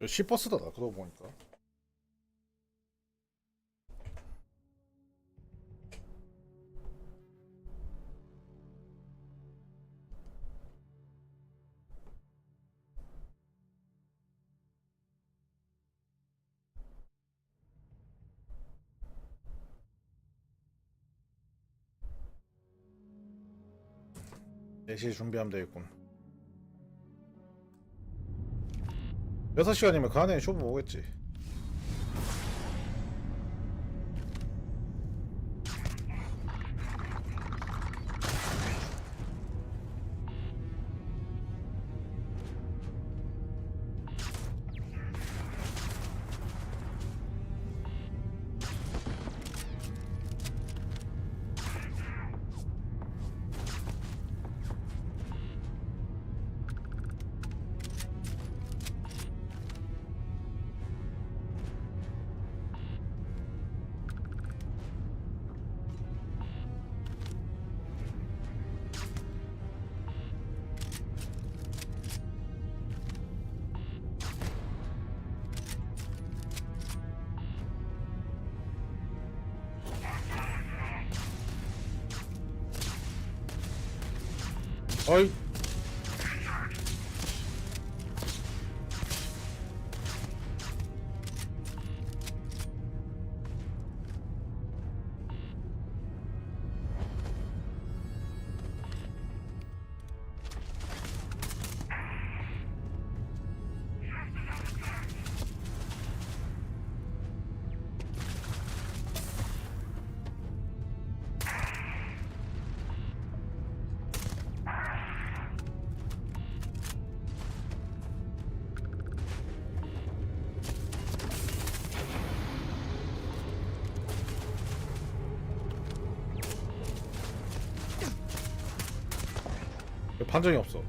시버스더다 그러고 보니까. 내시 준비하면 되겠군. 6시간이면 그 안에 쇼부 오겠지. 어이. 반정이 없어.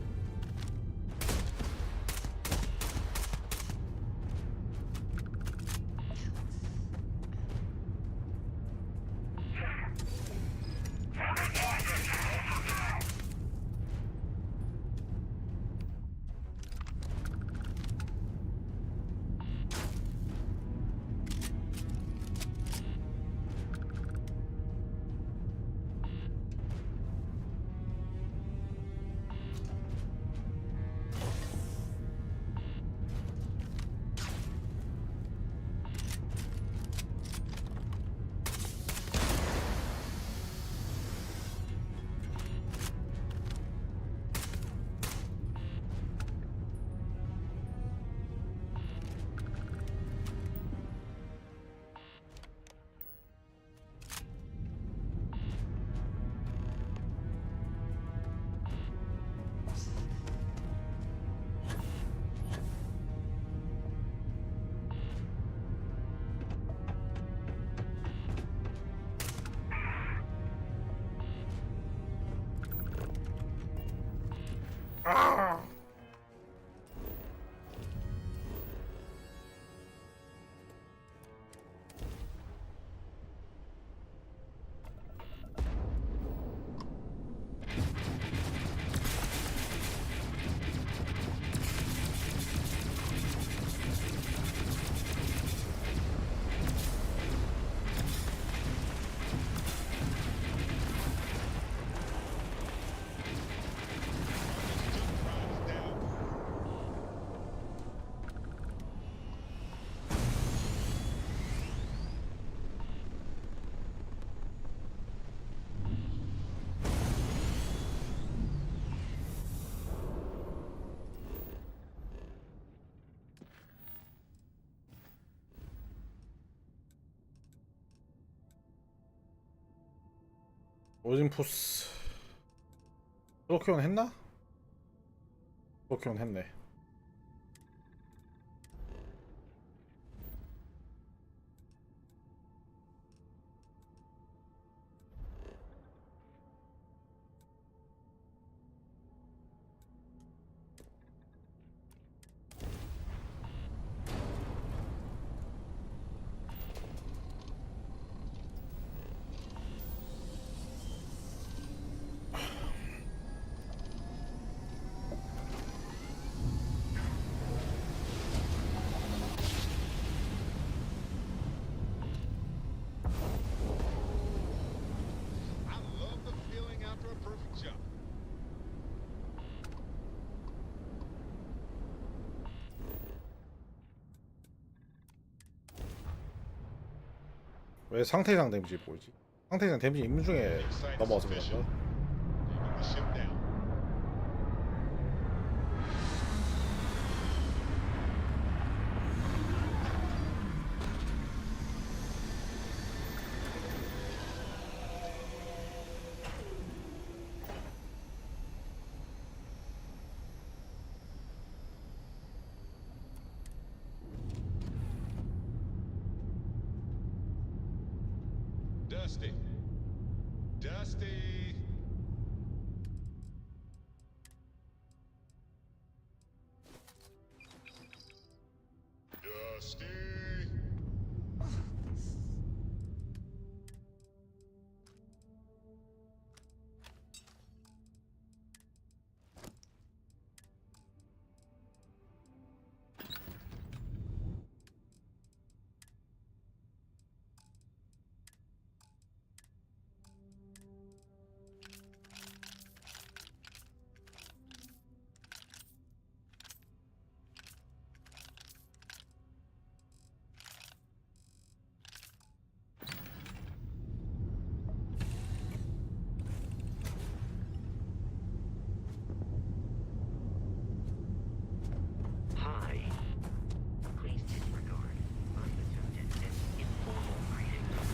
오진푸스 프로키온 했나? 프로키온 했네. 왜 상태상 데미지 보이지? 상태상 데미지 입문 중에 넘어와서 그런가? Dusty. Dusty. Dusty. Hi. Please disregard unintended and informal greetings.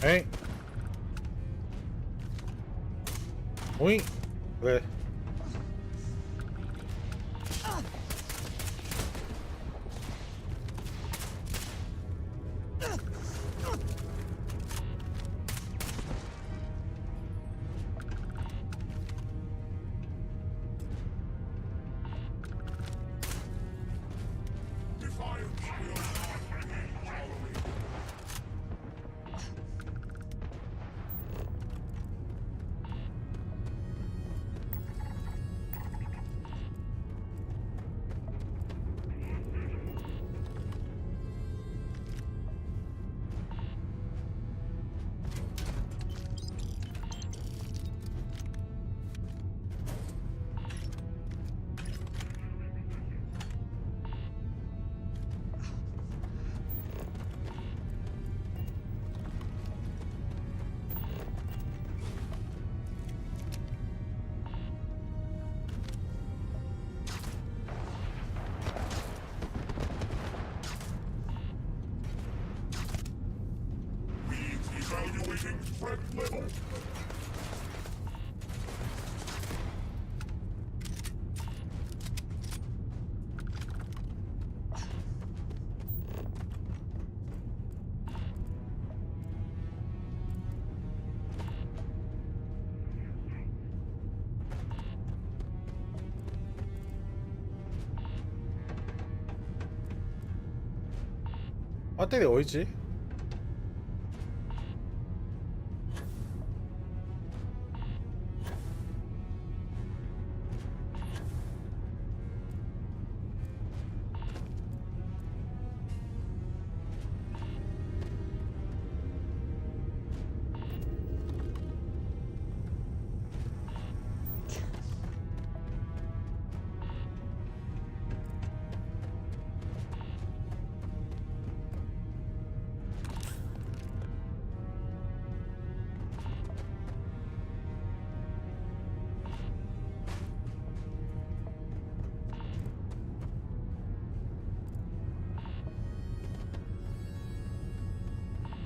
에이. 오잉. 왜? Evaluating threat level. 배터리 어딨지?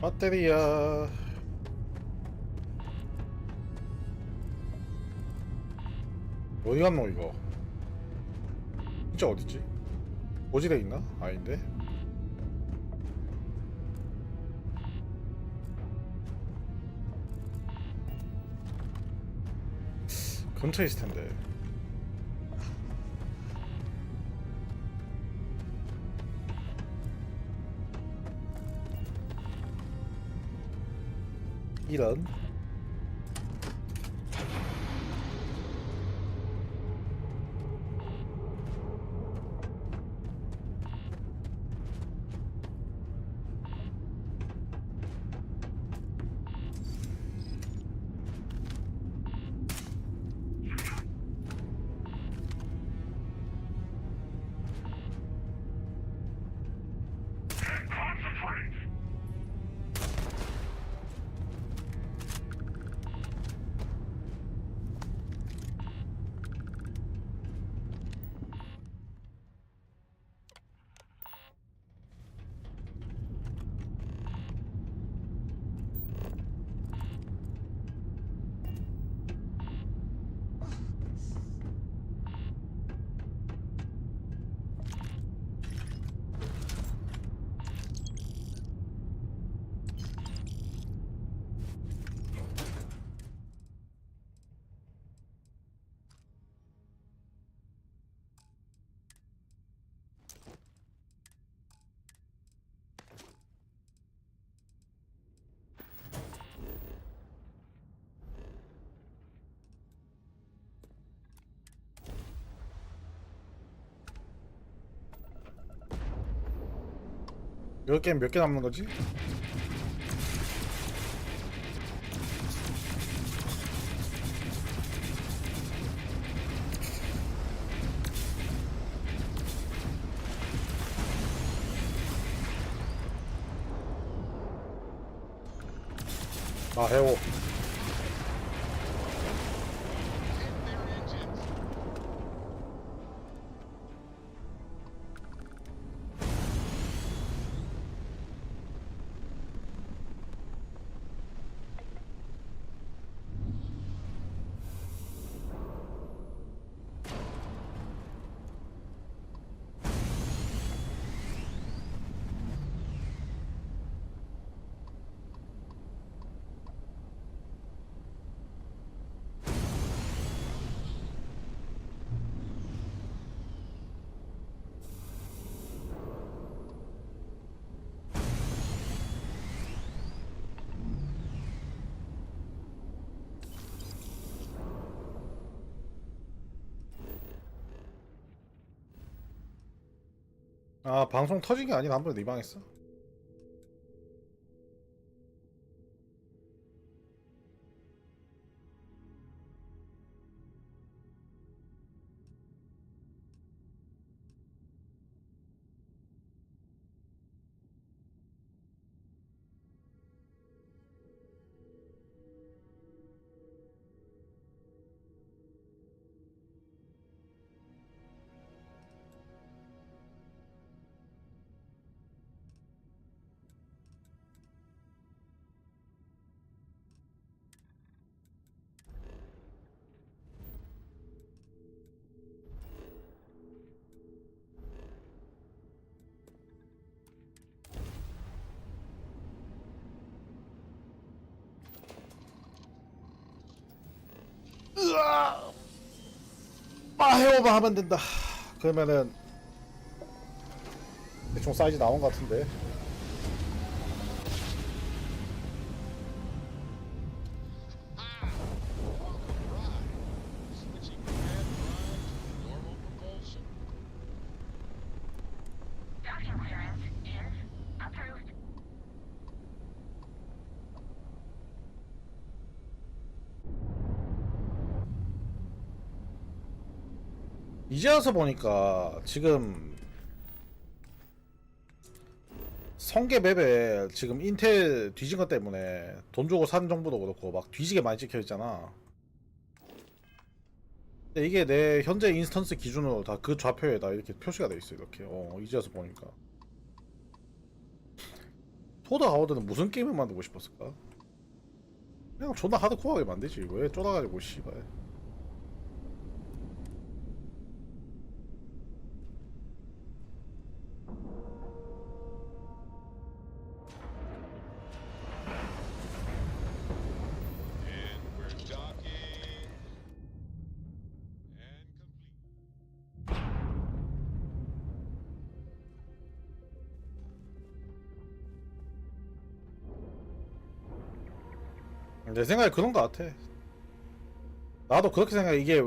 배터리야. 어디 갔노 이거? 진짜 어딨지? 고지대 있나? 아닌데? 근처에 있을 텐데. 이런. 이거 게임 몇 개 남는 거지? 아, 해오. 아, 방송 터진 게 아니라 한 번에 네 방했어. 으아! 아, 해오만 하면 된다. 그러면은 대충 사이즈 나온 것 같은데. Switching command line to normal propulsion. Docking clearance is approved. 이제 와서 보니까 지금 성계 맵에 지금 인텔 뒤진 것 때문에 돈 주고 사는 정보도 그렇고 막 뒤지게 많이 찍혀 있잖아. 근데 이게 내 현재 인스턴스 기준으로 다 그 좌표에다 이렇게 표시가 돼 있어. 이렇게 이제 와서 보니까 토드 하워드는 무슨 게임을 만들고 싶었을까? 그냥 존나 하드코어하게 만들지. 왜 쫄아가지고 씨발. 내 생각에 그런 거 같아. 나도 그렇게 생각해. 이게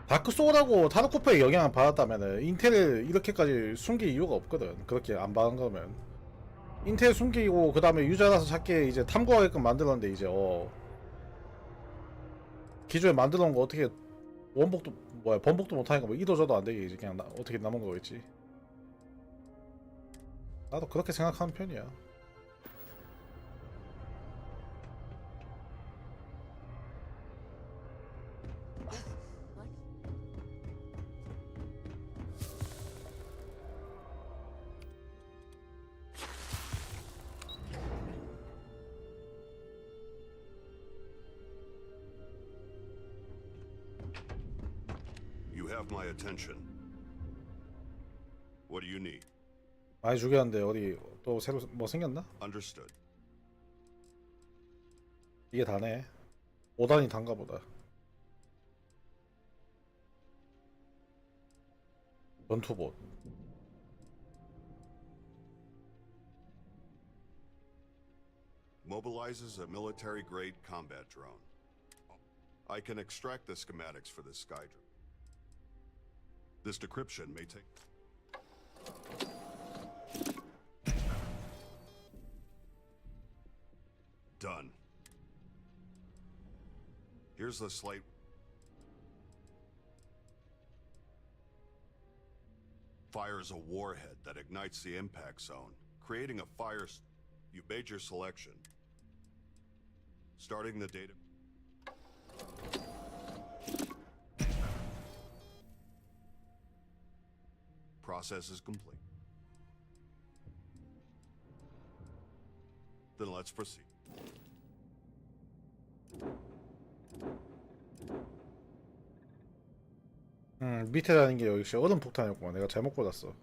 다크 소울하고 타르코프의 영향을 받았다면은 인텔을 이렇게까지 숨길 이유가 없거든. 그렇게 안 받은 거면 인텔 숨기고 그 다음에 유저라서 찾게 이제 탐구하게끔 만들었는데 이제 기존에 만들어 놓은 거 어떻게 원복도 뭐야 번복도 못하니까 뭐 이도저도 안 되게 이제 그냥 어떻게 남은 거겠지. 나도 그렇게 생각하는 편이야. You have my attention. What do you need? 많이 죽였는데 어디 또 새로 뭐 생겼나? Understood. 이게 다네. 5단이 단가 보다. 전투봇. Mobilizes a military-grade combat drone. I can extract the schematics for this sky drone. This decryption may take... Done. Here's the slight... Fires a warhead that ignites the impact zone, creating a fire... You made your selection. Starting the data... Process is complete. Then let's proceed. 밑에 다는 게 역시 얼음 폭탄이었구만. 내가 잘못 골랐어.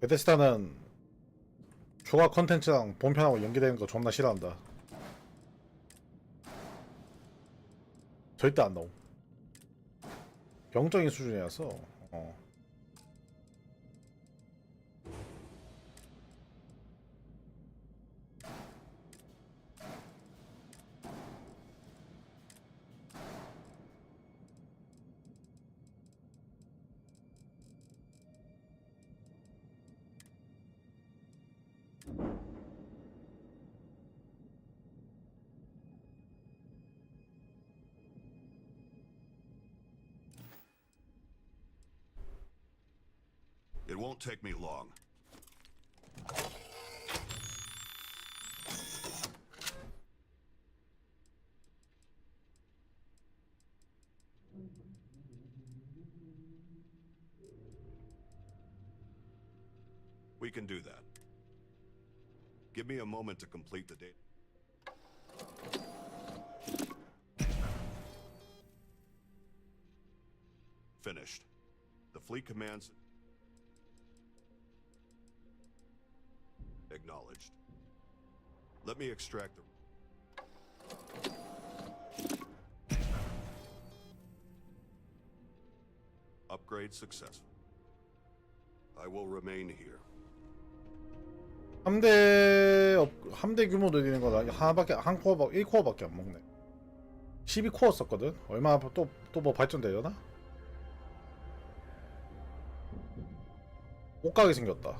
베데스다는 추가 컨텐츠랑 본편하고 연계되는 거 존나 싫어한다. 절대 안 나옴. 병적인 수준이라서. It won't take me long. We can do that. Give me a moment to complete the data. Finished. The fleet commands... Acknowledged. Let me extract the... Upgrade successful. I will remain here. 함대 규모 늘리는 거다. 하나밖에 한 코어 1코어밖에 안 먹네. 12코어 썼거든. 얼마 또 뭐 발전되려나? 옷가게 생겼다.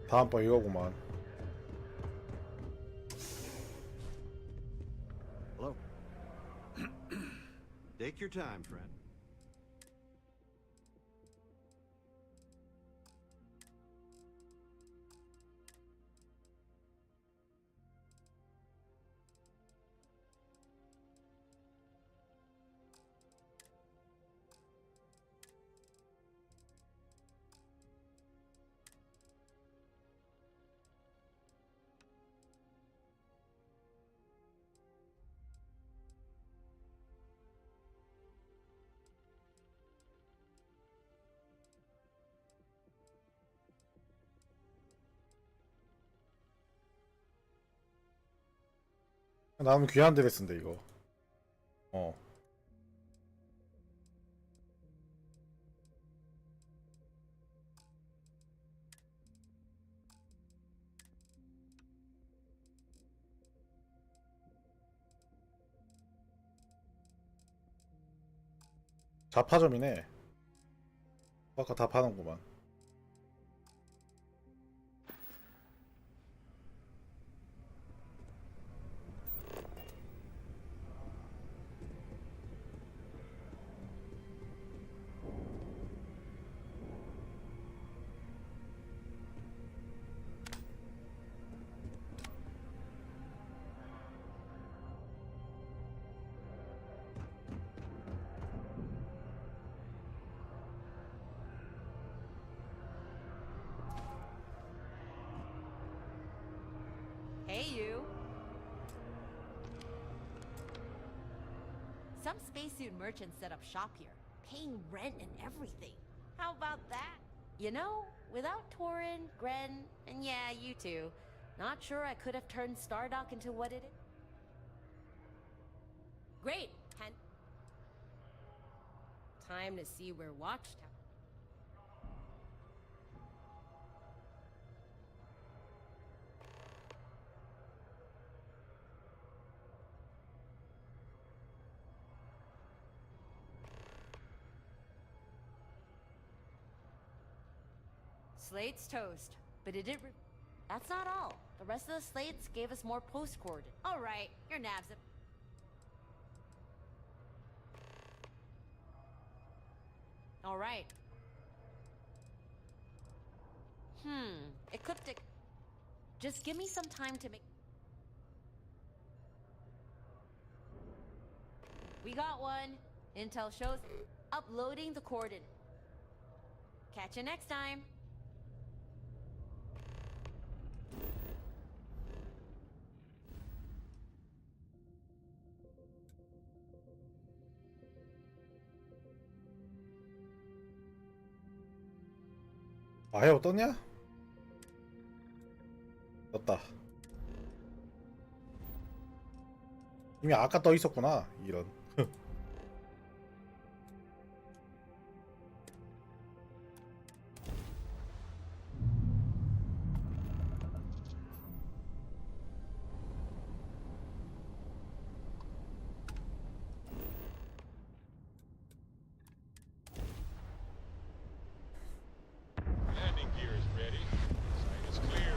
다음번 이거구만. Hello. Take your time, friend. 나는 귀한 드레스인데 이거. 어. 자파점이네. 아까 다 파는구만. Hey, you. Some spacesuit merchants set up shop here, paying rent and everything. How about that? You know, without Torin, Gren, and yeah, you two, not sure I could have turned Stardock into what it is. Great. Time to see where Watchtower. Slate's toast, but it didn't. That's not all. The rest of the slates gave us more post coordinates. All right, your nabs. All right. Ecliptic. Just give me some time to make. We got one. Intel shows uploading the coordinate. Catch you next time. 아예 떴냐? 떴다. 이미 아까 떠 있었구나. 이런. Landing gear is ready. Site is clear.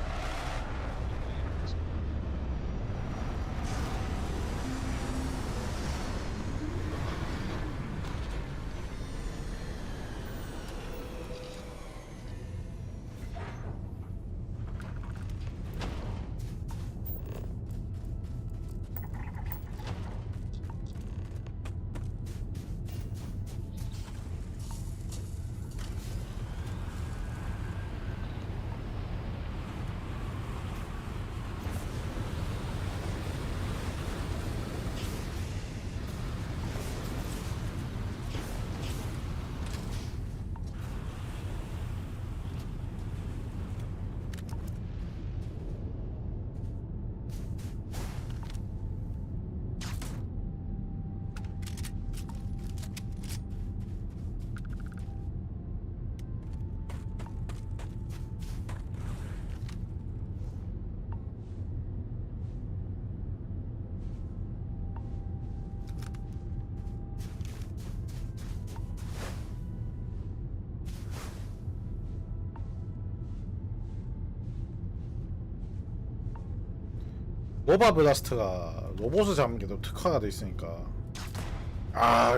노바 블라스트가 로봇을 잡는 게 더 특화가 돼 있으니까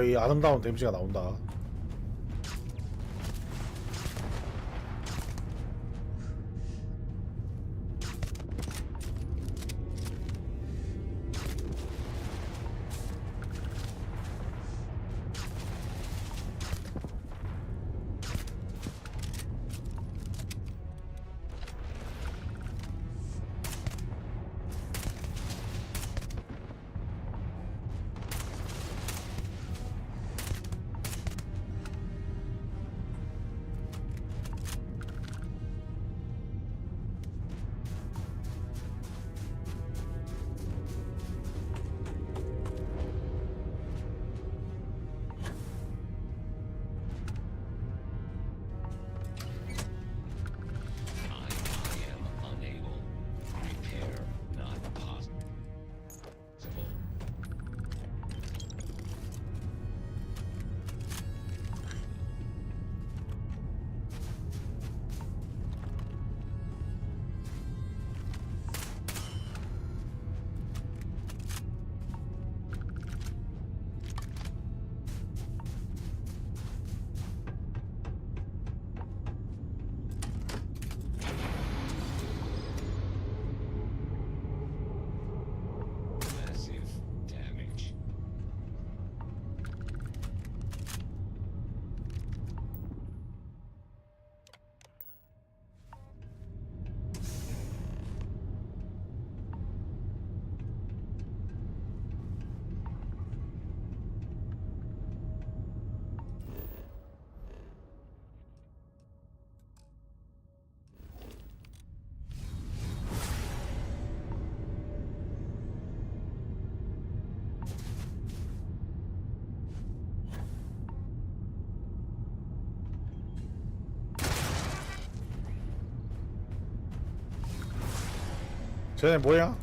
이 아름다운 데미지가 나온다. 쟤네 뭐야?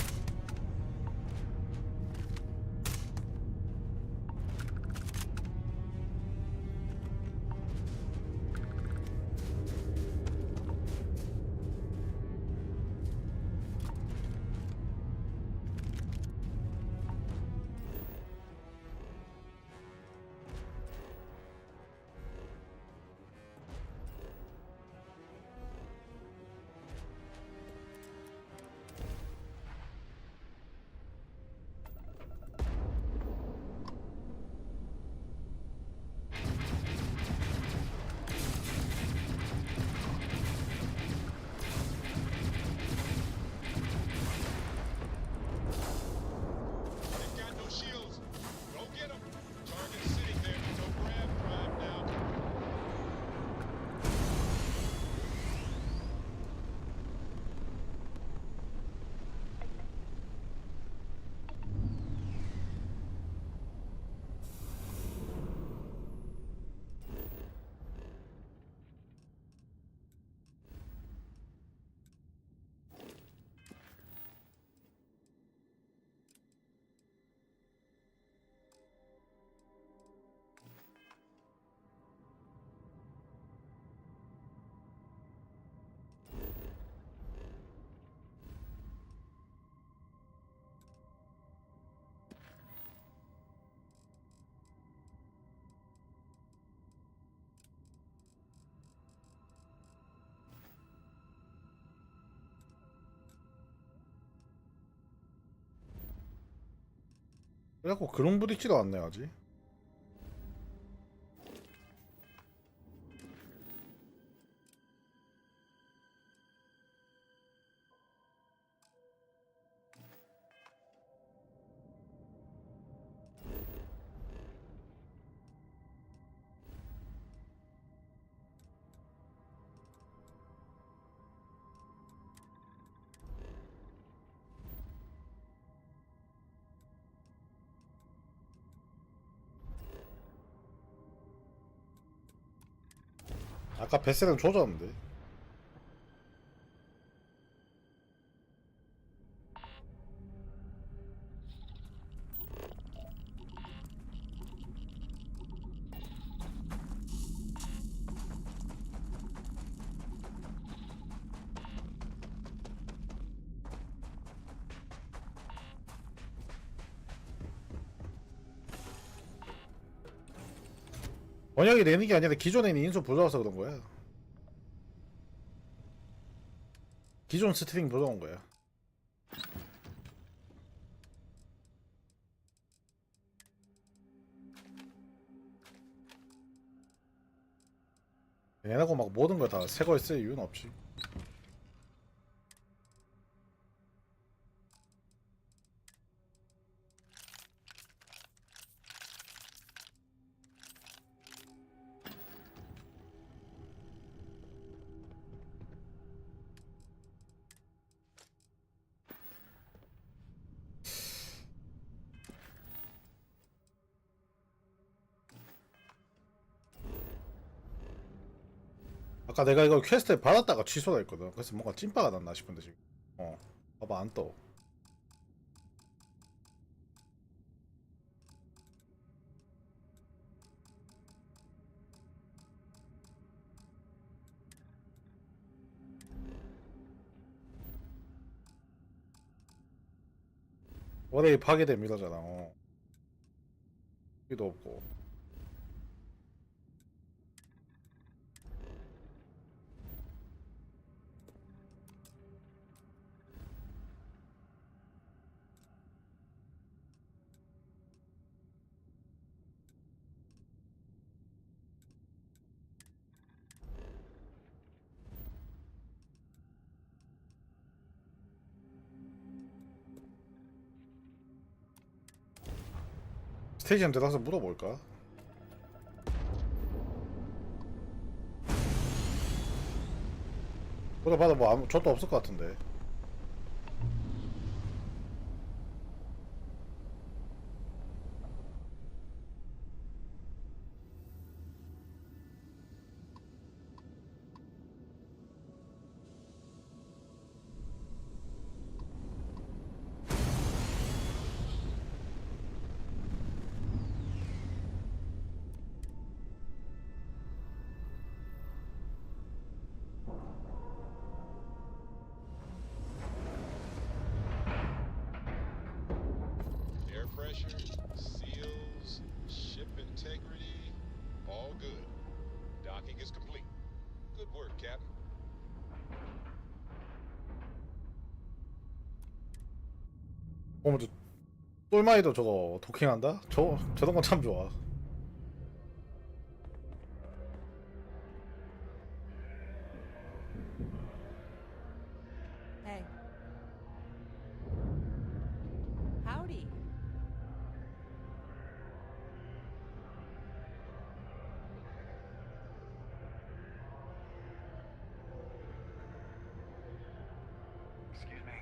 They've got no shields. Go get them. Target's sitting there. No grab drive now. 그래갖고 그런 부딪지도 않네 아직. 아까 베스는 조졌는데. 번역이 되는 게 아니라 기존에 있는 인수 부족해서 그런 거야. 기존 스트링 부족한 거야. 얘네고 막 모든 걸 다 새 걸 쓸 이유는 없지. 아까 내가 이거 퀘스트 받았다가 취소가 했거든. 그래서 뭔가 찐빠가 났나 싶은데 지금. 봐봐 안 떠. 월요일 파괴됨 이러잖아. 여기도 없고. 스테이션 들어가서 물어볼까? 물어봐도 뭐 아무 족도 없을 것 같은데. pressure, seals, ship integrity, all good. Docking is complete. Good work, Captain. 저 똘마이도 저거 도킹한다? 저런 건 참 좋아. Hey. Howdy. Excuse me.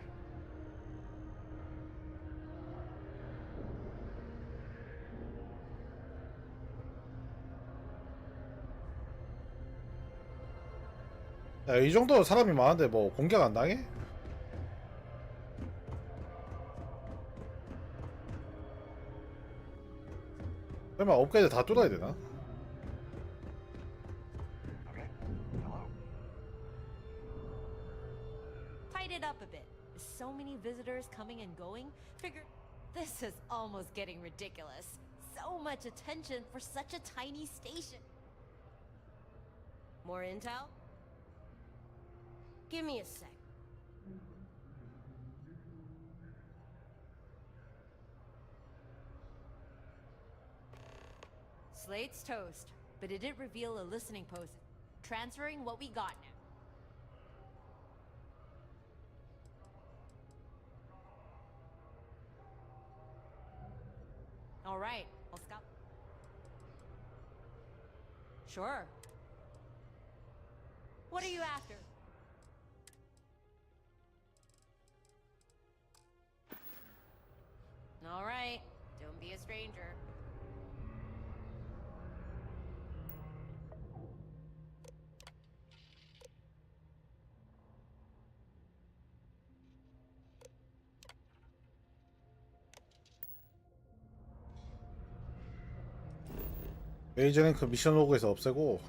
야, 이 정도 사람이 많은데 뭐 공격 안 당해? 설마 업그레이드 다 뚫어야 되나? Okay. Hello. Tight it up a bit. So many visitors coming and going. Figure this is almost getting ridiculous. So much attention for such a tiny station. More intel? Give me a sec. Slate's toast, but it did reveal a listening post. Transferring what we got now. All right, I'll scout. Sure. What are you after? All right, don't be a stranger. 메이저는 그 미션 로그에서 없애고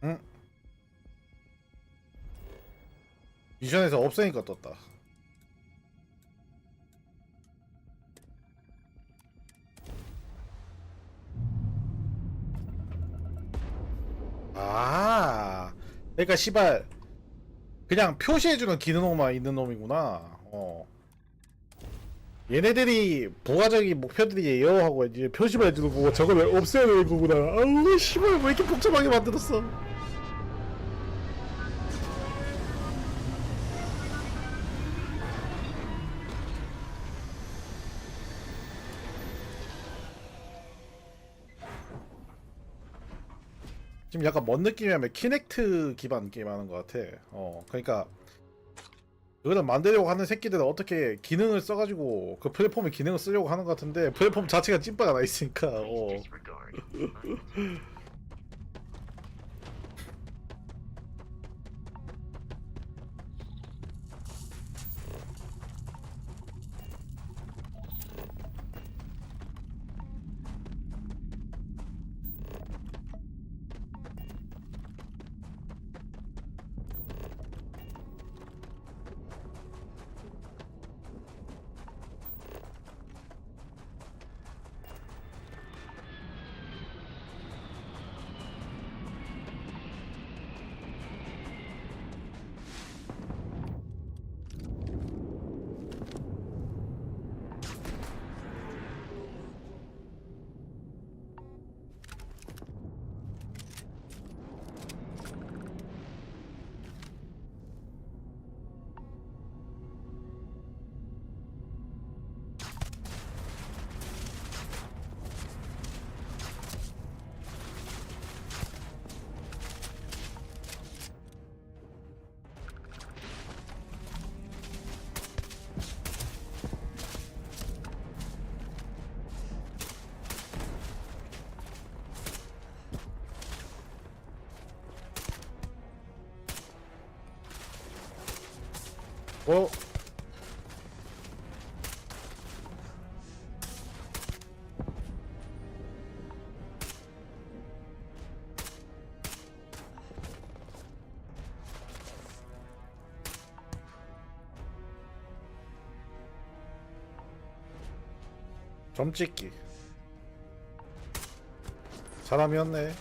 응? 미션에서 없애니까 떴다. 아, 그러니까 씨발 그냥 표시해주는 기능만 있는 놈이구나. 얘네들이 부가적인 목표들이에요 하고 이제 표시만 해주는 거고 저걸 없애야 되는 거구나. 아우 씨발 왜 이렇게 복잡하게 만들었어. 지금 약간 뭔 느낌이냐면 키넥트 기반 게임 하는 것 같아. 그러니까 그거를 만들려고 하는 새끼들은 어떻게 기능을 써가지고 그 플랫폼의 기능을 쓰려고 하는 것 같은데 플랫폼 자체가 찐빠가 나 있으니까 Disregard. 어? 점 찍기. 사람이었네.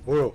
뭐요?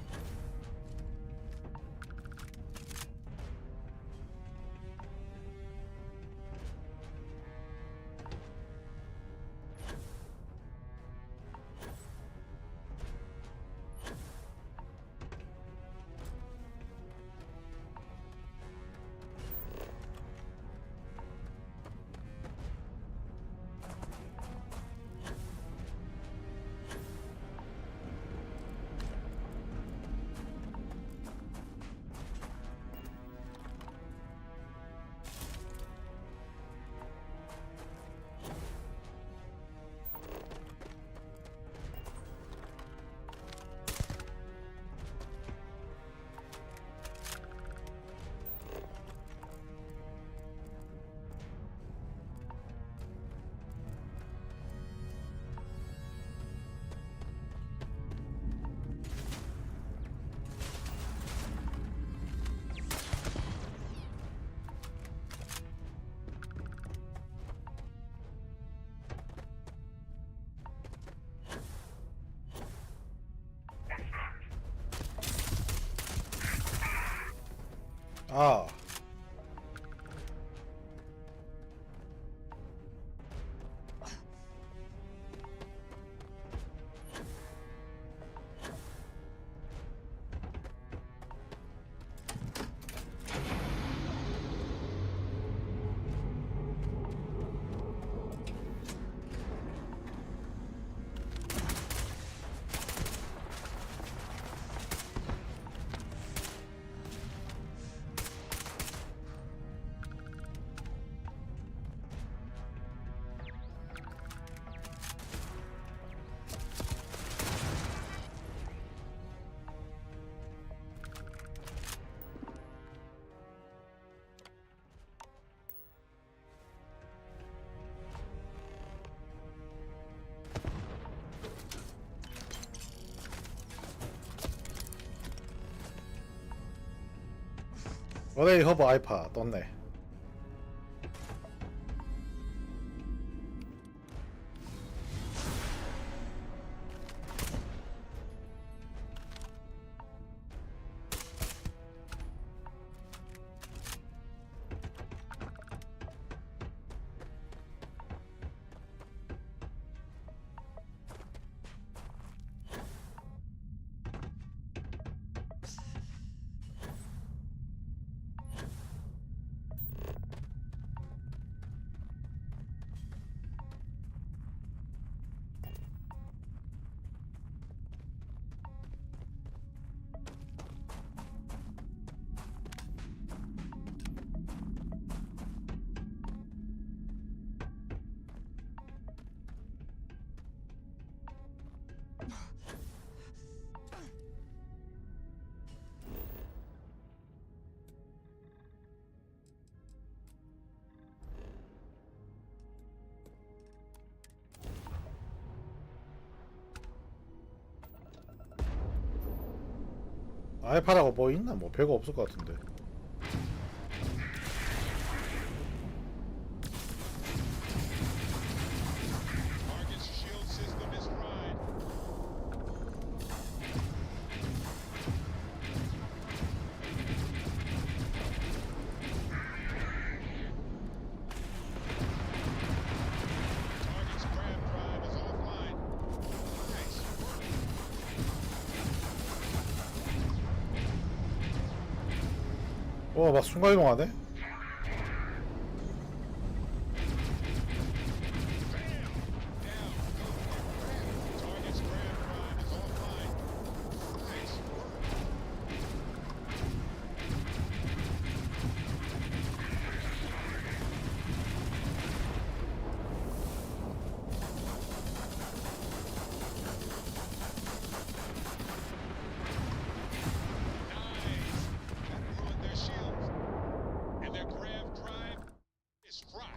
아. 어레이 허브 알파 떴네. 알파라고 뭐 있나? 뭐 별거 없을 것 같은데. Target's shield system is fried. Target's grab drive is offline. Nice. 막 순간이동하네? Target's grab drive is offline. Nice. Nice. That ruined their shields. And their grab drive is fried.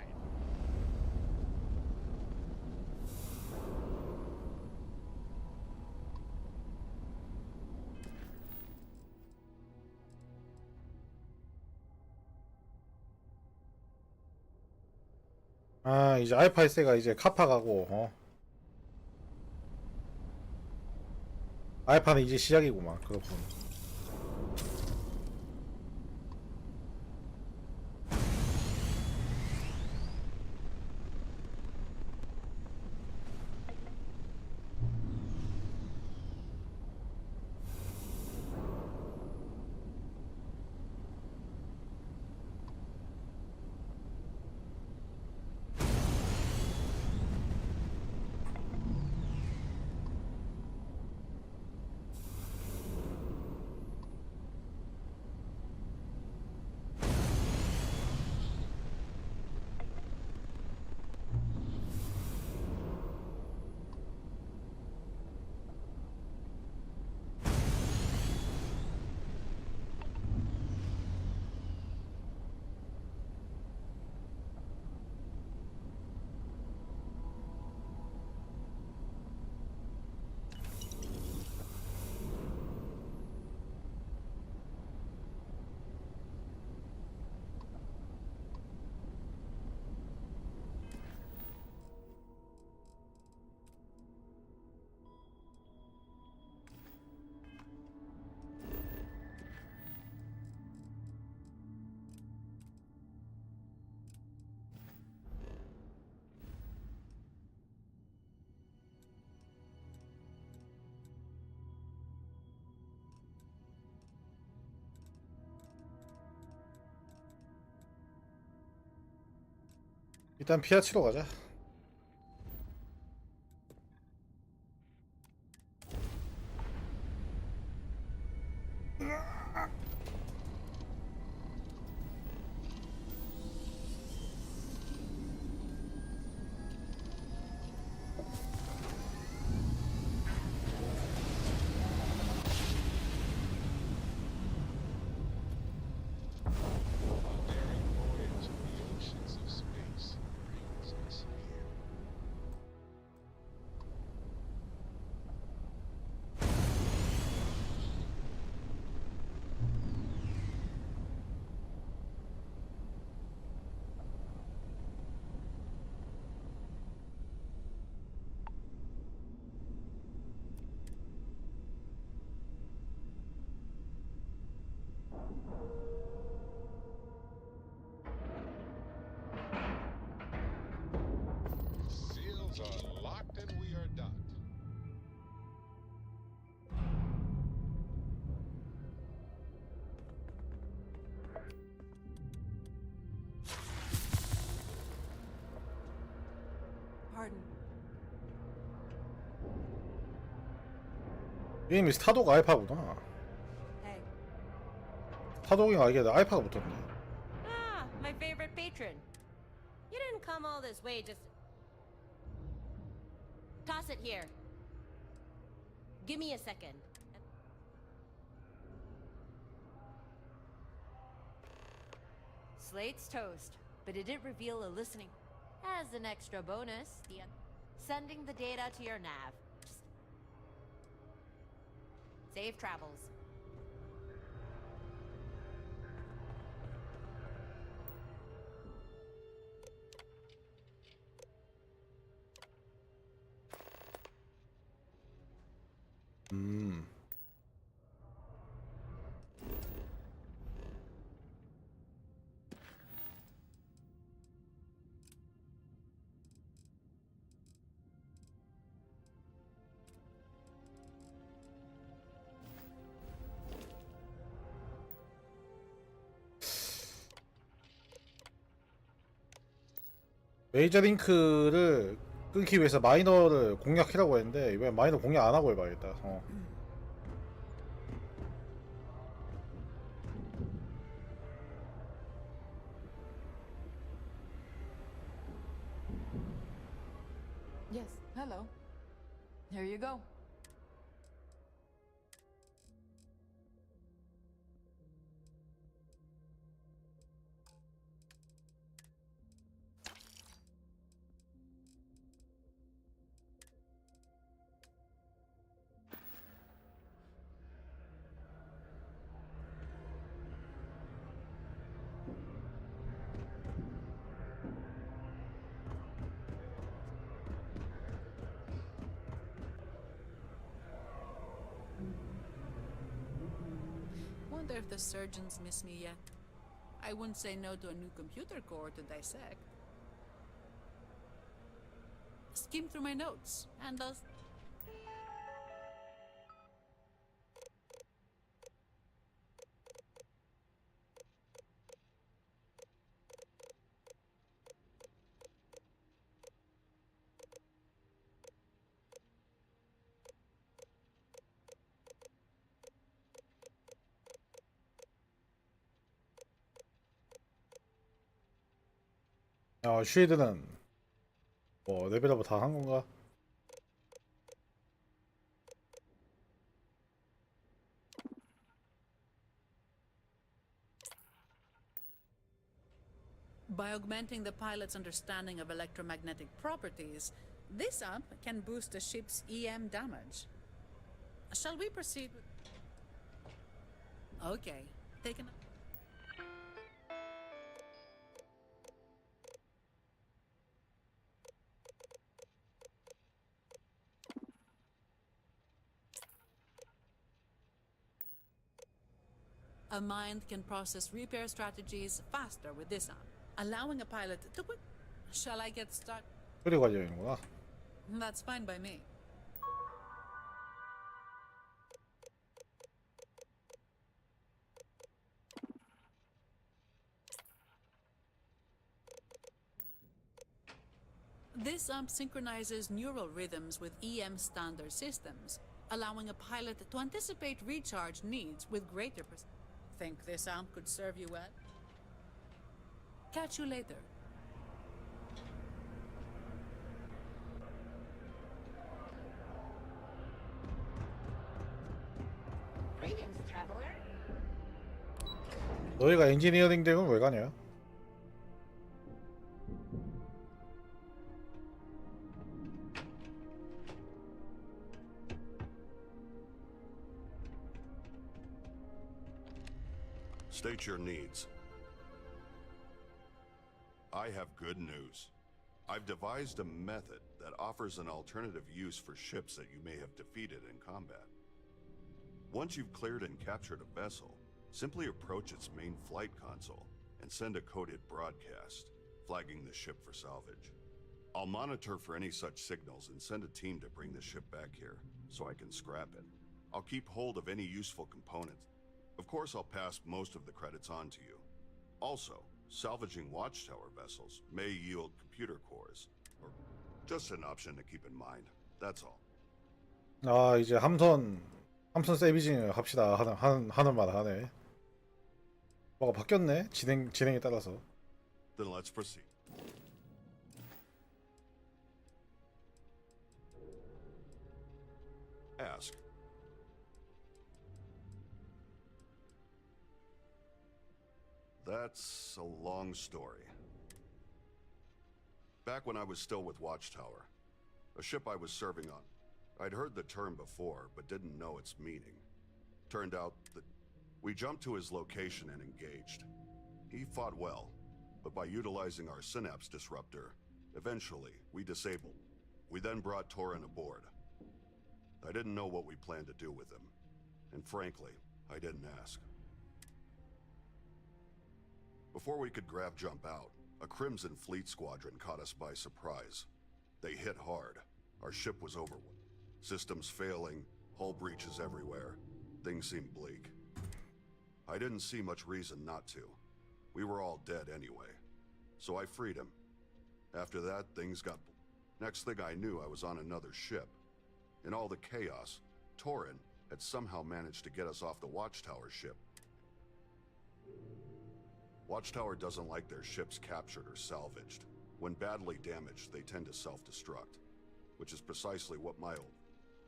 아, 이제 알파 1세가 이제 카파 가고, 알파는 이제 시작이구만. 그렇군. 일단 피아 치러 가자. Daring voyage of the oceans of space brings us here. Seals are locked and we are docked. Pardon. 이미 스타독 알파구나. Hey. 스타독이 이게 알파가 붙었네. Ah, my favorite patron. You didn't come all this way just... Toss it here. Give me a second. Slate's toast, but it did reveal a listening. As an extra bonus, sending the data to your nav. Just safe travels. 음. 메이저 링크를 끊기 위해서 마이너를 공략하라고 했는데 이번엔 마이너 공략 안 하고 해봐야겠다. Yes, hello. Here you go. Wonder if the surgeons miss me yet. I wouldn't say no to a new computer core to dissect. Skim through my notes, and those. 쉴드는 뭐 레벨업 다 한 건가? By augmenting the pilot's understanding of electromagnetic properties, this amp can boost the ship's EM damage. Shall we proceed with... Okay, take an... A mind can process repair strategies faster with this amp, allowing a pilot to quick... Shall I get started? 소리 관련이구나. That's fine by me. This amp synchronizes neural rhythms with EM standard systems, allowing a pilot to anticipate recharge needs with greater precision. Think this amp could serve you well? Catch you later. Greetings, traveler. 너희가 엔지니어링 대학은 왜 가냐? State your needs. I have good news. I've devised a method that offers an alternative use for ships that you may have defeated in combat. Once you've cleared and captured a vessel, simply approach its main flight console and send a coded broadcast, flagging the ship for salvage. I'll monitor for any such signals and send a team to bring the ship back here, so I can scrap it. I'll keep hold of any useful components. Of course, I'll pass most of the credits on to you. Also, salvaging Watchtower vessels may yield computer cores, or just an option to keep in mind. That's all. 아 이제 함선 세비징을 합시다 하는 말 하네. 뭐가 바뀌었네 진행에 따라서. Then let's proceed. Ask. That's a long story. Back when I was still with Watchtower, a ship I was serving on, I'd heard the term before, but didn't know its meaning. Turned out that we jumped to his location and engaged. He fought well, but by utilizing our synapse disruptor, eventually we disabled. We then brought Torin aboard. I didn't know what we planned to do with him. And frankly, I didn't ask. Before we could grab jump out, a Crimson Fleet squadron caught us by surprise. They hit hard. Our ship was overwhelmed. Systems failing, hull breaches everywhere. Things seemed bleak. I didn't see much reason not to. We were all dead anyway. So I freed him. After that, things got... Next thing I knew, I was on another ship. In all the chaos, Torin had somehow managed to get us off the Watchtower ship. Watchtower doesn't like their ships captured or salvaged. When badly damaged, they tend to self-destruct, which is precisely what my old...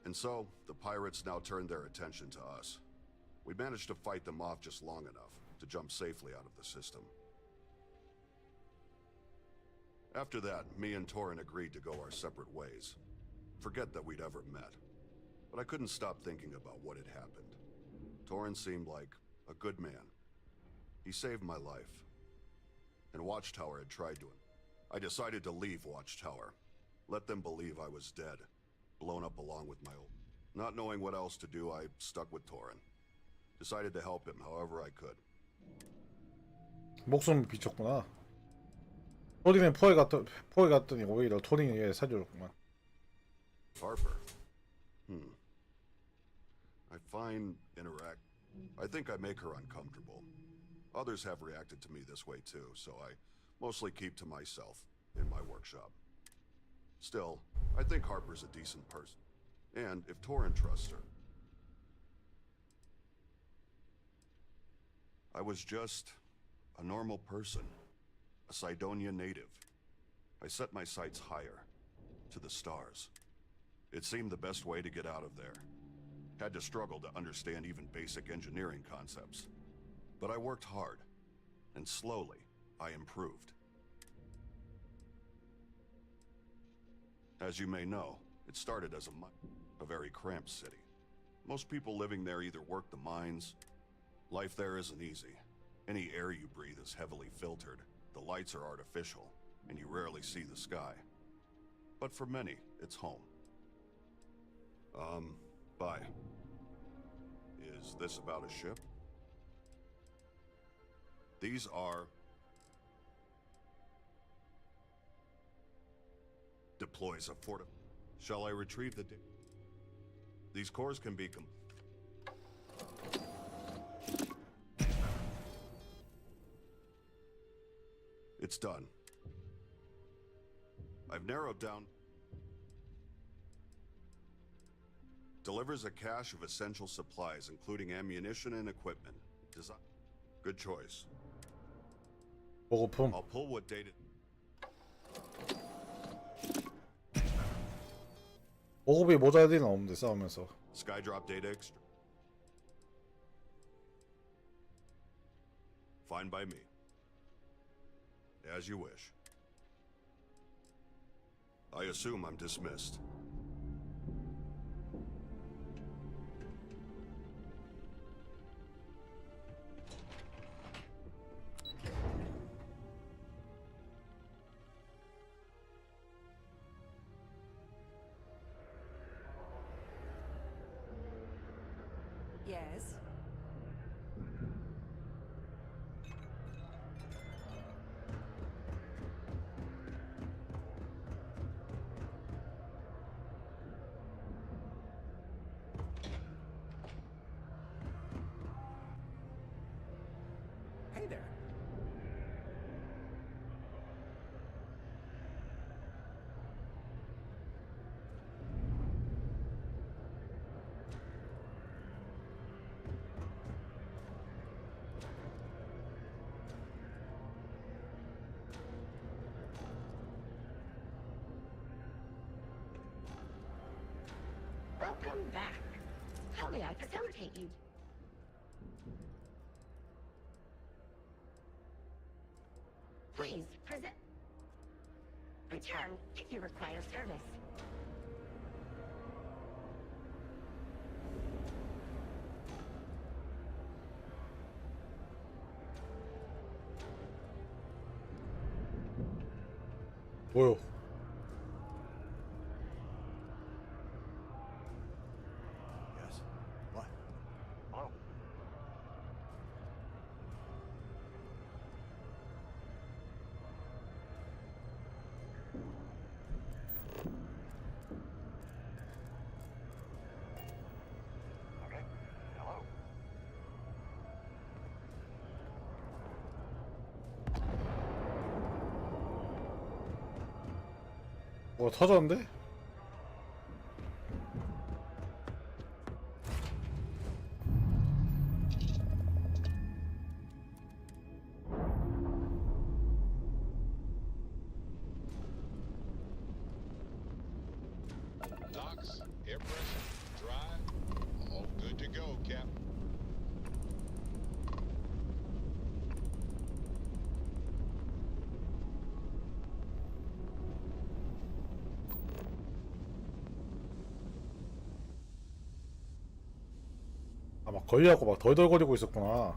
And so, the pirates now turned their attention to us. We managed to fight them off just long enough to jump safely out of the system. After that, me and Torin agreed to go our separate ways. Forget that we'd ever met. But I couldn't stop thinking about what had happened. Torin seemed like a good man. He saved my life. And Watchtower had tried to... I decided to leave Watchtower. Let them believe I was dead. Blown up along with my old... Not knowing what else to do, I stuck with Torin. Decided to help him however I could. 목숨 비쳤구나. 토린은 포에 갔더니 오히려 토린이 얘 살려줬구만. Harper. I think I make her uncomfortable. Others have reacted to me this way too, so I mostly keep to myself in my workshop. Still, I think Harper's a decent person. And if Torin trusts her... I was just a normal person. A Cydonia native. I set my sights higher. To the stars. It seemed the best way to get out of there. Had to struggle to understand even basic engineering concepts. But I worked hard. And slowly, I improved. As you may know, it started as a very cramped city. Most people living there either work the mines. Life there isn't easy. Any air you breathe is heavily filtered. The lights are artificial, and you rarely see the sky. But for many, it's home. Bye. Is this about a ship? These are... Deploys a fort... Shall I retrieve the... These cores can be... It's done. I've narrowed down... Delivers a cache of essential supplies, including ammunition and equipment. Good choice. 보급품. I'll pull what data... 보급이 모자랄 리는 없는데 싸우면서. Skydrop data extra... Fine by me. As you wish. I assume I'm dismissed. Yes. Hey there. Welcome back. How may I facilitate you? Please present. Return if you require service. 뭐요? 뭐가 터졌는데? Docks, air pressure, dry, all good to go, Cap. 아, 막 걸려갖고 막 덜덜거리고 있었구나.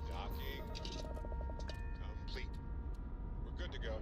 Docking complete. We're good to go.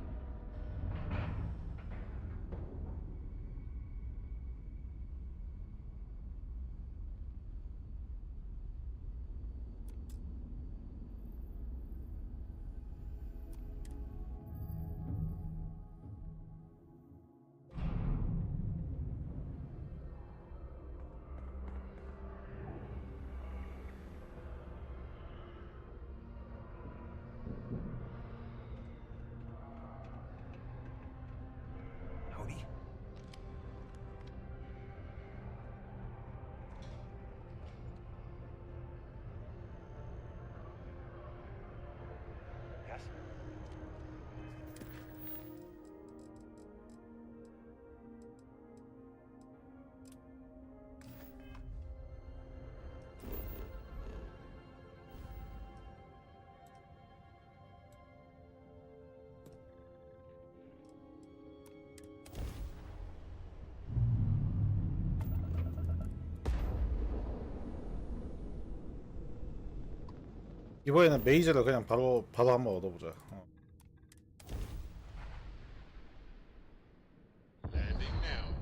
Howdy. Yes? 이번에는 메이저를 그냥 바로 한번 얻어보자. Landing now.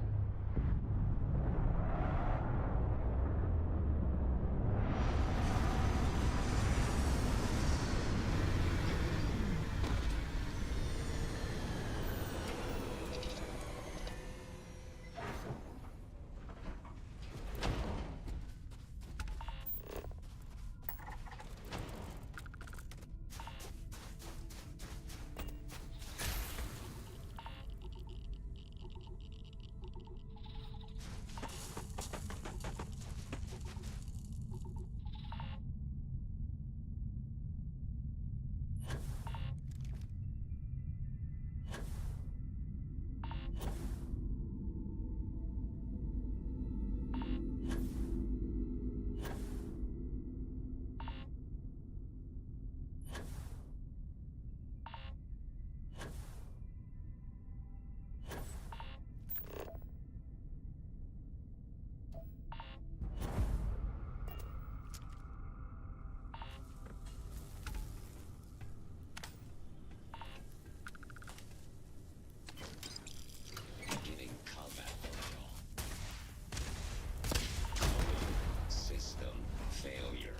Beginning combat protocol. System failure.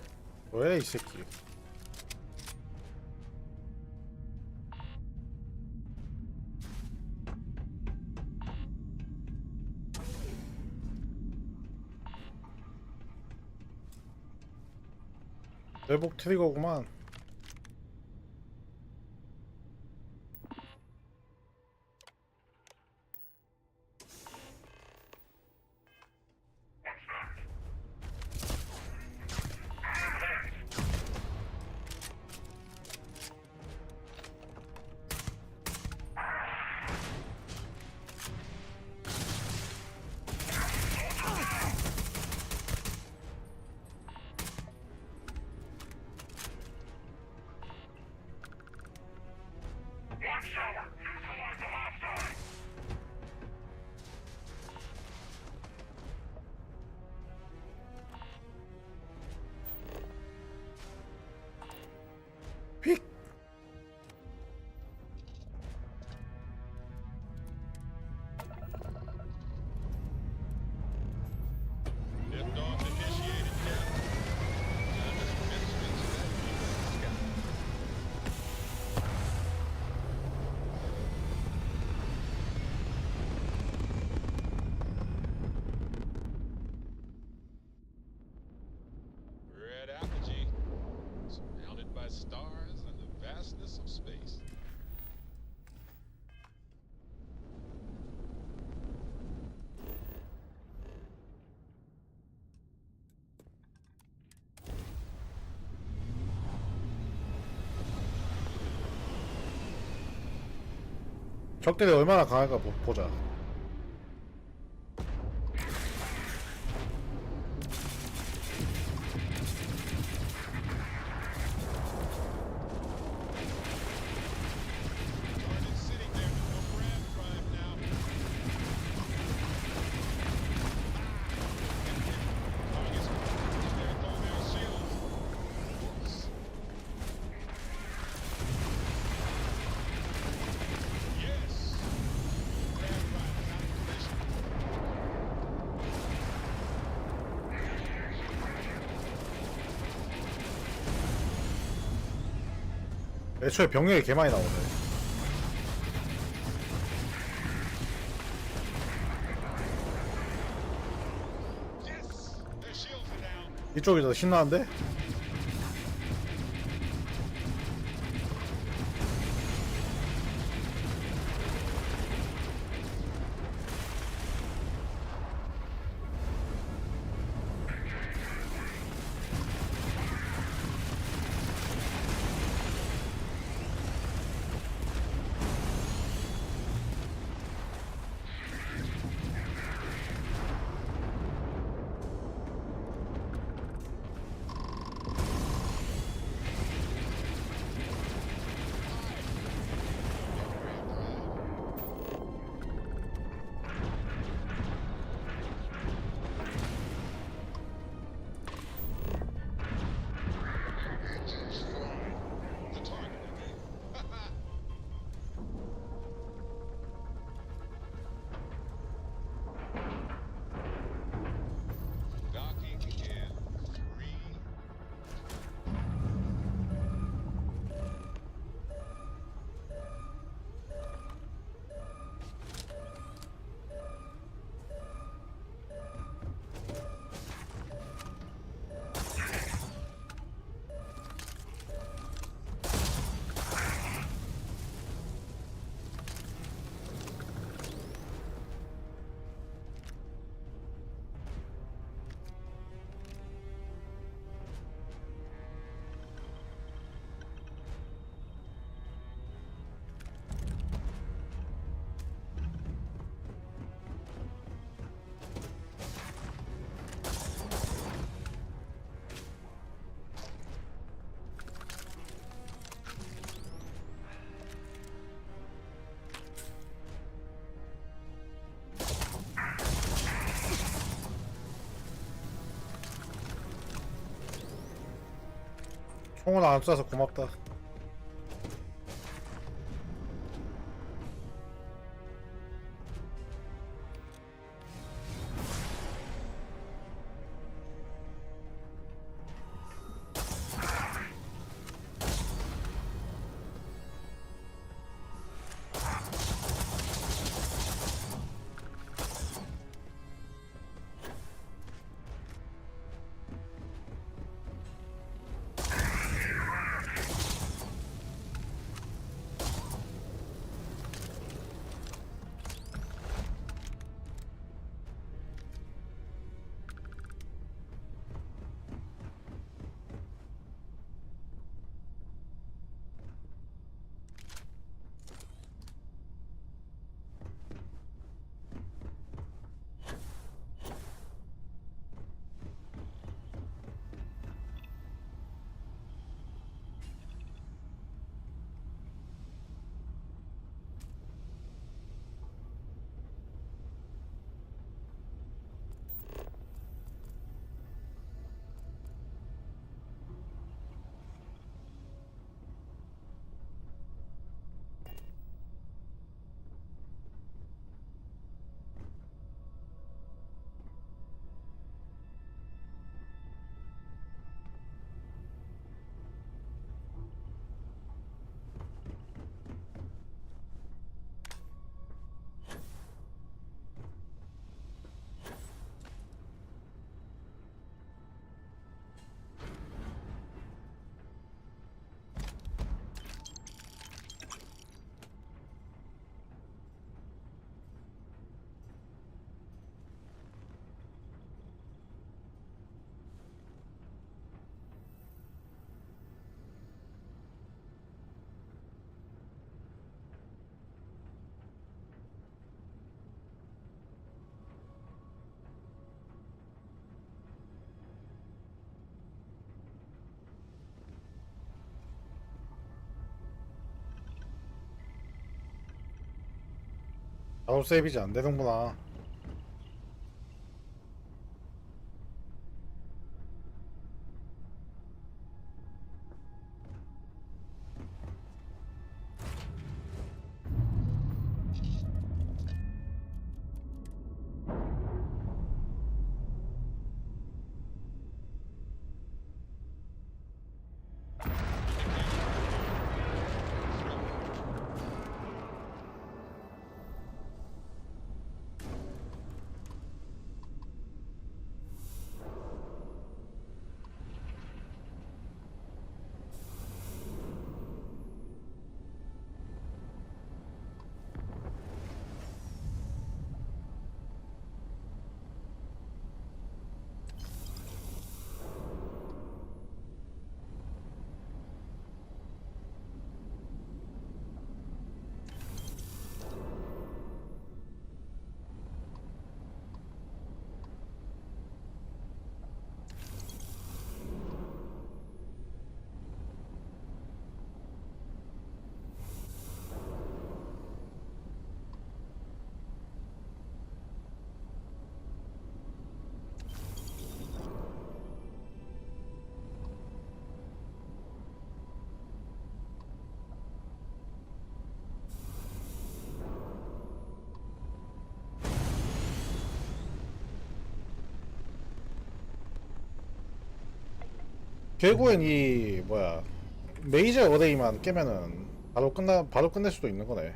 왜 이 새끼? 회복 트리거구만. us some space. 적들이 얼마나 강할까 보자. Target sitting there with no grab drive now. Target's there, throwing their shields. Whoops. Yes. Grab drive is out of position. 애초에 병력이 개 많이 나오네. Yes. Their shields are down. 이쪽이 더 신나는데? The target again. Docking in 3. 총을 안 쏴서 고맙다. 작업 세이브지 안 되는구나. 결국엔 이 뭐야 메이저 어레이만 깨면은 바로 끝낼 수도 있는 거네.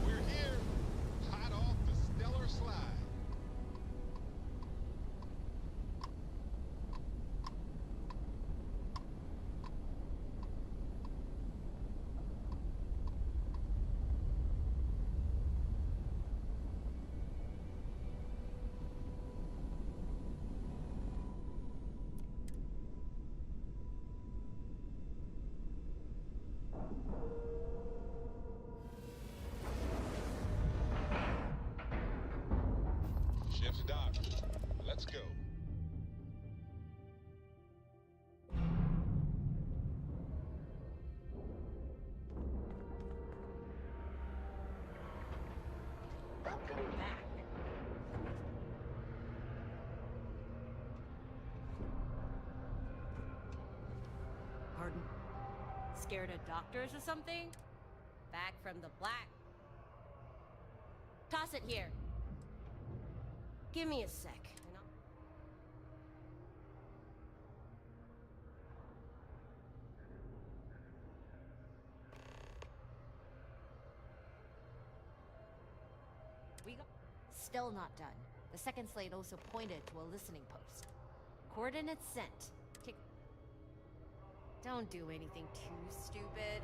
We're here, hot off the stellar slide. Ship's docked. Let's go. Welcome back. Pardon? Scared of doctors or something? Back from the black. Toss it here. Give me a sec. And I'll... We got... Still not done. The second slate also pointed to a listening post. Coordinates sent. Tick. Don't do anything too stupid.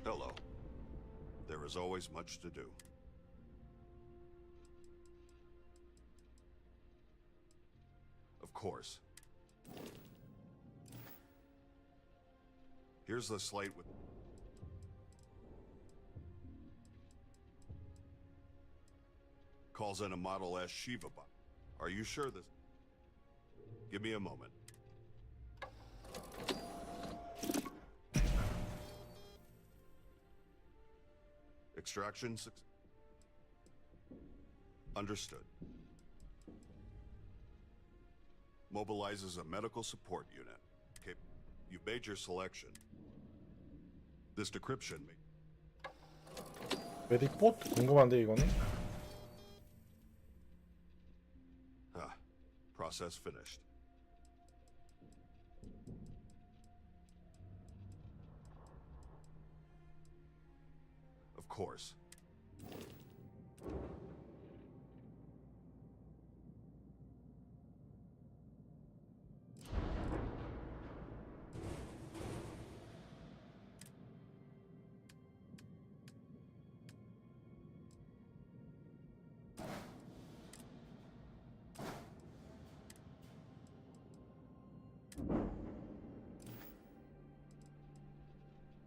Hello. There is always much to do. Of course. Here's the slate with... Calls in a Model S Shiva bot. Are you sure this... Give me a moment. Extraction understood. Mobilizes a medical support unit. You've made your selection. This decryption may... 메딕봇? 궁금한데 이거는? Ah, process finished. Of course.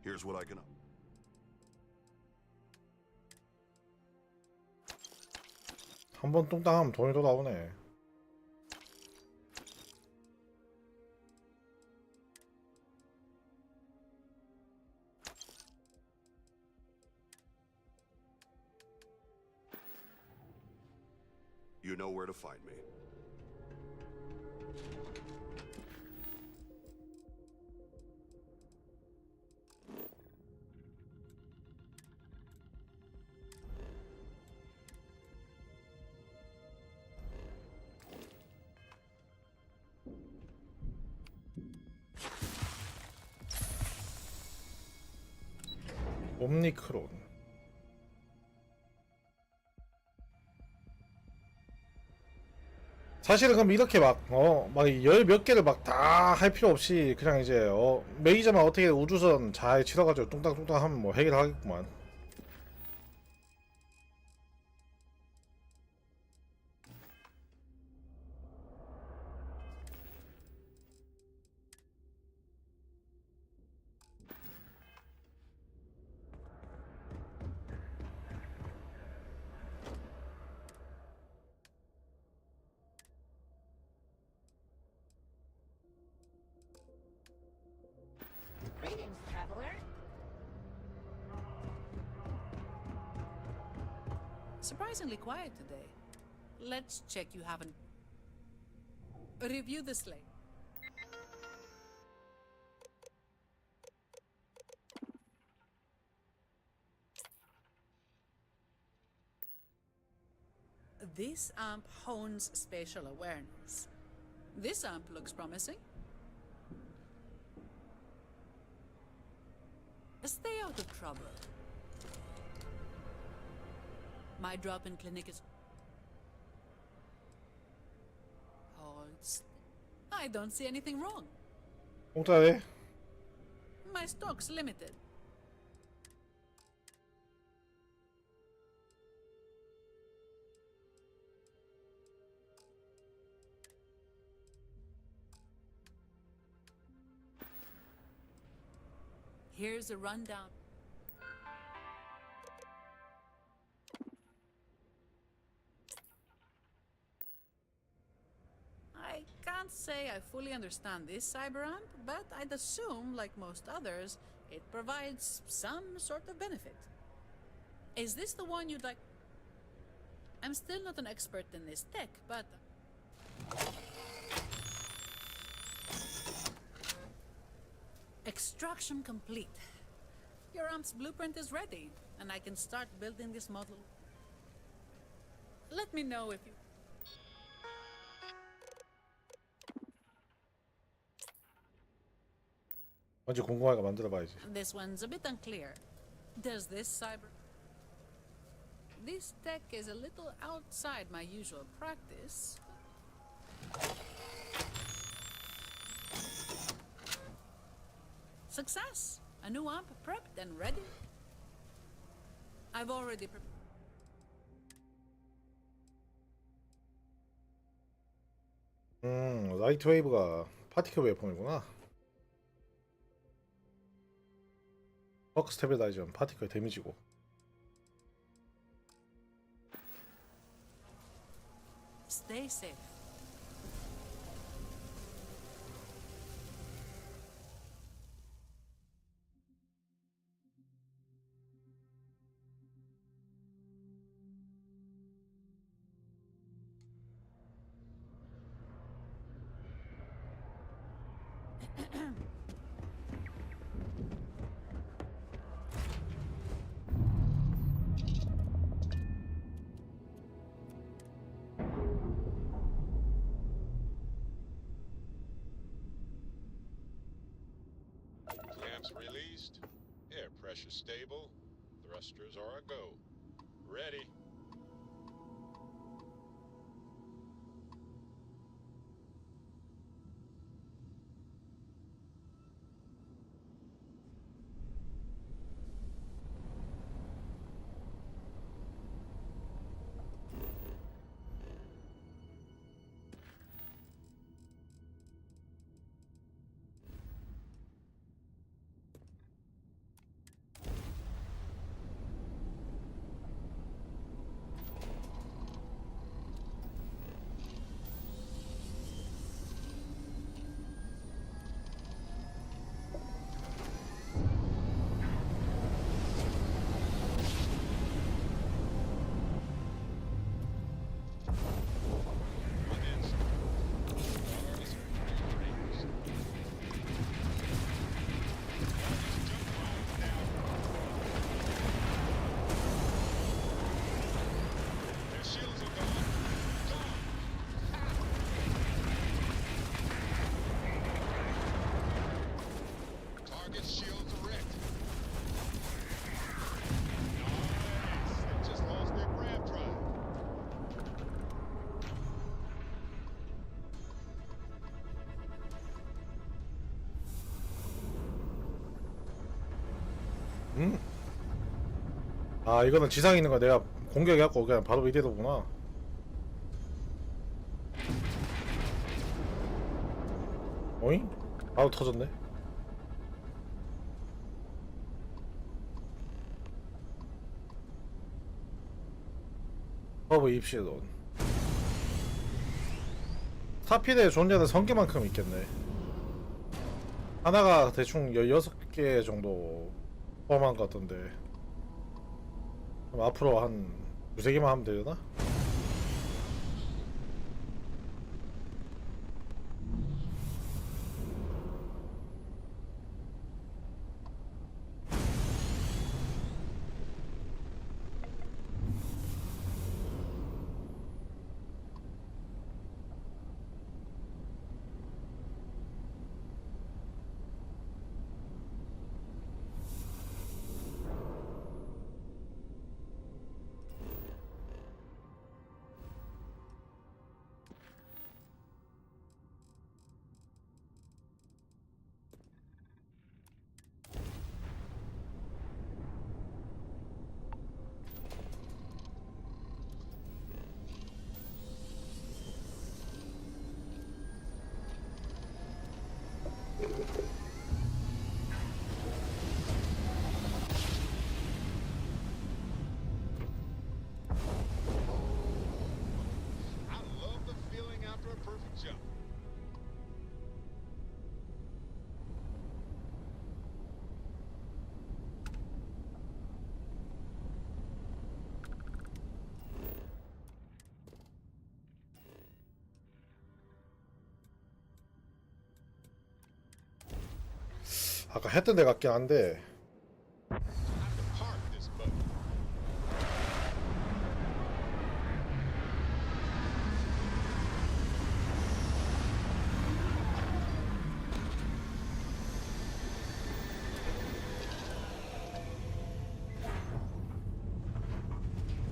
Here's what I can... 한 번 뚱땅하면 돈이 또 나오네. You know where to find me. 옴니크론. 사실은 그럼 이렇게 막 열 몇 개를 막 다 할 필요 없이 그냥 이제 메이저만 어떻게 우주선 잘 치러가지고 뚱땅뚱땅 하면 뭐 해결하겠구만. Greetings, traveler. Surprisingly quiet today. Let's check you haven't. Review the slate. This amp hones spatial awareness. This amp looks promising. Stay out of trouble. My drop-in clinic is... I don't see anything wrong. 공짜네. My stock's limited. Here's a rundown. I can't say I fully understand this cyber amp, but I'd assume, like most others, it provides some sort of benefit. Is this the one you'd like? I'm still not an expert in this tech, but... Extraction complete. Your amp's blueprint is ready, and I can start building this model. Let me know if you... 먼저 궁금하니까 만들어봐야지. This one's a bit unclear. Does this cyber... This tech is a little outside my usual practice. Success! A new amp prepped and ready. I've already prepared. 라이트 웨이브가 파티클 웨이폰이구나. 버크 스테빌라이저는 파티클 데미지고. Stay safe. Shields released. Air pressure stable. Thrusters are a go. Ready. 아 이거는 지상에 있는 거 내가 공격해갖고 그냥 바로 이대로구나. 어잉? 바로 터졌네. 허브 입시론. 스타필드의 존재는 성게만큼 있겠네. 하나가 대충 16개 정도 포함한 것 같던데. 그럼 앞으로 한 두세 개만 하면 되려나? I love the feeling after a perfect jump. 아까 했던 데 같긴 한데 Time to park this boat.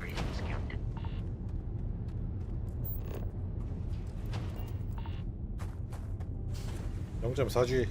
Greetings, Captain. 0.4G.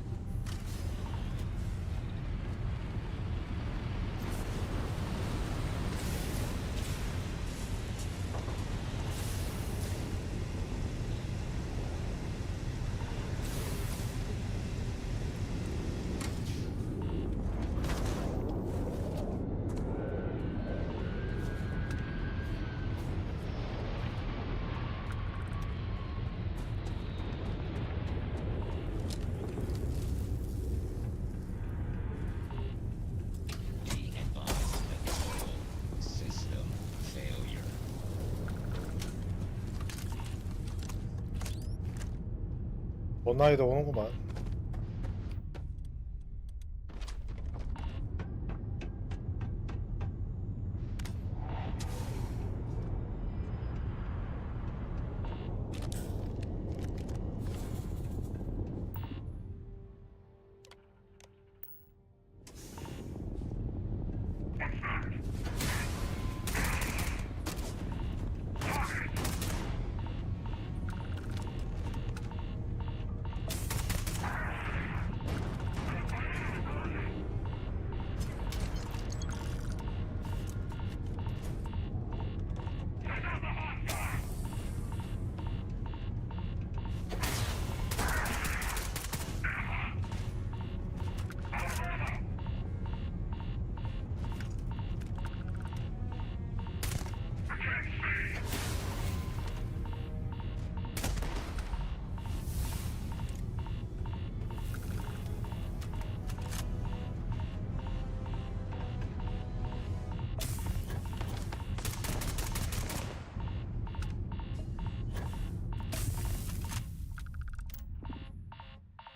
Being advised of total system failure. 원나이도 오는구만.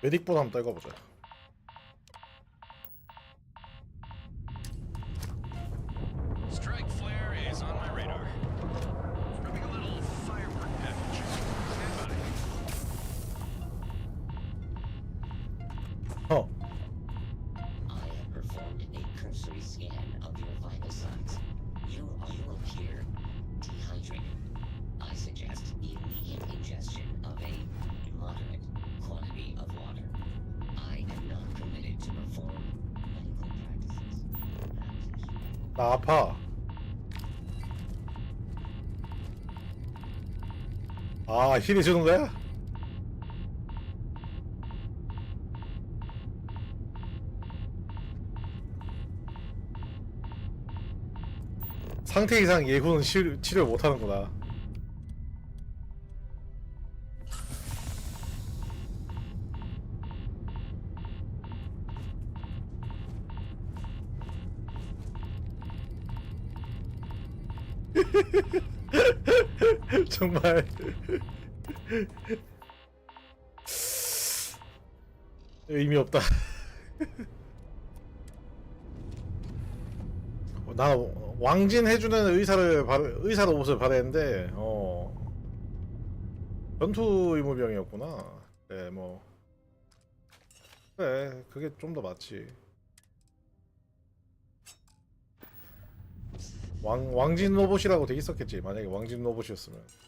메딕보다 한번 떨궈보자. Strike flare is on my radar. Dropping a little firework package. Stand by. 어. I have performed a cursory scan of your vital signs. You appear dehydrated. I suggest immediate ingestion of a moderate quantity of water. I am not permitted to perform medical practices. 나 아파. 아, 힐이 주는 거야? 상태 이상 예후는 치료 못 하는구나. 정말 의미 없다. 나 왕진 해주는 의사로 옷을 바랬는데 전투 의무병이었구나. 네, 뭐 그래, 그게 좀 더 맞지. 왕진 로봇이라고 돼 있었겠지, 만약에 왕진 로봇이었으면.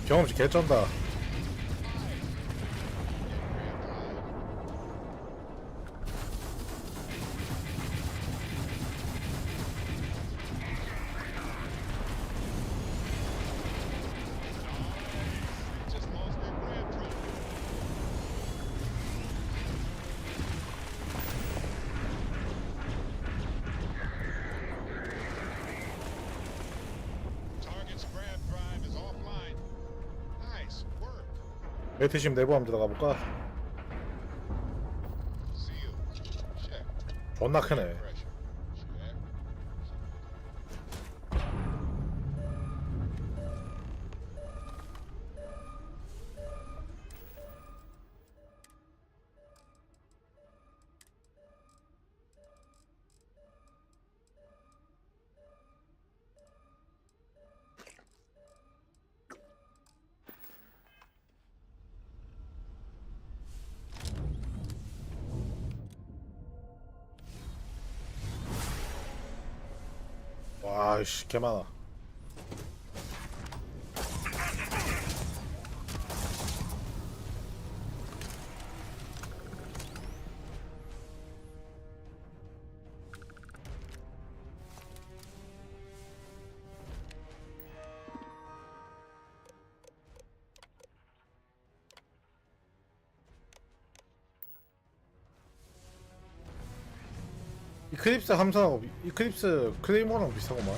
경험치 개쩐다. 배트심 내부 한번 들어가 볼까? Seal. Check. 존나 크네. Pressure. Check. 와이씨 개 많아. 이클립스 함선하고 이클립스 클레이모랑 비슷하구만.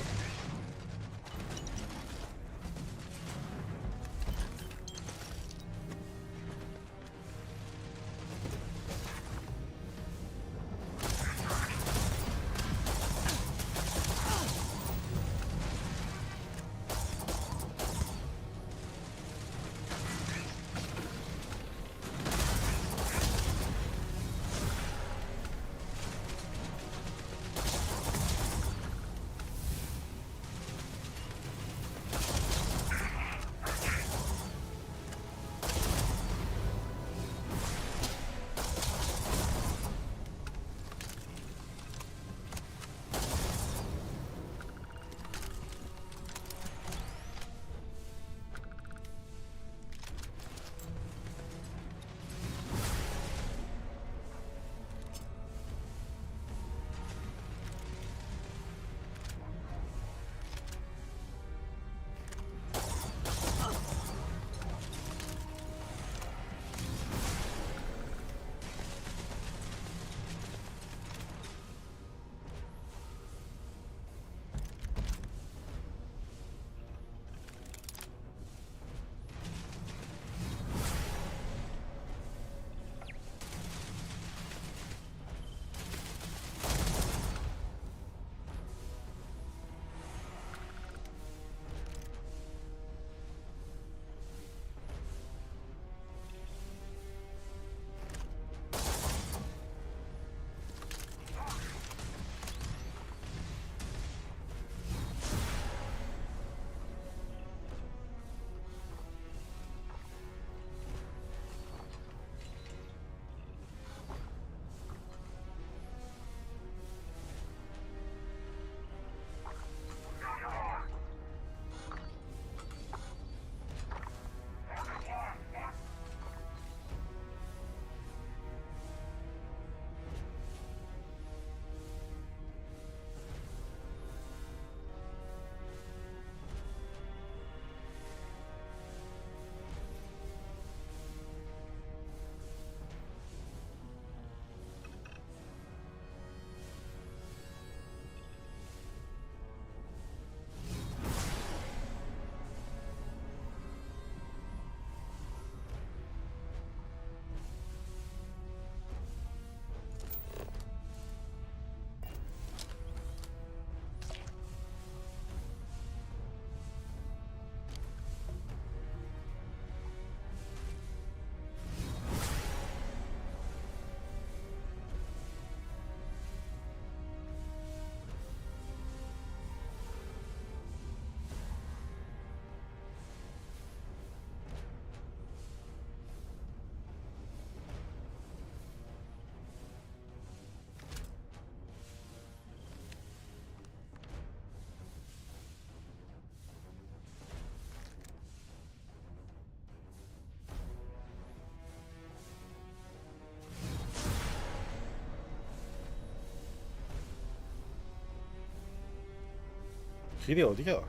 길이 어디야?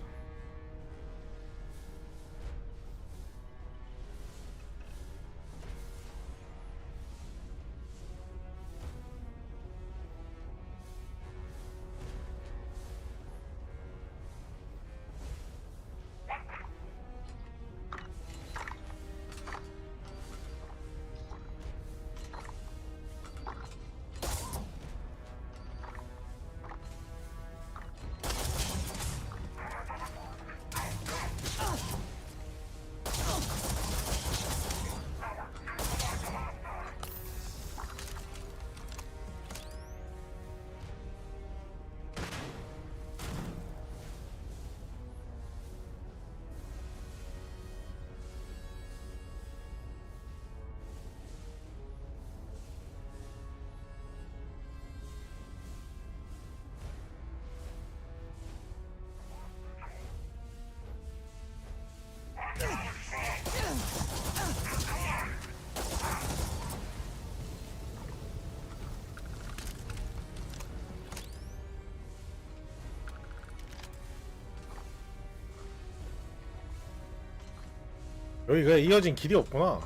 여기가 이어진 길이 없구나.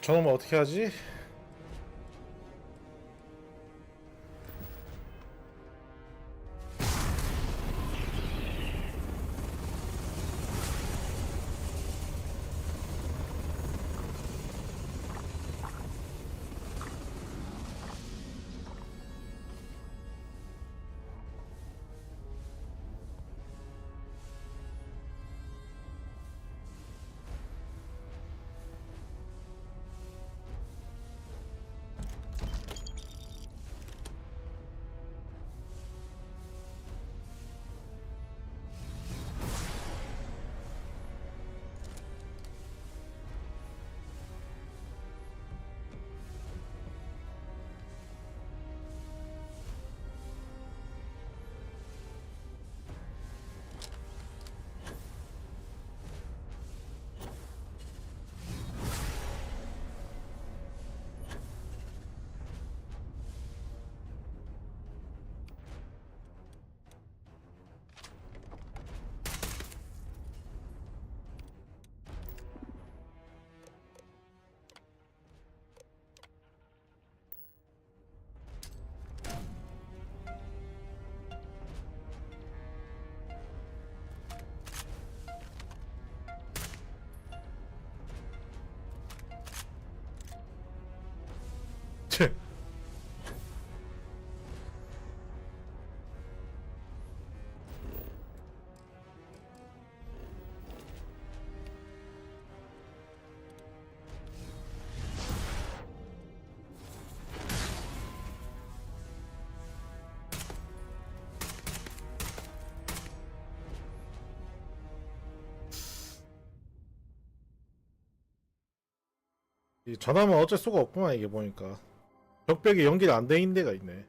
저놈은 어떻게 하지? 치. 이 전화면 어쩔 수가 없구만. 이게 보니까 벽벽이 연결이 안 돼 있는 데가 있네.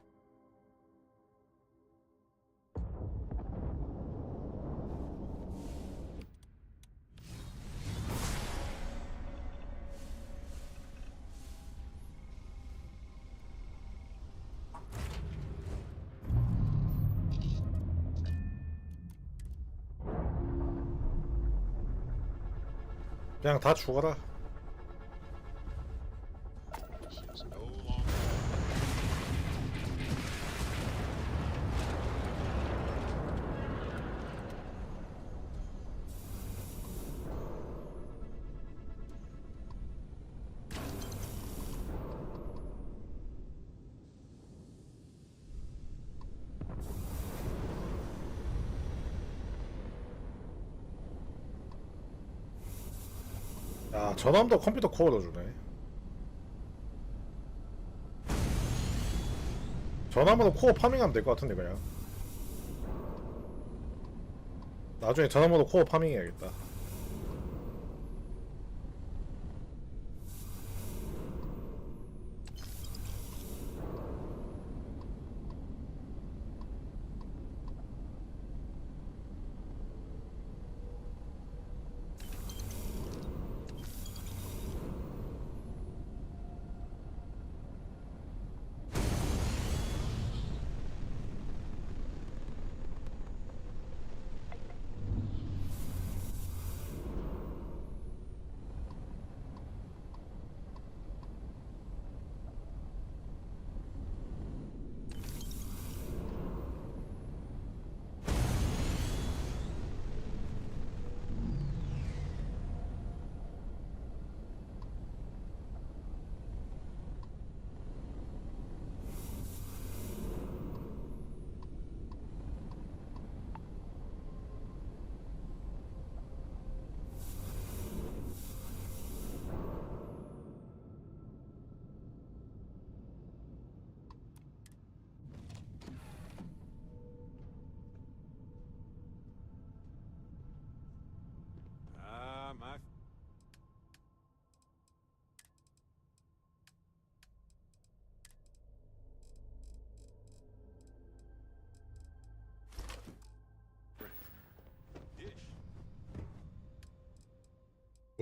그냥 다 죽어라. Ships no longer. 야, 저놈도 컴퓨터 코어로 주네. 전화번호 코어 파밍하면 될 것 같은데. 그냥 나중에 전화번호 코어 파밍해야겠다.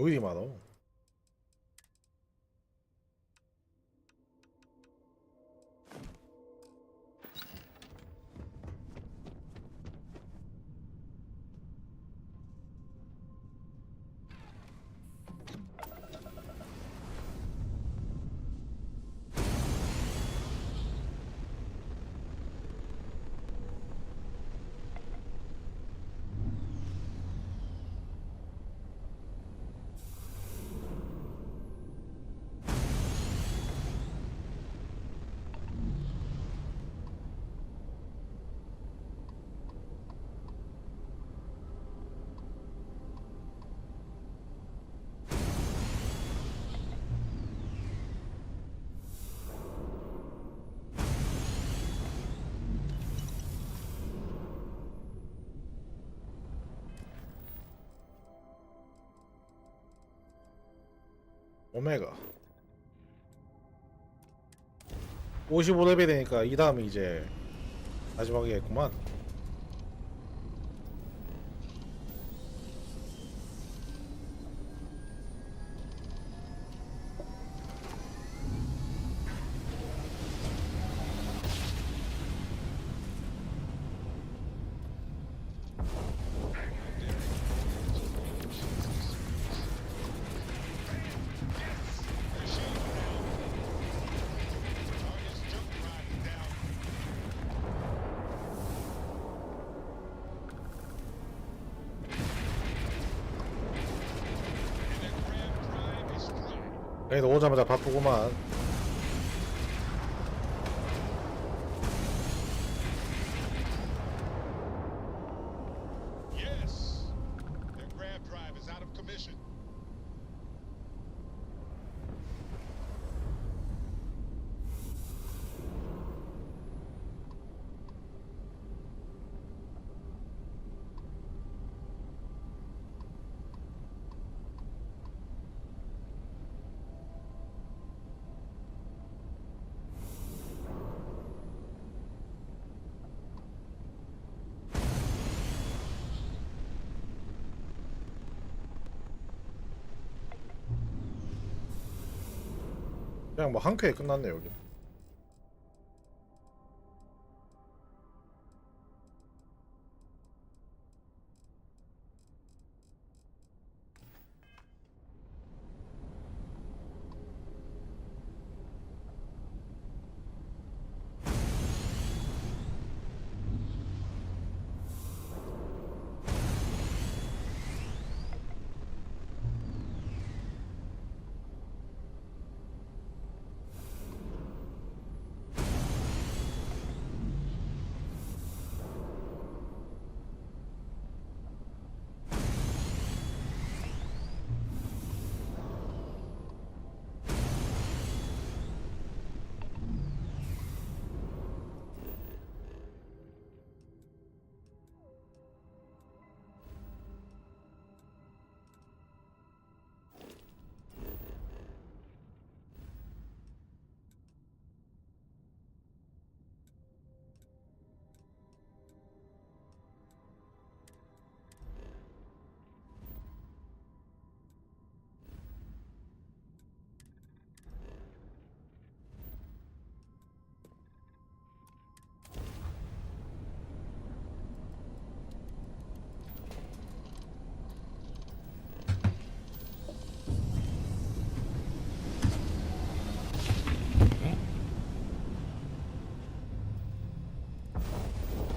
왜 이리 많어? 오메가 55레벨이니까 이 다음이 이제 마지막이겠구만. 그래도 오자마자 바쁘구만. Yes! Their grab drive is out of commission. 그냥 뭐 한 큐에 끝났네 여기.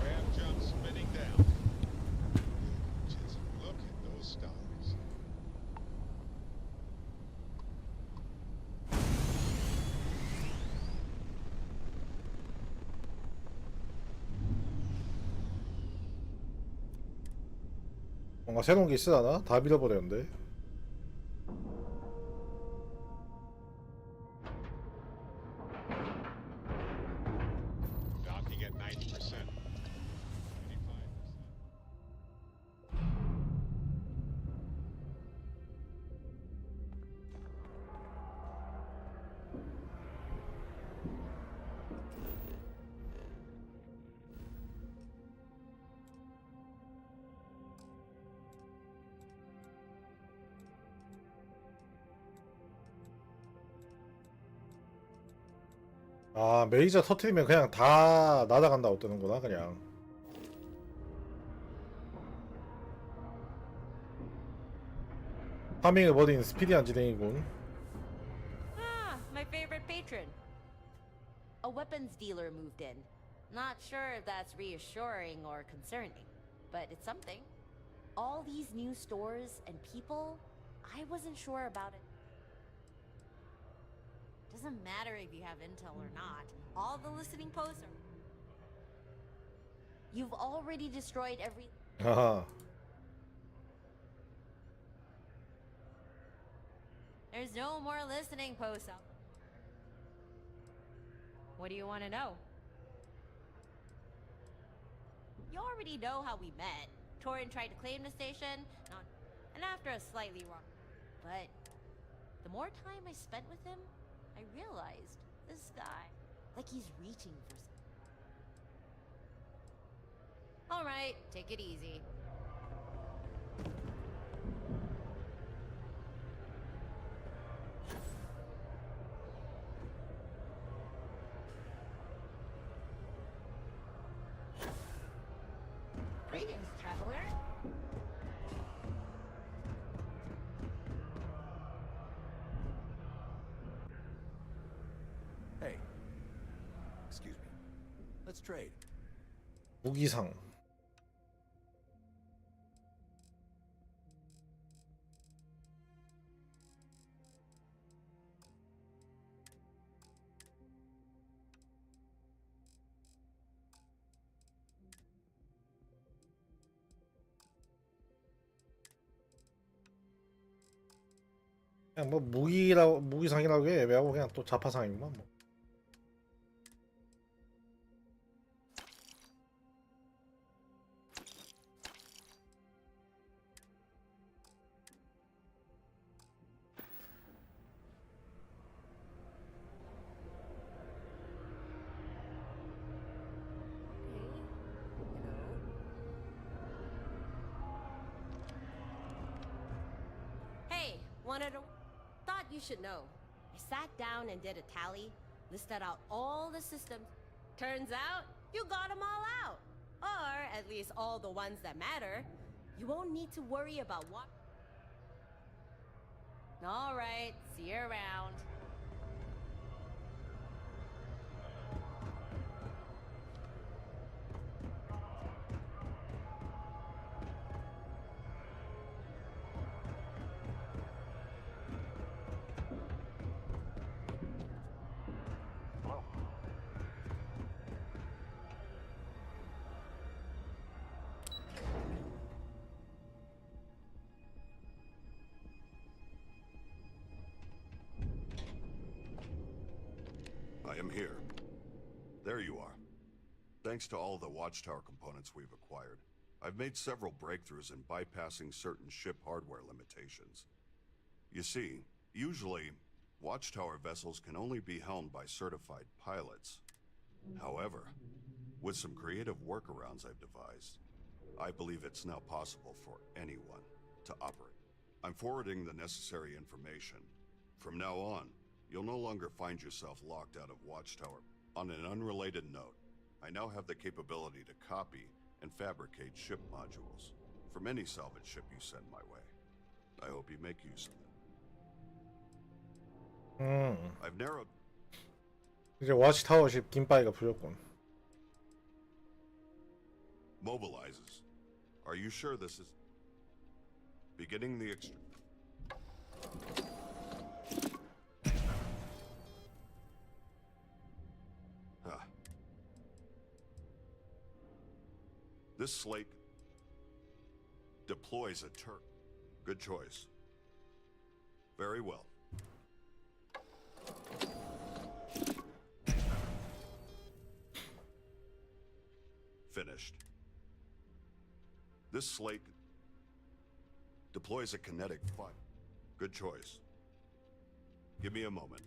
Grab jump spinning down. Just look at those stars. 뭔가 새로운 게 있으려나? 다 밀어버렸는데. Docking at 90%. 85%. 아, 메이저 터트리면 그냥 다 날아간다고 뜨는구나, 그냥. 파밍을 버린 스피디한 진행이군. Ah, my favorite patron. A weapons dealer moved in. Not sure if that's reassuring or concerning, but it's something. All these new stores and people, I wasn't sure about it. Doesn't matter if you have intel or not. All the listening posts are... You've already destroyed every... 아하. There's no more listening posts out. What do you want to know? You already know how we met. Torin tried to claim the station, and after a slightly wrong... But the more time I spent with him, I realized this guy, like he's reaching for something. All right, take it easy. Greetings, traveler. Hey. Excuse me. Let's trade. 무기상. 그냥 뭐 무기상이라고 해. 애매하고 그냥 또 자파상이구만 뭐. Hey, wanted to... Thought you should know. I sat down and did a tally, listed out all the systems. Turns out, you got them all out. Or at least all the ones that matter. You won't need to worry about what... All right, see you around. I am here. There you are. Thanks to all the Watchtower components we've acquired, I've made several breakthroughs in bypassing certain ship hardware limitations. You see, usually, Watchtower vessels can only be helmed by certified pilots. However, with some creative workarounds I've devised, I believe it's now possible for anyone to operate. I'm forwarding the necessary information. From now on, you'll no longer find yourself locked out of Watchtower. On an unrelated note, I now have the capability to copy and fabricate ship modules from any salvage ship you send my way. I hope you make use of it. I've narrowed... 이제 와치타워십 긴바이가 풀렸군. Mobilizes. Are you sure this is... Beginning the extra... This slate deploys a turret. Good choice. Very well. Finished. This slate deploys a kinetic fire. Good choice. Give me a moment.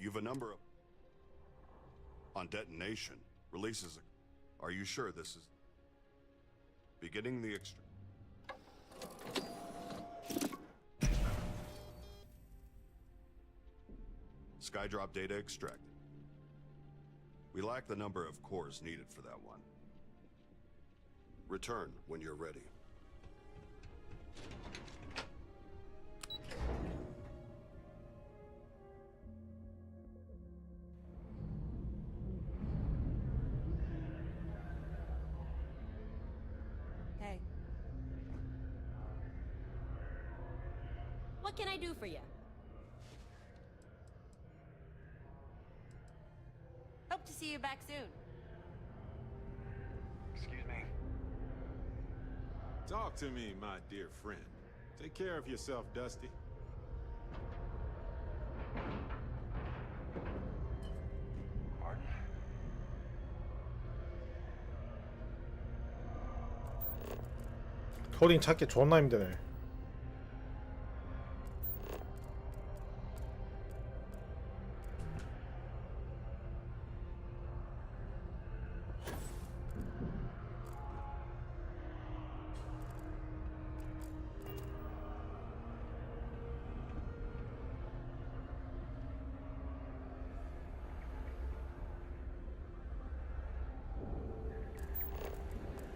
You've a number of... On detonation, releases a... Are you sure this is... Beginning the Skydrop data extracted. We lack the number of cores needed for that one. Return when you're ready. Hey. What can I do for you? Hope to see you back soon. Excuse me. Talk to me, my dear friend. Take care of yourself, Dusty. Martin? 코딩 찾기 존나 힘드네.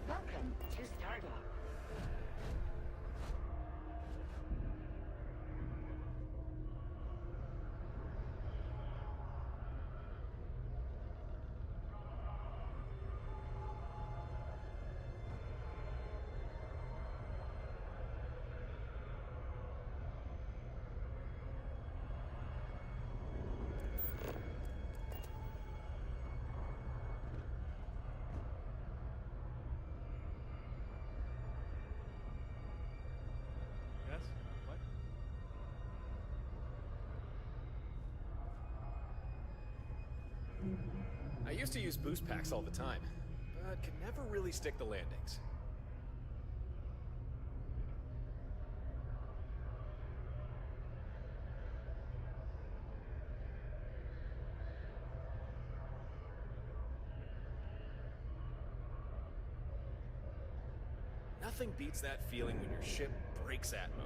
Welcome to Stardock. Yes? What? I used to use boost packs all the time, but could never really stick the landings. Nothing beats that feeling when your ship breaks atmo.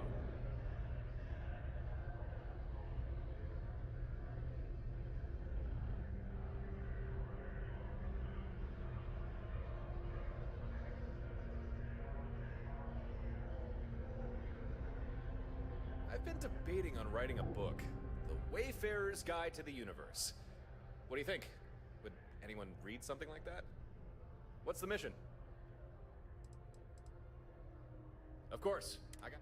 I've been debating on writing a book, The Wayfarer's Guide to the Universe. What do you think? Would anyone read something like that? What's the mission? Of course, I got...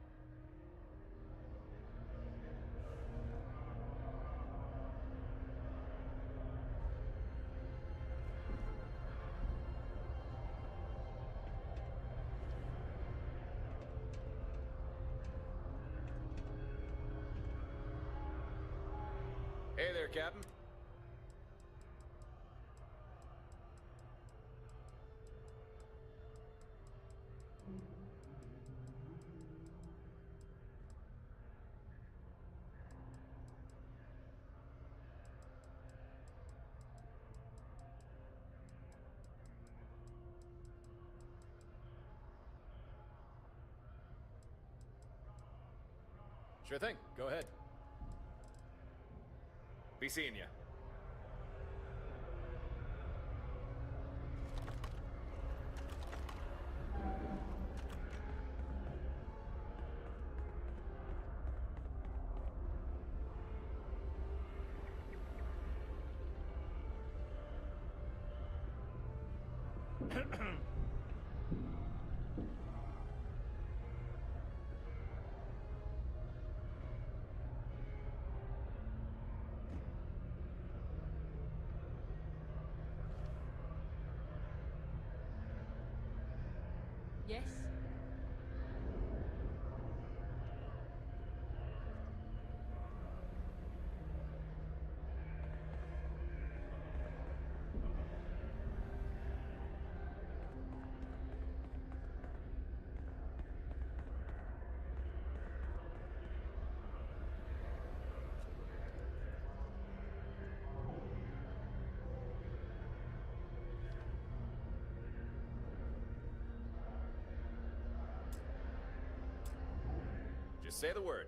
Hey there, Captain. Sure thing. Go ahead. Be seeing ya. Yes? Just say the word.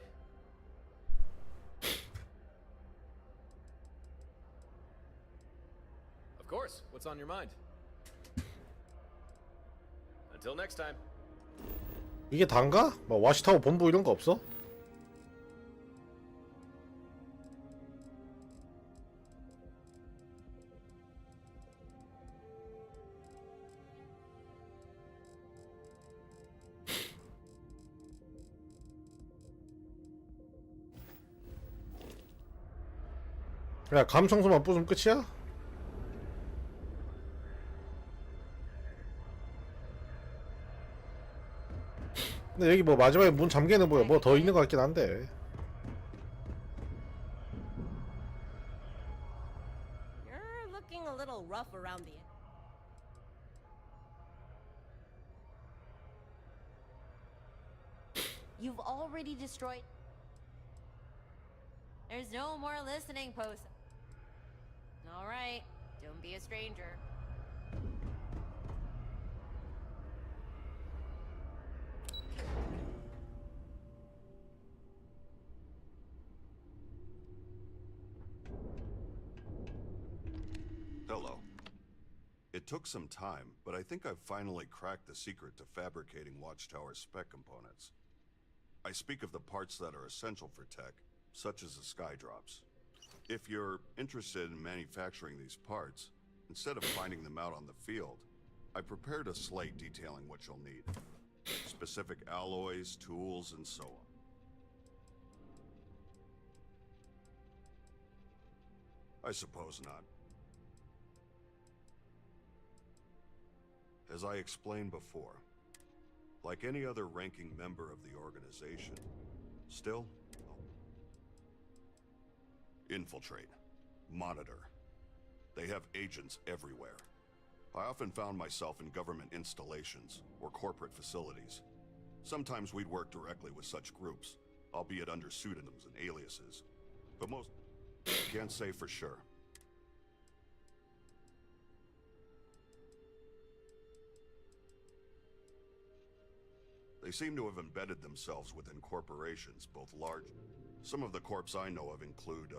Of course. What's on your mind? Until next time. 이게 단가? 뭐 와치타워 본부 이런 거 없어? 야, 감 청소만 뿌리면 끝이야? 근데 여기 뭐 마지막에 문 잠기는 뭐야? 뭐 더 있는 것 같긴 한데. You're looking a little rough around the You've already destroyed. There's no more listening posts. All right, don't be a stranger. Hello. It took some time, but I think I've finally cracked the secret to fabricating Watchtower spec components. I speak of the parts that are essential for tech, such as the skydrops. If you're interested in manufacturing these parts, instead of finding them out on the field, I prepared a slate detailing what you'll need. Specific alloys, tools, and so on. I suppose not. As I explained before, like any other ranking member of the organization, still, infiltrate, monitor. They have agents everywhere. I often found myself in government installations or corporate facilities. Sometimes we'd work directly with such groups, albeit under pseudonyms and aliases. But most can't say for sure. They seem to have embedded themselves within corporations, both large. Some of the corps I know of include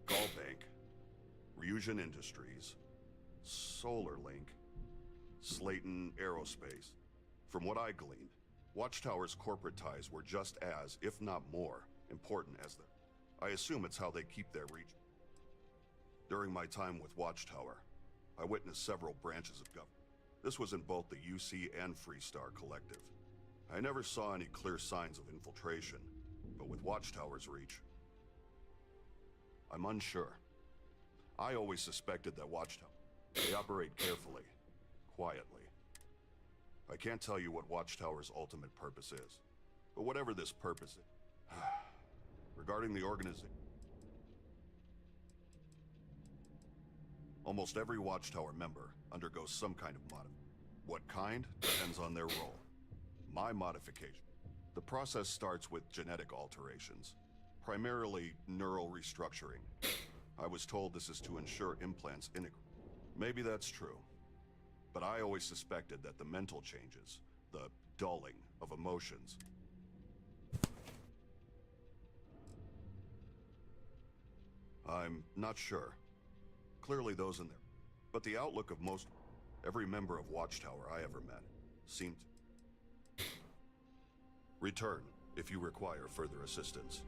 Gallbank, Ryujin Industries, SolarLink, Slayton Aerospace. From what I gleaned, Watchtower's corporate ties were just as, if not more, important as them. I assume it's how they keep their reach. During my time with Watchtower, I witnessed several branches of government. This was in both the UC and Freestar Collective. I never saw any clear signs of infiltration, but with Watchtower's reach, I'm unsure. I always suspected that Watchtower, they operate carefully, quietly. I can't tell you what Watchtower's ultimate purpose is, but whatever this purpose is, regarding the organization, almost every Watchtower member undergoes some kind of modification. What kind depends on their role. My modification. The process starts with genetic alterations, primarily neural restructuring. I was told this is to ensure implants integrate. Maybe that's true, but I always suspected that the mental changes, the dulling of emotions, I'm not sure. Clearly those in there. But the outlook of every member of Watchtower I ever met seemed to return if you require further assistance.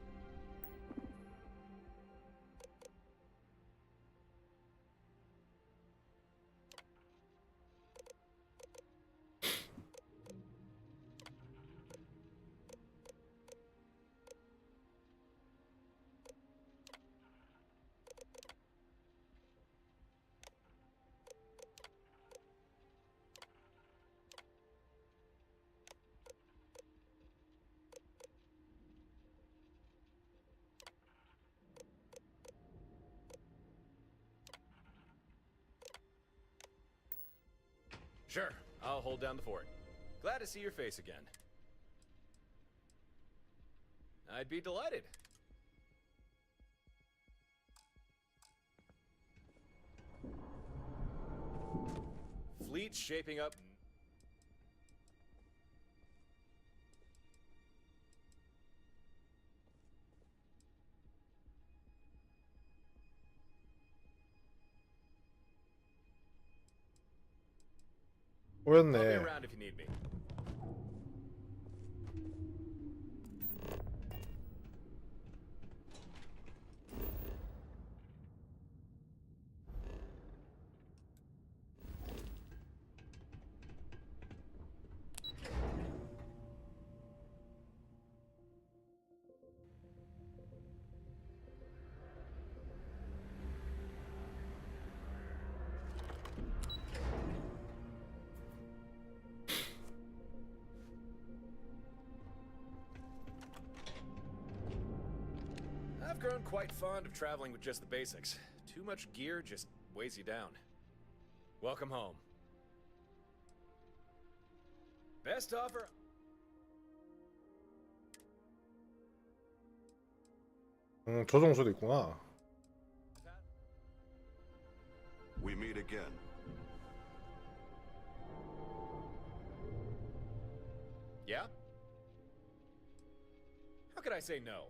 Sure, I'll hold down the fort. Glad to see your face again. I'd be delighted. Fleet shaping up. I'll be 꼬였네. around if you need me. I've grown quite fond of traveling with just the basics. Too much gear just weighs you down. Welcome home. Best offer. 조종소도 있구나. We meet again. Yeah? How could I say no?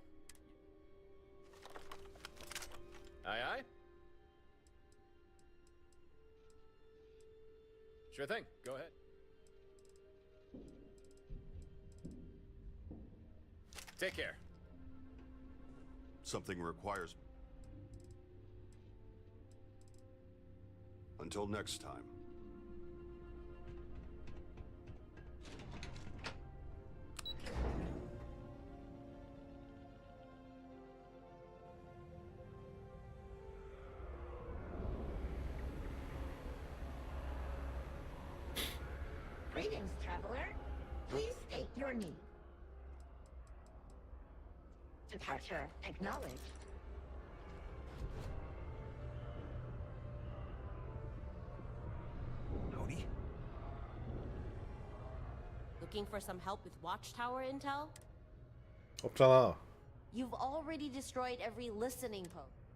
Aye, aye? Sure thing. Go ahead. Take care. Something requires. Until next time. Greetings, traveler. Please state your need. Departure acknowledged. Howdy. Looking for some help with Watchtower intel? 없잖아. You've already destroyed every listening post.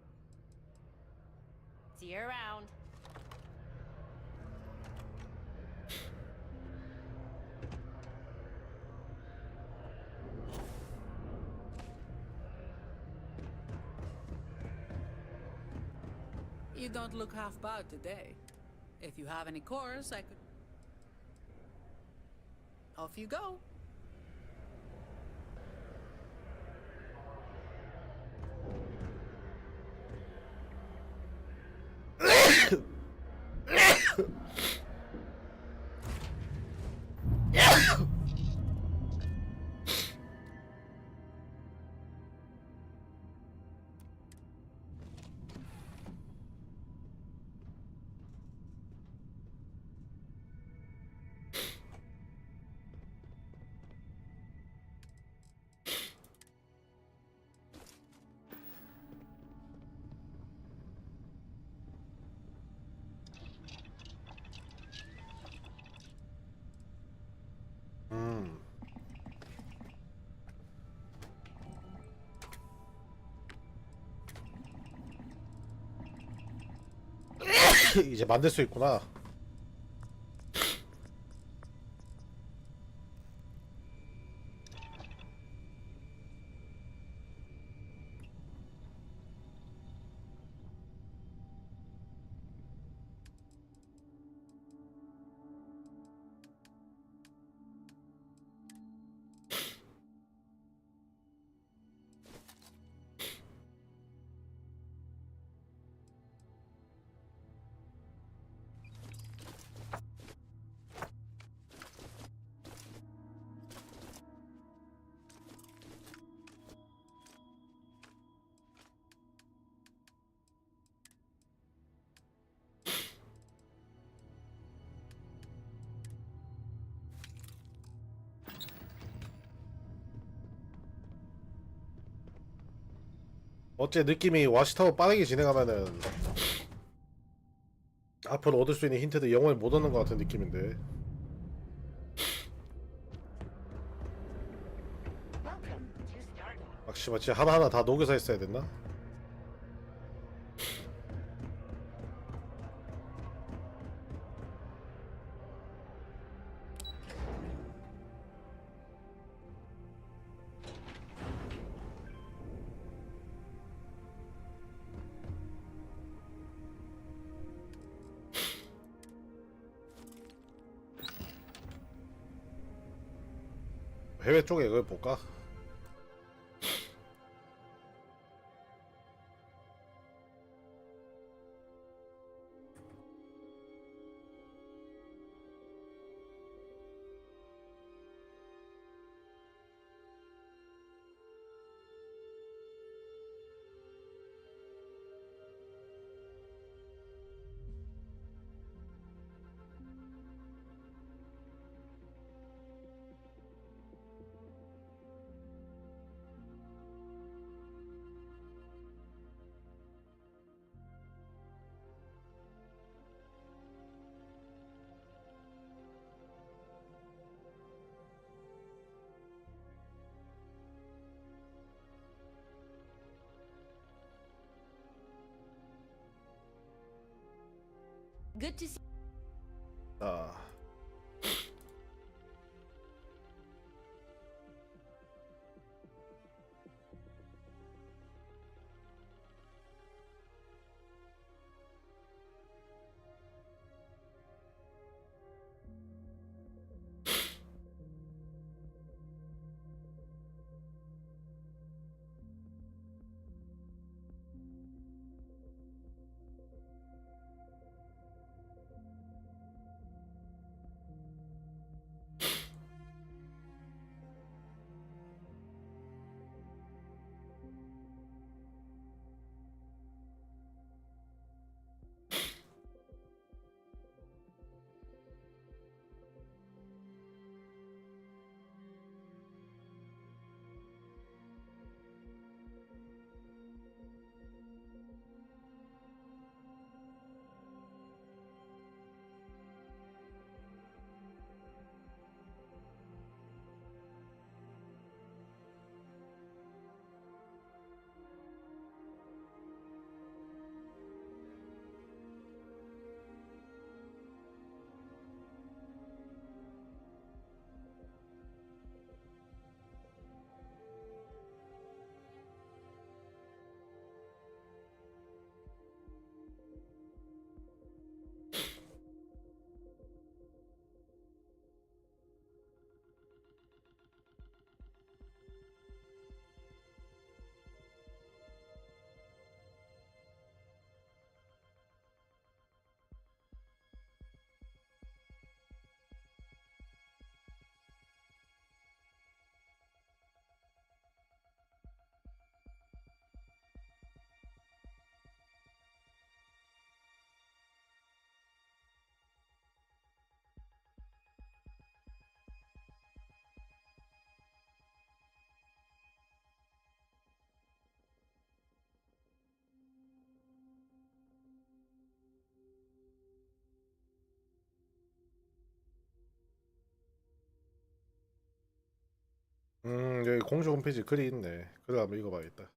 See you around. You don't look half bad today. If you have any cores, I could... Off you go. 이제 만들 수 있구나. 어째 느낌이 와치타워 빠르게 진행하면은 앞으로 얻을 수 있는 힌트도 영원히 못 얻는 것 같은 느낌인데. Welcome to Stardom. 막 씨발 진짜 하나하나 다 녹여서 했어야 됐나? 해외 쪽에 그걸 볼까? Good to see. 아. 여기 공식 홈페이지 글이 있네. 글을 한번 읽어봐야겠다.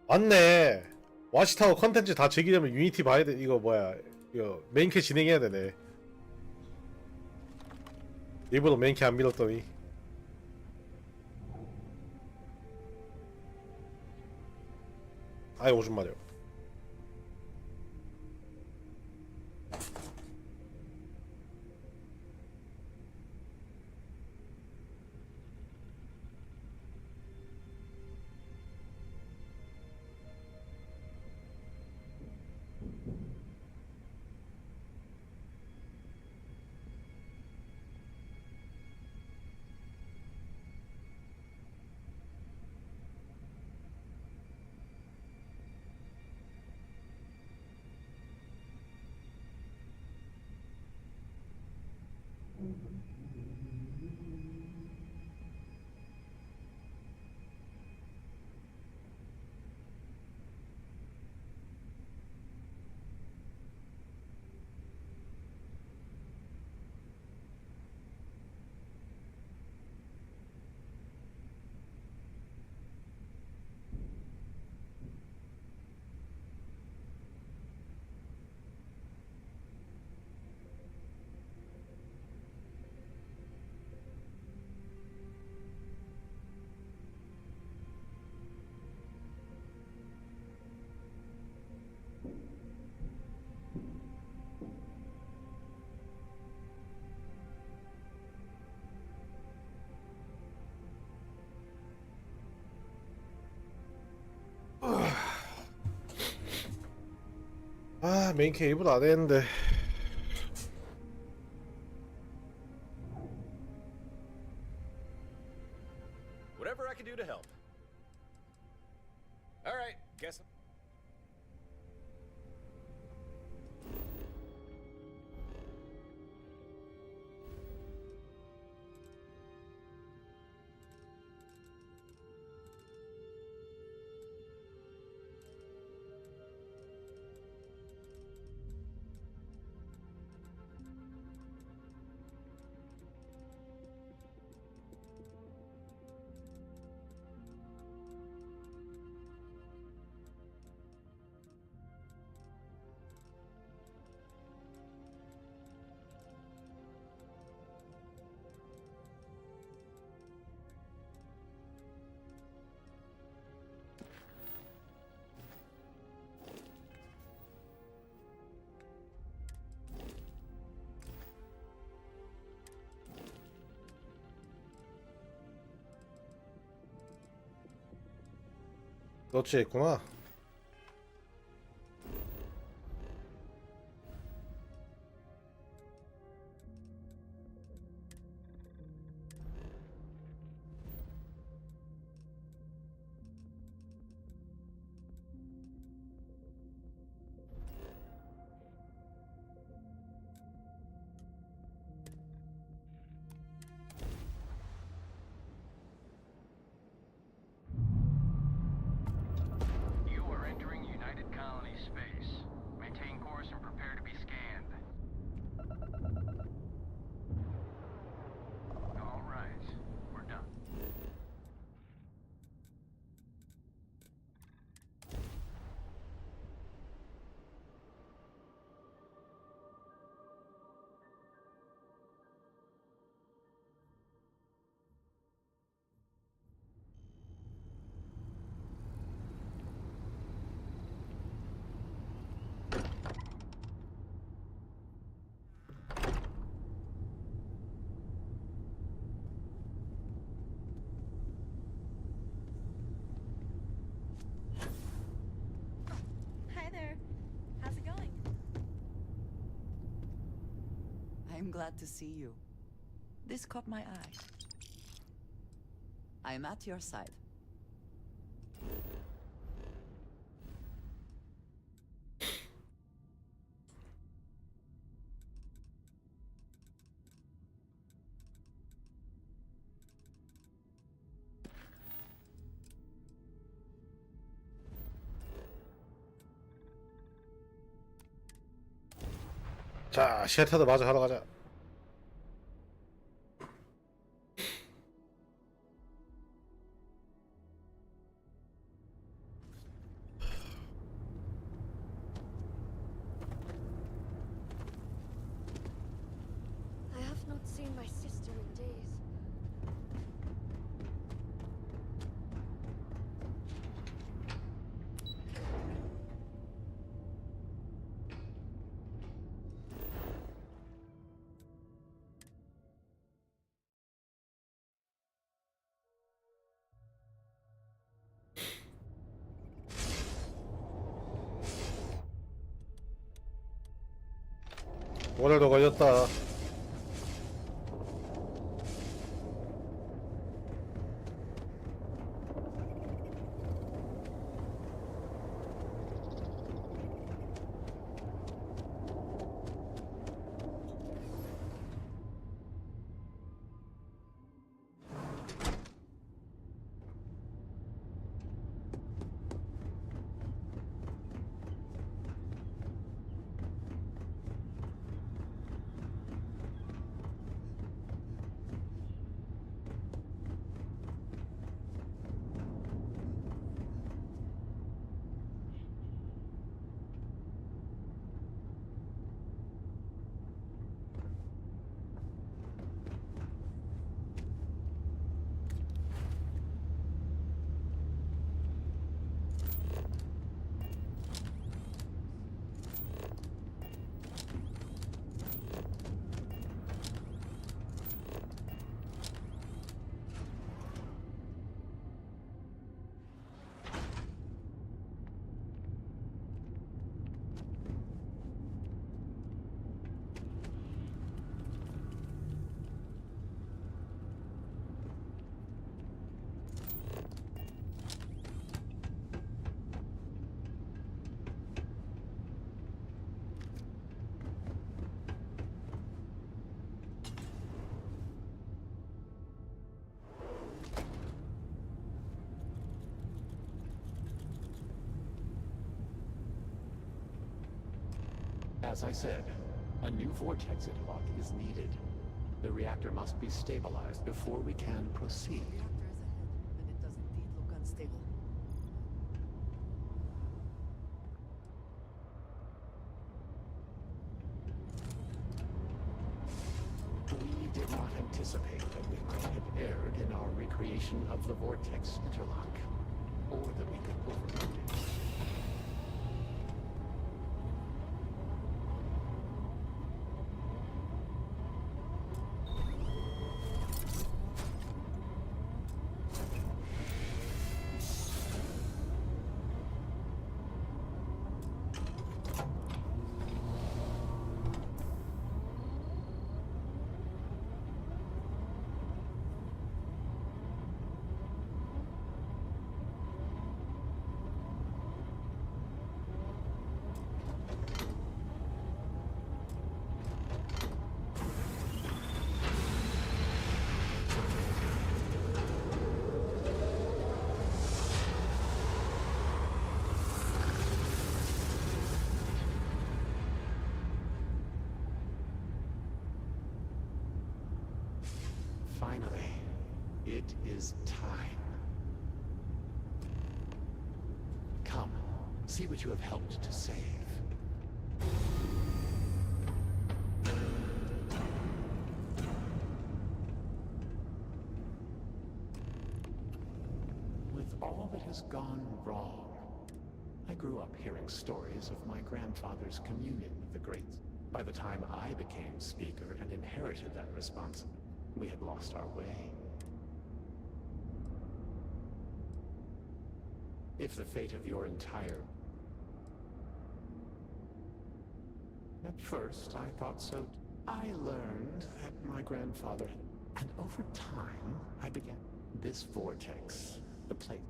맞네. 와치타워 컨텐츠 다 즐기려면 유니티 봐야 돼. 이거 뭐야? 이거 메인캐 진행해야 되네. 일부러 메인캐 안 밀었더니. 아이 오줌 마려. 아 메인캐 일부러 안 했는데. Whatever I can do to help. All right, guess. 너치 했구나. Hi there. How's it going? I'm glad to see you. This caught my eye. I'm at your side. 자 시애틀도 마저 하러 가자. 오늘도 걸렸다. As I said, a new vortex interlock is needed. The reactor must be stabilized before we can proceed. The reactor is ahead, and it does indeed look unstable. We did not anticipate that we might have erred in our recreation of the vortex interlock, or that we could overcome it. Finally, it is time. Come, see what you have helped to save. With all that has gone wrong, I grew up hearing stories of my grandfather's communion with the greats. By the time I became speaker and inherited that responsibility, we had lost our way. If the fate of your entire... At first, I thought so. I learned that my grandfather... And over time, I began... This vortex, the place...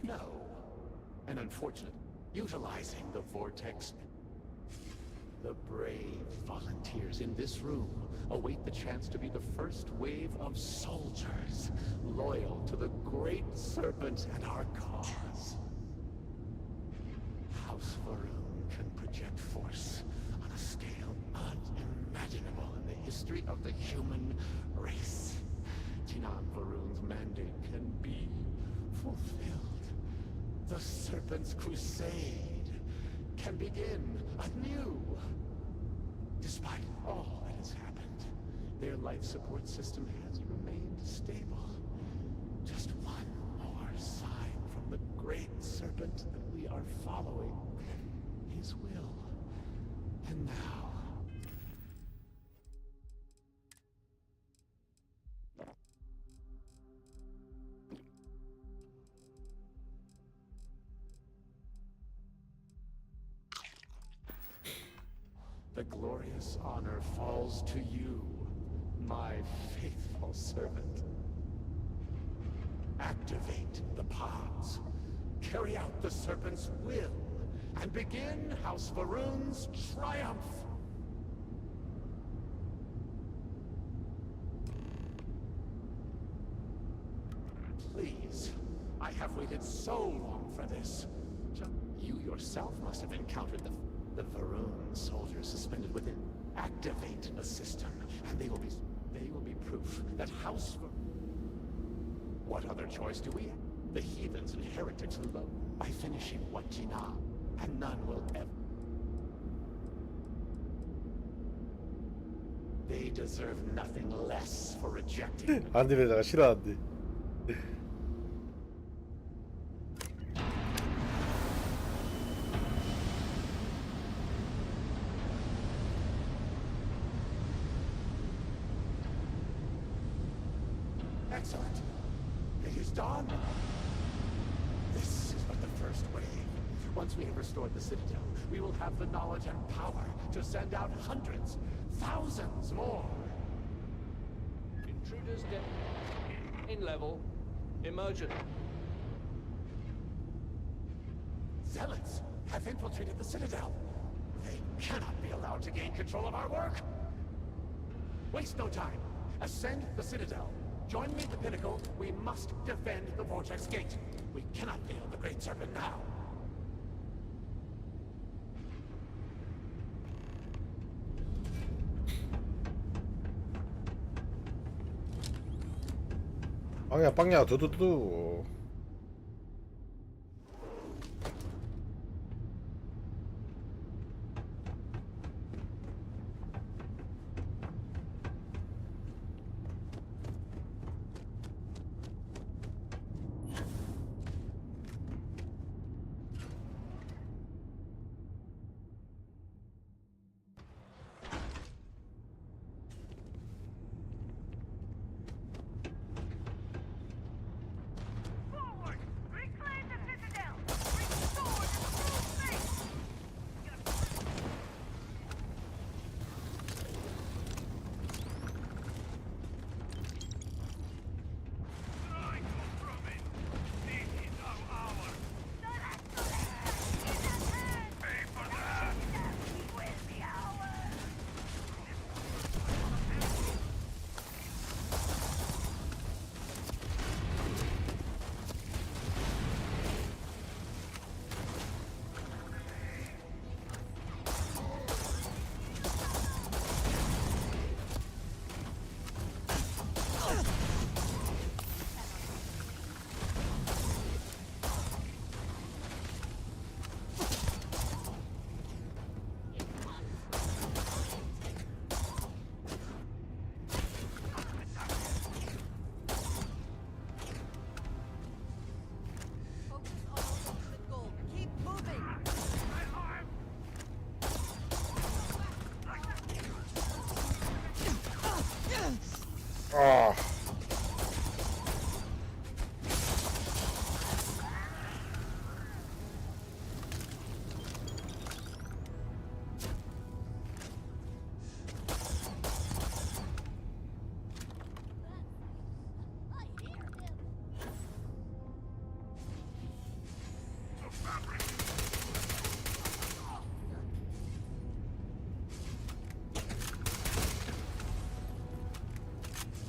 No. An unfortunate... Utilizing the vortex... The brave volunteers in this room await the chance to be the first wave of soldiers, loyal to the Great Serpent and our cause. House Varun can project force on a scale unimaginable in the history of the human race. Jinan Varun's mandate can be fulfilled. The Serpent's crusade can begin anew. Despite all that has happened, their life support system has remained stable. Just one more sign from the Great Serpent that we are following his will. And now... glorious honor falls to you, my faithful servant. Activate the pods, carry out the serpent's will, and begin House Varun's triumph! Please, I have waited so long for this. You yourself must have encountered the Varun soldiers suspended within. Activate the system, and they will be proof that House Varun... What other choice do we have? The heathens and heretics alone. By finishing Wachi타워, and none will ever... They deserve nothing less for rejecting... 안드레다가 싫어한대. Excellent. It is done. This is but the first wave. Once we have restored the Citadel, we will have the knowledge and power to send out hundreds, thousands more. Intruders in level. Emergent. Zealots have infiltrated the Citadel. They cannot be allowed to gain control of our work. Waste no time. Ascend the Citadel. Join me at the pinnacle. We must defend the Vortex Gate. We cannot fail the Great Serpent now. 빵야 두두두. 아.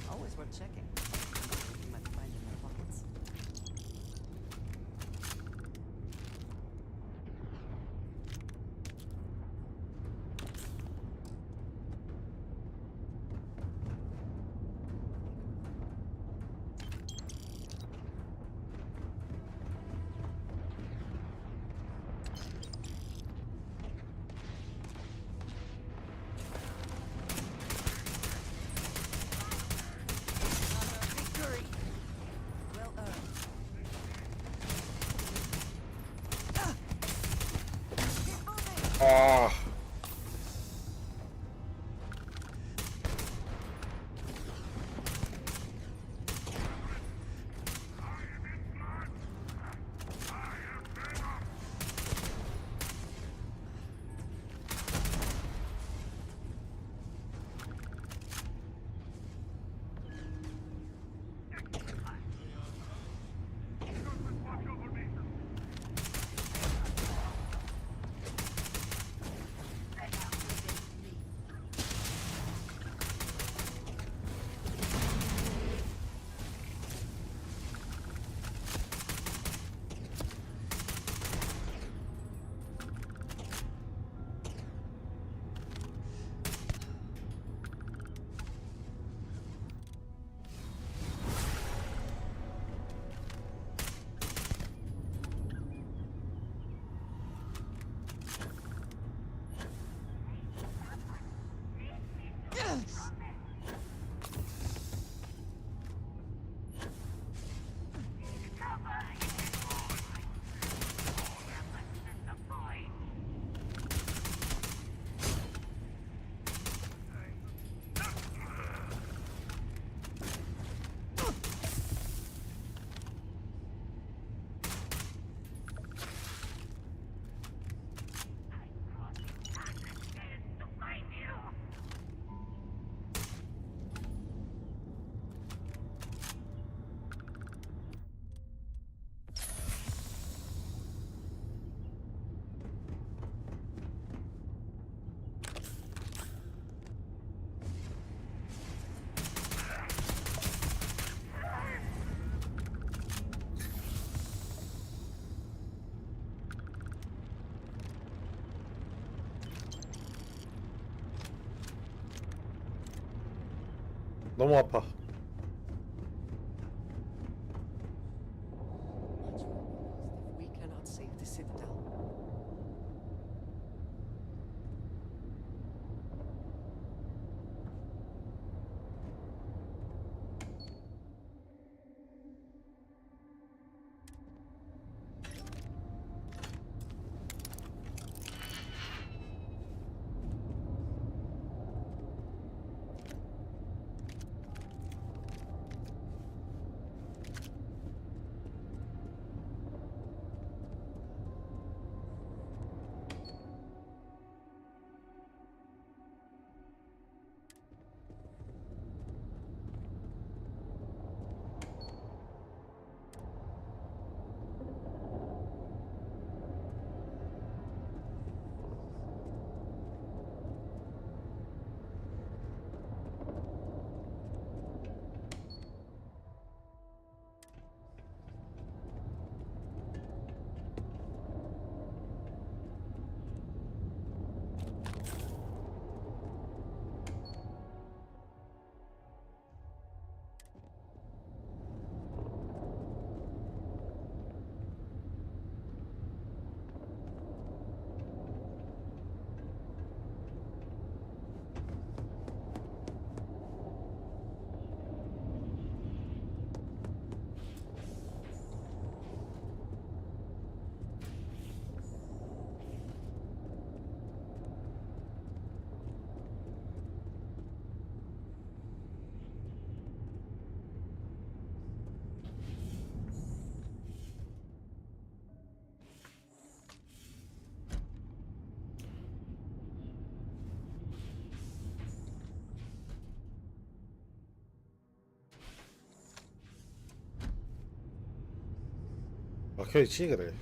Always worth checking. You might find it in my pockets. 아. 너무 아파. We cannot save the Citadel. 막혀있지 그래.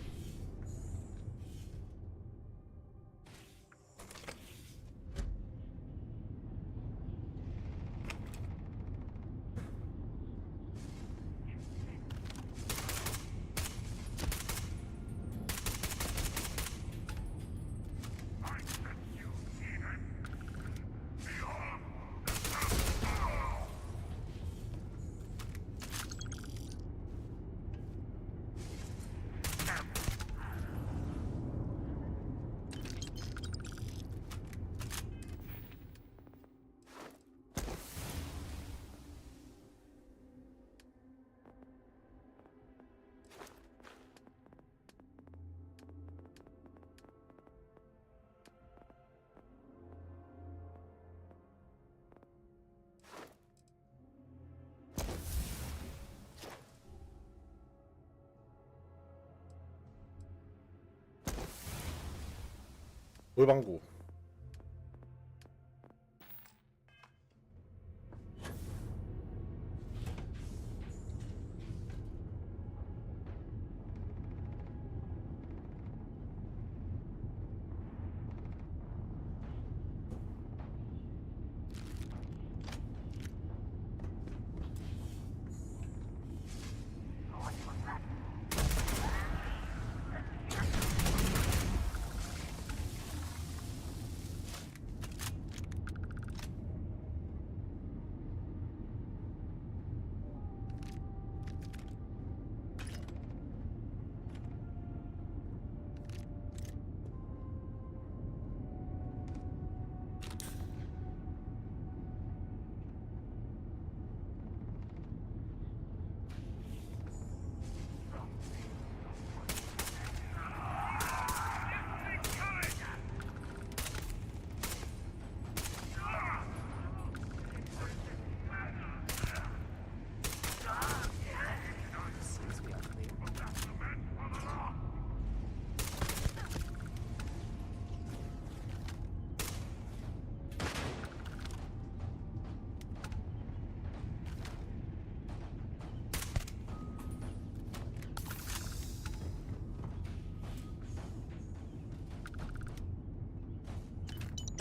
물방구.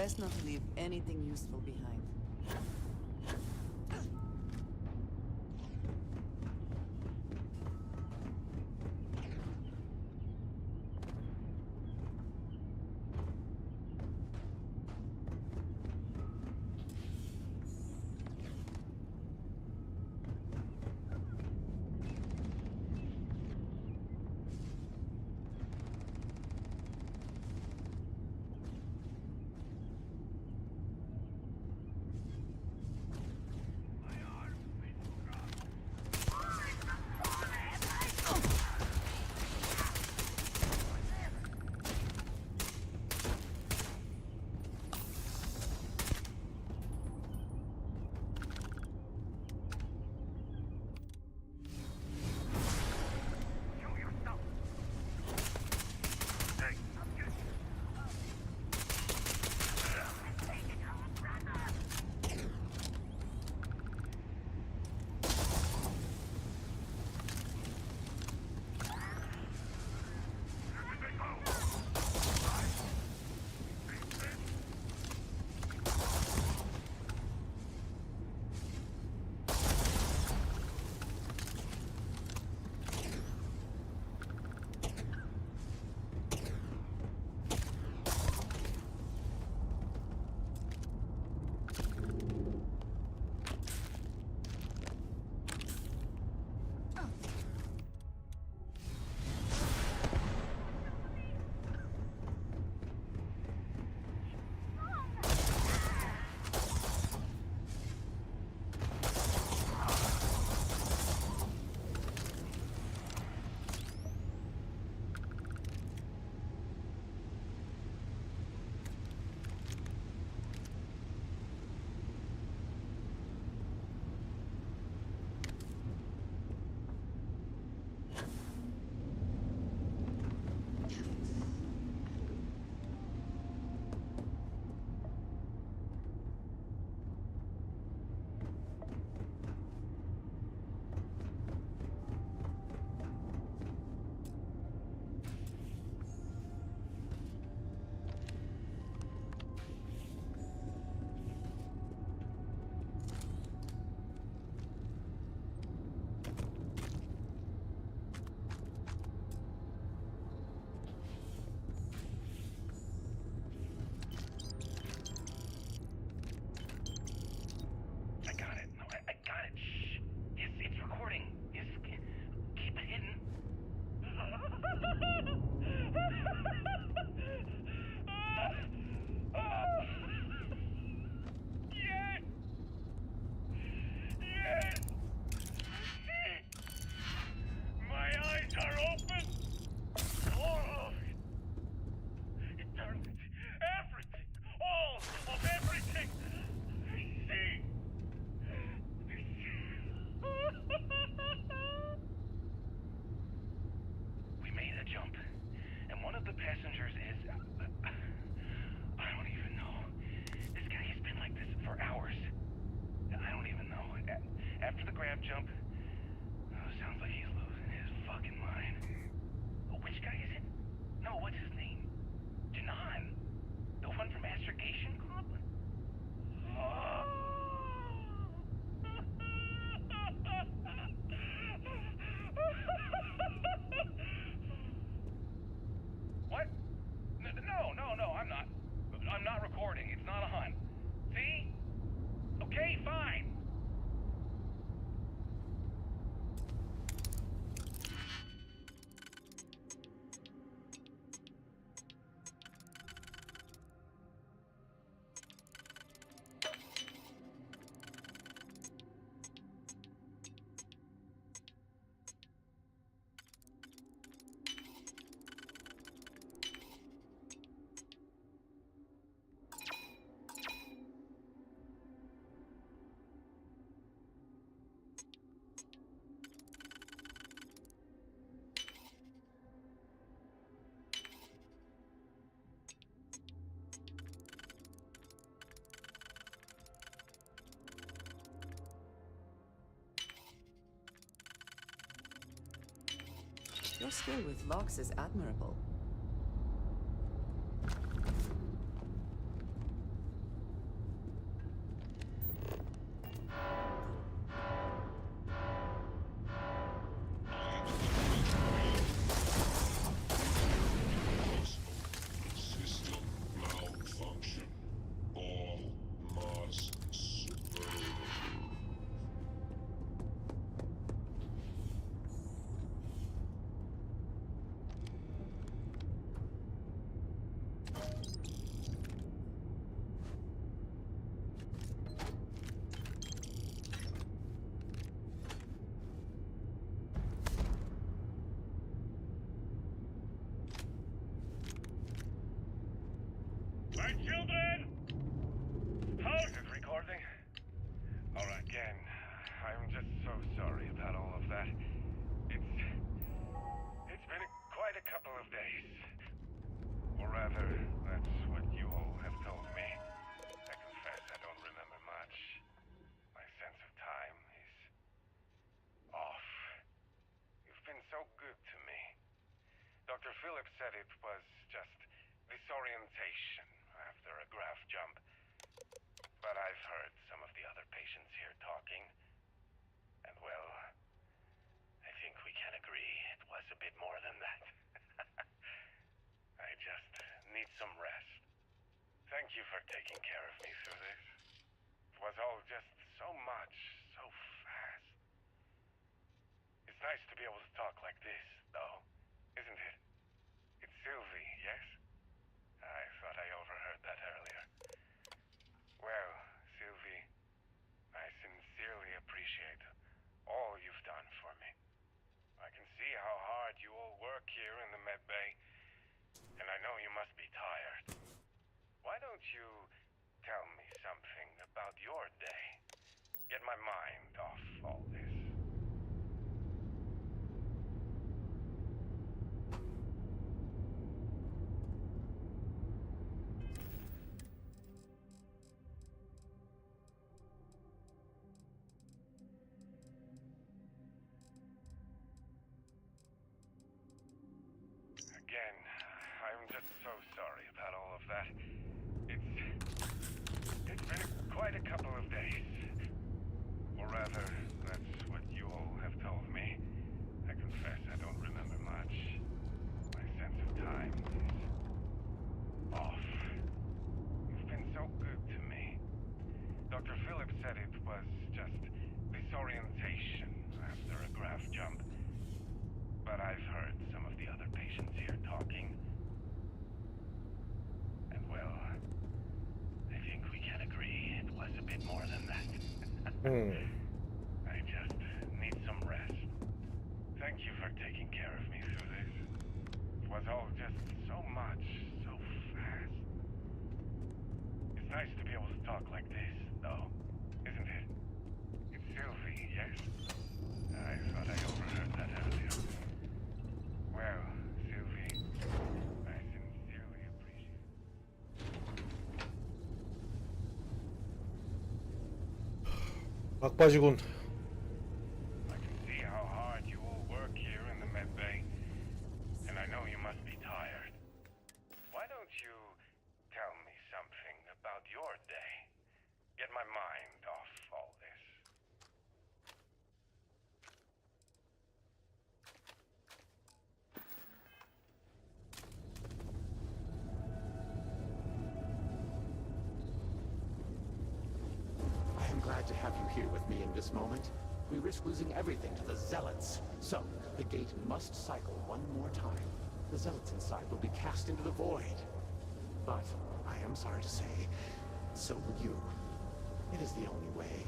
Best not to leave anything useful behind. jump. Oh, sounds like he's losing his fucking mind. Oh, which guy is it? No, what's his name? Janan. The one from Astrogation Club? What? No, I'm not. I'm not recording. It's not a hunt. See? Okay, fine. Your skill with locks is admirable. Again, I'm just so sorry about all of that. It's been quite a couple of days. Or rather, that's what you all have told me. I confess I don't remember much. My sense of time is off. You've been so good to me. Dr. Phillips said it was just disorientation after a graph jump. But I've heard some of the other patients here talking. And well, I think we can agree it was a bit more than that. I just need some rest. Thank you for taking care of me through this. It was all just so much, so fast. It's nice to be able to talk like this, though, isn't it? It's Sylvie, yes? I thought I overheard that earlier. Well, Sylvie, I sincerely appreciate all you've done for me. I can see how hard you all work here in the med bay, and I know you must be tired. Why don't you tell me something about your day? Get my mind off all this. Again, I'm just so sorry about all of that. It's been quite a couple of days. Or rather, that's what you all have told me. I confess I don't remember much. My sense of time is off. You've been so good to me. Dr. Phillips said it was just disorientation after a graph jump. But I've heard some of the other patients here talking. And well, I think we can agree it was a bit more than that. I just need some rest. Thank you for taking care of me through this. It was all just so much, so fast. It's nice to be able to talk like this, though, isn't it? It's Sylvie, yes? I thought I overheard that earlier. Well, Sylvie, I sincerely appreciate 막바지군. I can see how hard you all work here in the med bay, and I know you must be tired. Why don't you tell me something about your day? Get my mind off all this. I am glad to have you here with me in this moment. We risk losing everything to the Zealots. So, the gate must cycle one more time. The Zealots inside will be cast into the void. But, I am sorry to say, so will you. It is the only way.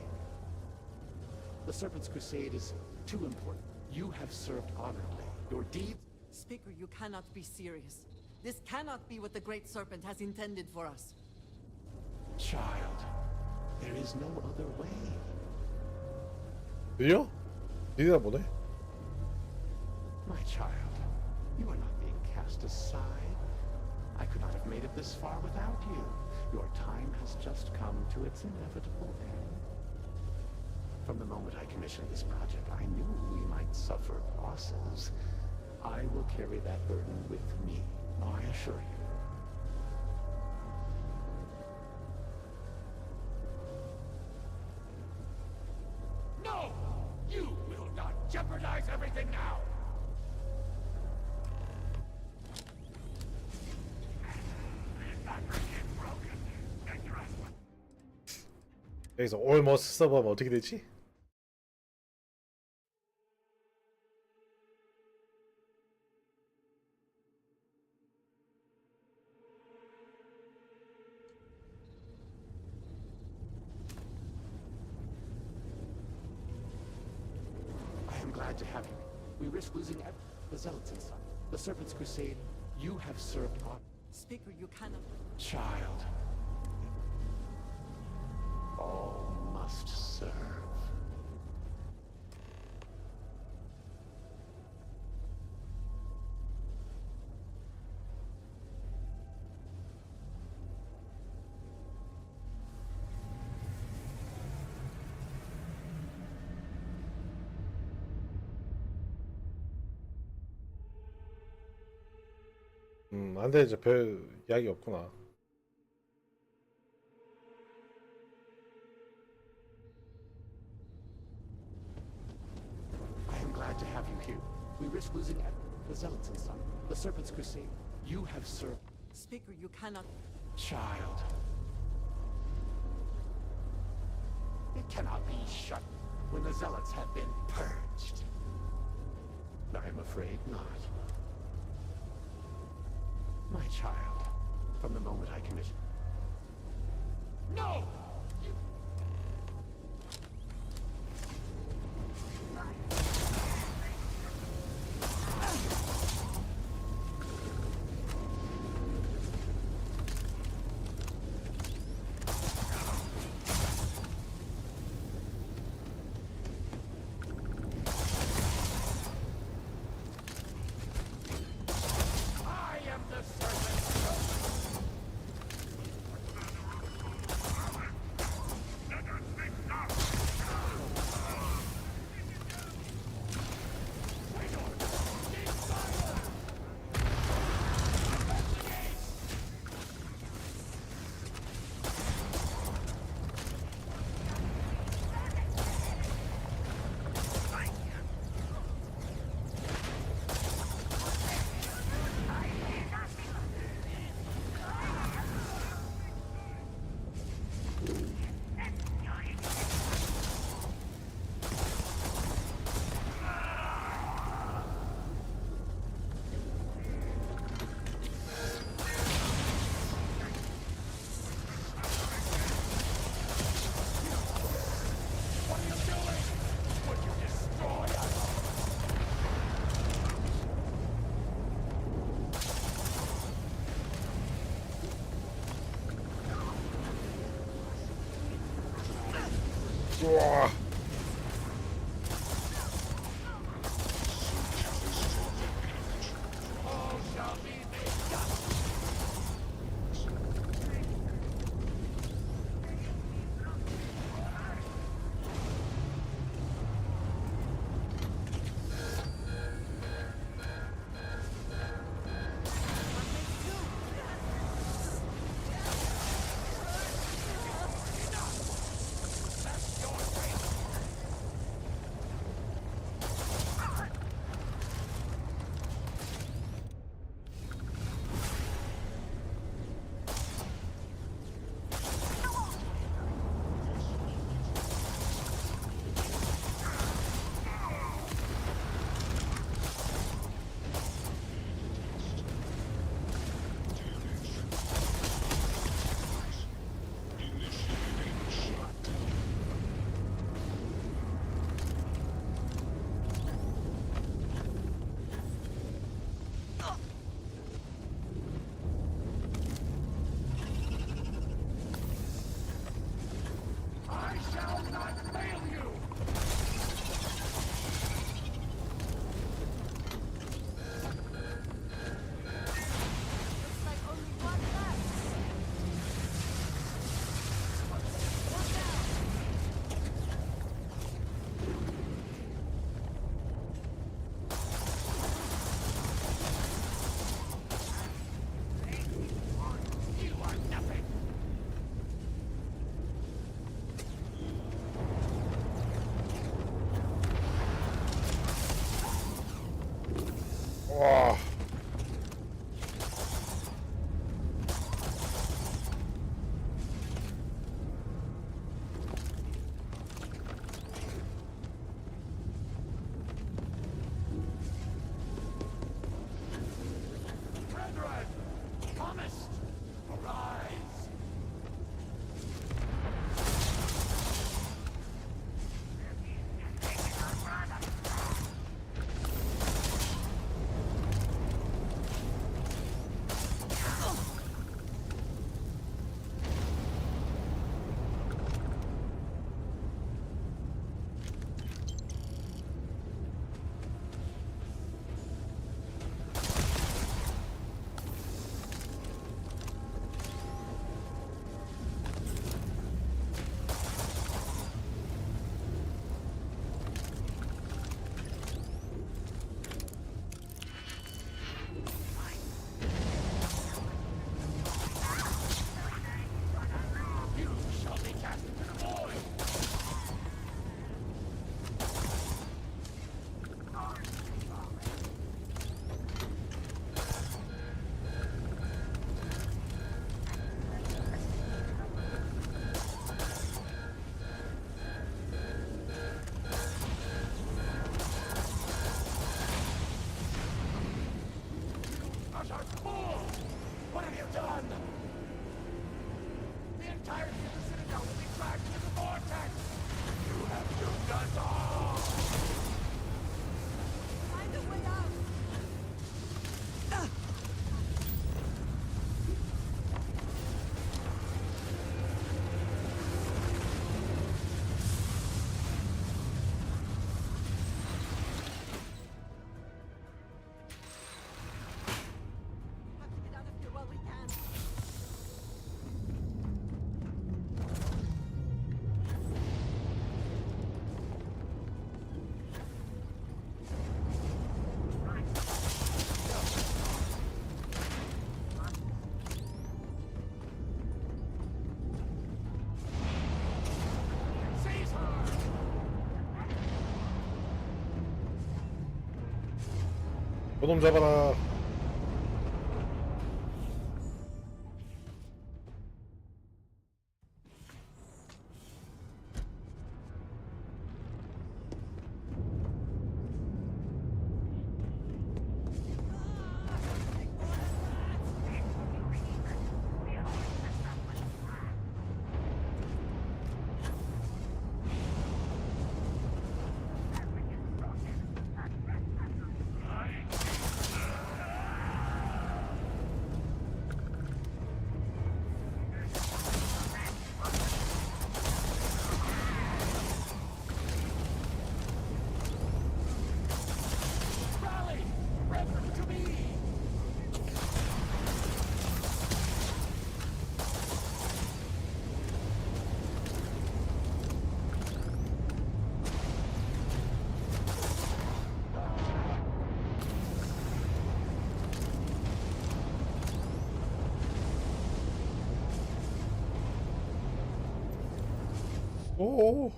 The Serpent's Crusade is too important. You have served honorably. Your deeds... Speaker, you cannot be serious. This cannot be what the Great Serpent has intended for us. Child, there is no other way. 들려? 니네가 뭐네? My child, you are not being cast aside. I could not have made it this far without you. Your time has just come to its inevitable end. From the moment I commissioned this project, I knew we might suffer losses. I will carry that burden with me, I assure you. No! You will not jeopardize everything now! 여기서 almost 서버하면 어떻게 되지? I am glad to have you. We risk losing the Zealots inside. The Serpent's Crusade, you have served on... Speaker, you cannot... Child. All must serve. 안돼 이제 별 이야기 없구나. I am glad to have you here. We risk losing the Zealots and some. The Serpent's Crusade. You have served. Speaker, you cannot... Child. It cannot be shut when the Zealots have been purged. I am afraid not. My child, from the moment I commissioned... No! 우와. 저놈 잡아라. 오.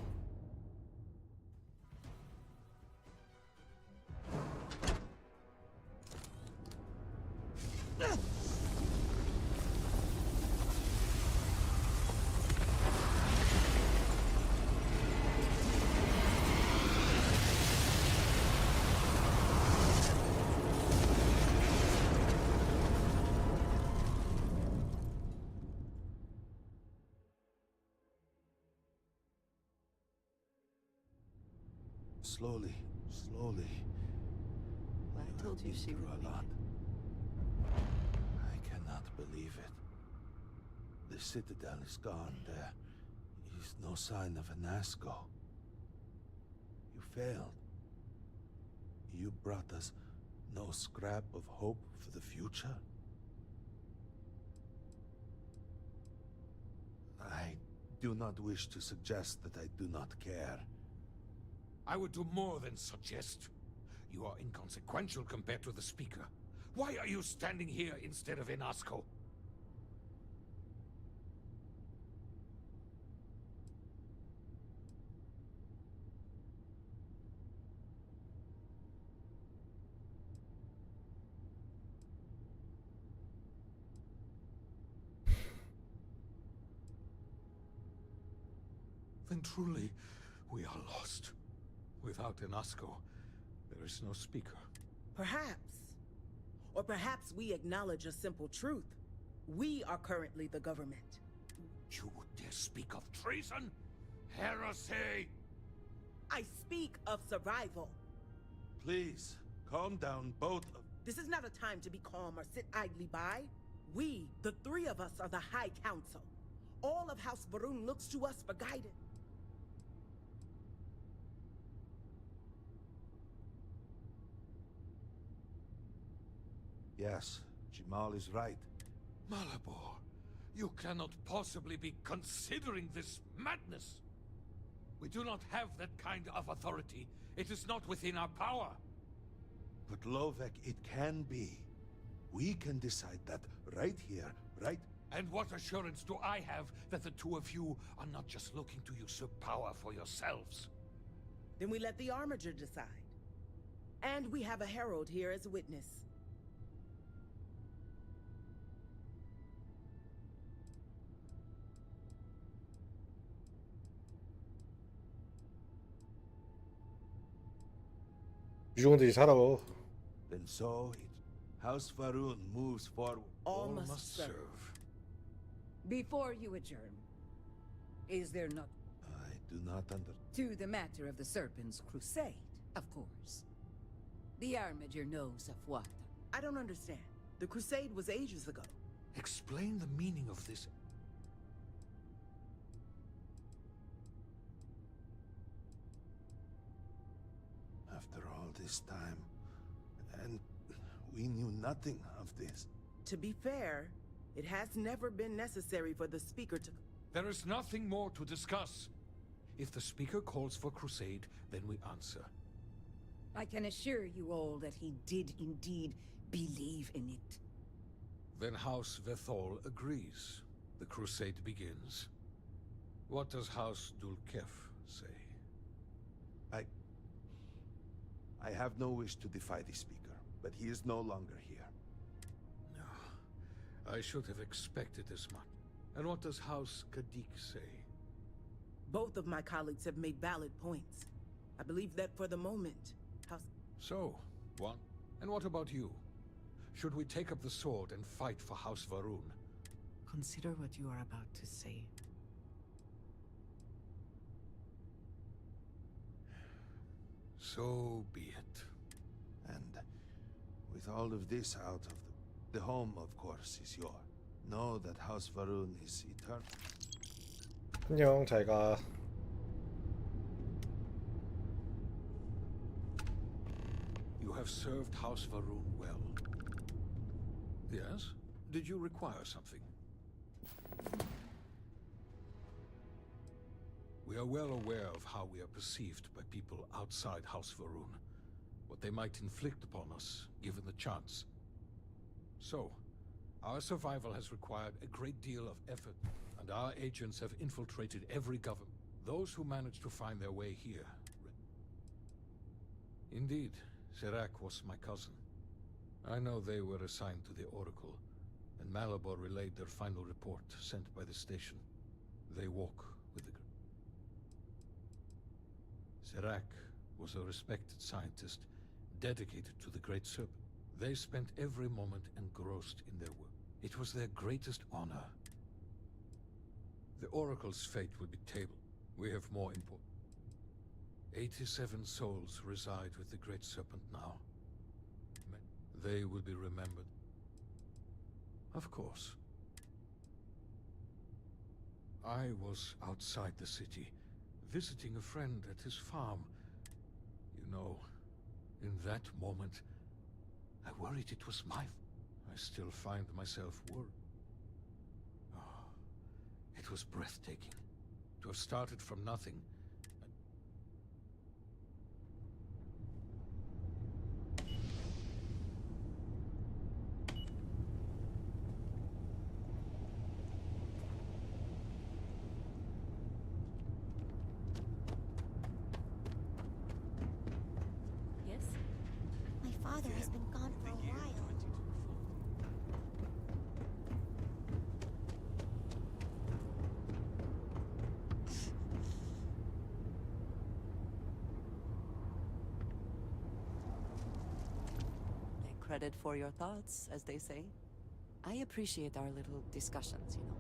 Slowly, slowly. I told you she would be. I cannot believe it. The citadel is gone. There is no sign of Anasco. You failed. You brought us no scrap of hope for the future. I do not wish to suggest that I do not care. I would do more than suggest. You are inconsequential compared to the Speaker. Why are you standing here instead of in Asco? Then truly, we are lost. Without Inasco, there is no Speaker. Perhaps. Or perhaps we acknowledge a simple truth. We are currently the government. You would dare speak of treason? Heresy! I speak of survival. Please, calm down, both of... This is not a time to be calm or sit idly by. We, the three of us, are the High Council. All of House Varun looks to us for guidance. Yes, Jamal is right. Malabor, you cannot possibly be considering this madness. We do not have that kind of authority. It is not within our power. But Lovek, it can be. We can decide that right here, right? And what assurance do I have that the two of you are not just looking to usurp power for yourselves? Then we let the Armiger decide. And we have a herald here as a witness. 유종들이 살아. Then so it... House Varun moves forward. All must serve. Before you adjourn, is there not... I do not To the matter of the Serpent's Crusade, of course. The Armiger knows of what. I don't understand. The Crusade was ages ago. Explain the meaning of this. After all this time, and we knew nothing of this. To be fair, it has never been necessary for the Speaker to... There is nothing more to discuss. If the Speaker calls for crusade, then we answer. I can assure you all that he did indeed believe in it. Then House Vethol agrees. The crusade begins. What does House Dulkef say? I have no wish to defy the Speaker. but he is no longer here. I should have expected as much. And what does House Kadik say? Both of my colleagues have made valid points. I believe that for the moment, House... So, one. And what about you? Should we take up the sword and fight for House Varun? Consider what you are about to say. So be it. And with all of this out of the home, of course, is yours. Know that House Varun is eternal. 안녕, 잘 가. You have served House Varun well. Yes? Did you require something? We are well aware of how we are perceived by people outside House Varun. What they might inflict upon us, given the chance. So, our survival has required a great deal of effort, and our agents have infiltrated every government. Those who managed to find their way here. Indeed, Serac was my cousin. I know they were assigned to the Oracle, and Malabor relayed their final report sent by the station. They walk with the... Serac was a respected scientist, dedicated to the Great Serpent. They spent every moment engrossed in their work. It was their greatest honor. The Oracle's fate will be tabled. We have more important. 87 souls reside with the Great Serpent now. They will be remembered. Of course. I was outside the city, visiting a friend at his farm. You know, in that moment, I worried it was my... I still find myself worried. Oh, it was breathtaking. To have started from nothing. Yes? My father has been gone for a while. Take credit for your thoughts, as they say. I appreciate our little discussions, you know.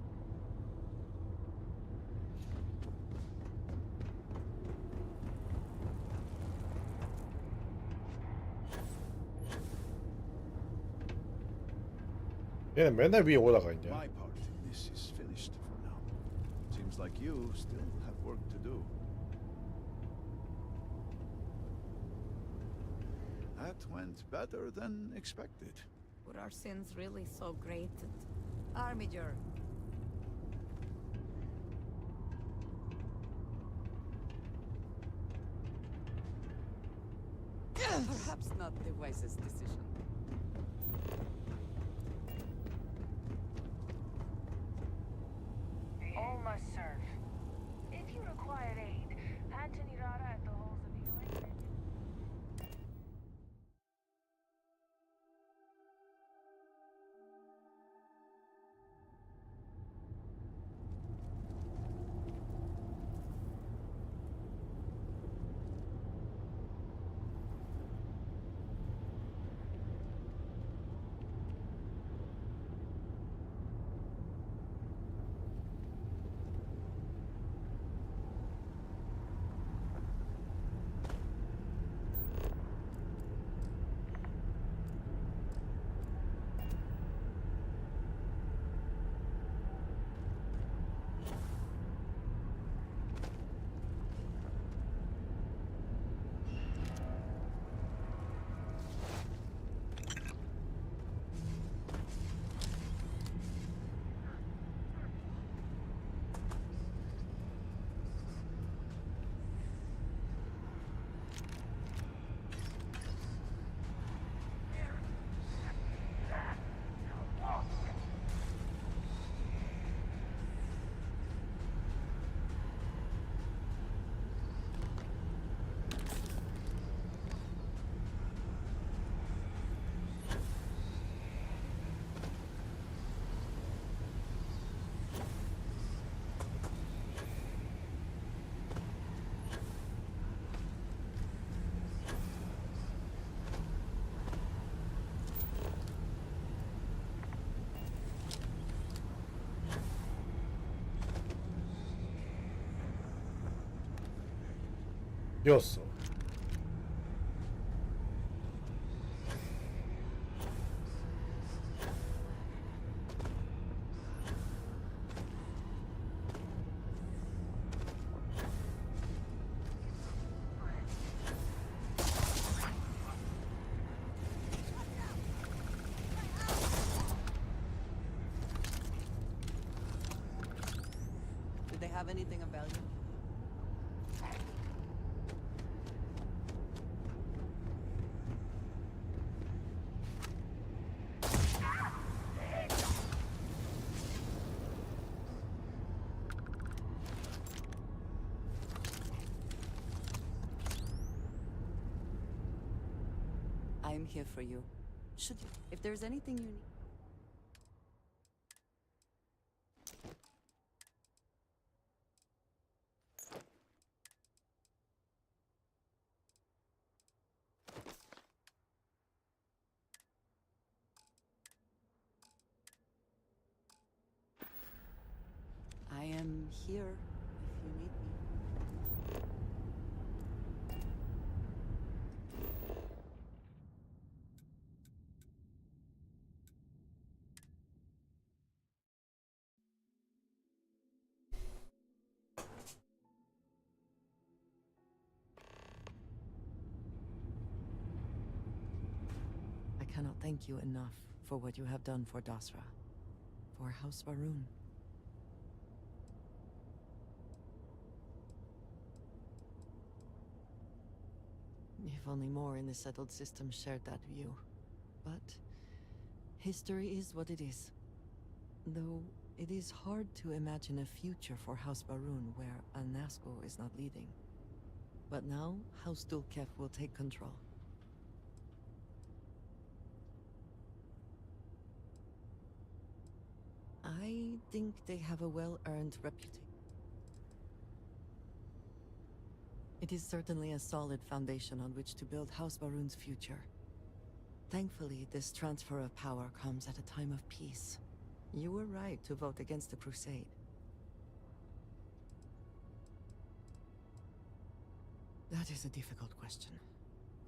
얘는 맨날 위에 올라가 있냐? My part in this is finished for now. Seems like you still have work to do. That went better than expected. Were our sins really so great? Armiger. Perhaps not the wisest decision. All must serve. If you require aid, Anthony Rara at the Halls of Healing. 비었어. Did they have anything of value? I'm here for you. Should you? If there's anything you need. I am here if you need me. I cannot thank you enough for what you have done for Dasra, for House Varun. If only more in the settled system shared that view. But history is what it is. Though it is hard to imagine a future for House Varun where Anasco is not leading. But now, House Dulkef will take control. I think they have a well-earned reputation. It is certainly a solid foundation on which to build House Varun's future. Thankfully, this transfer of power comes at a time of peace. You were right to vote against the Crusade. That is a difficult question.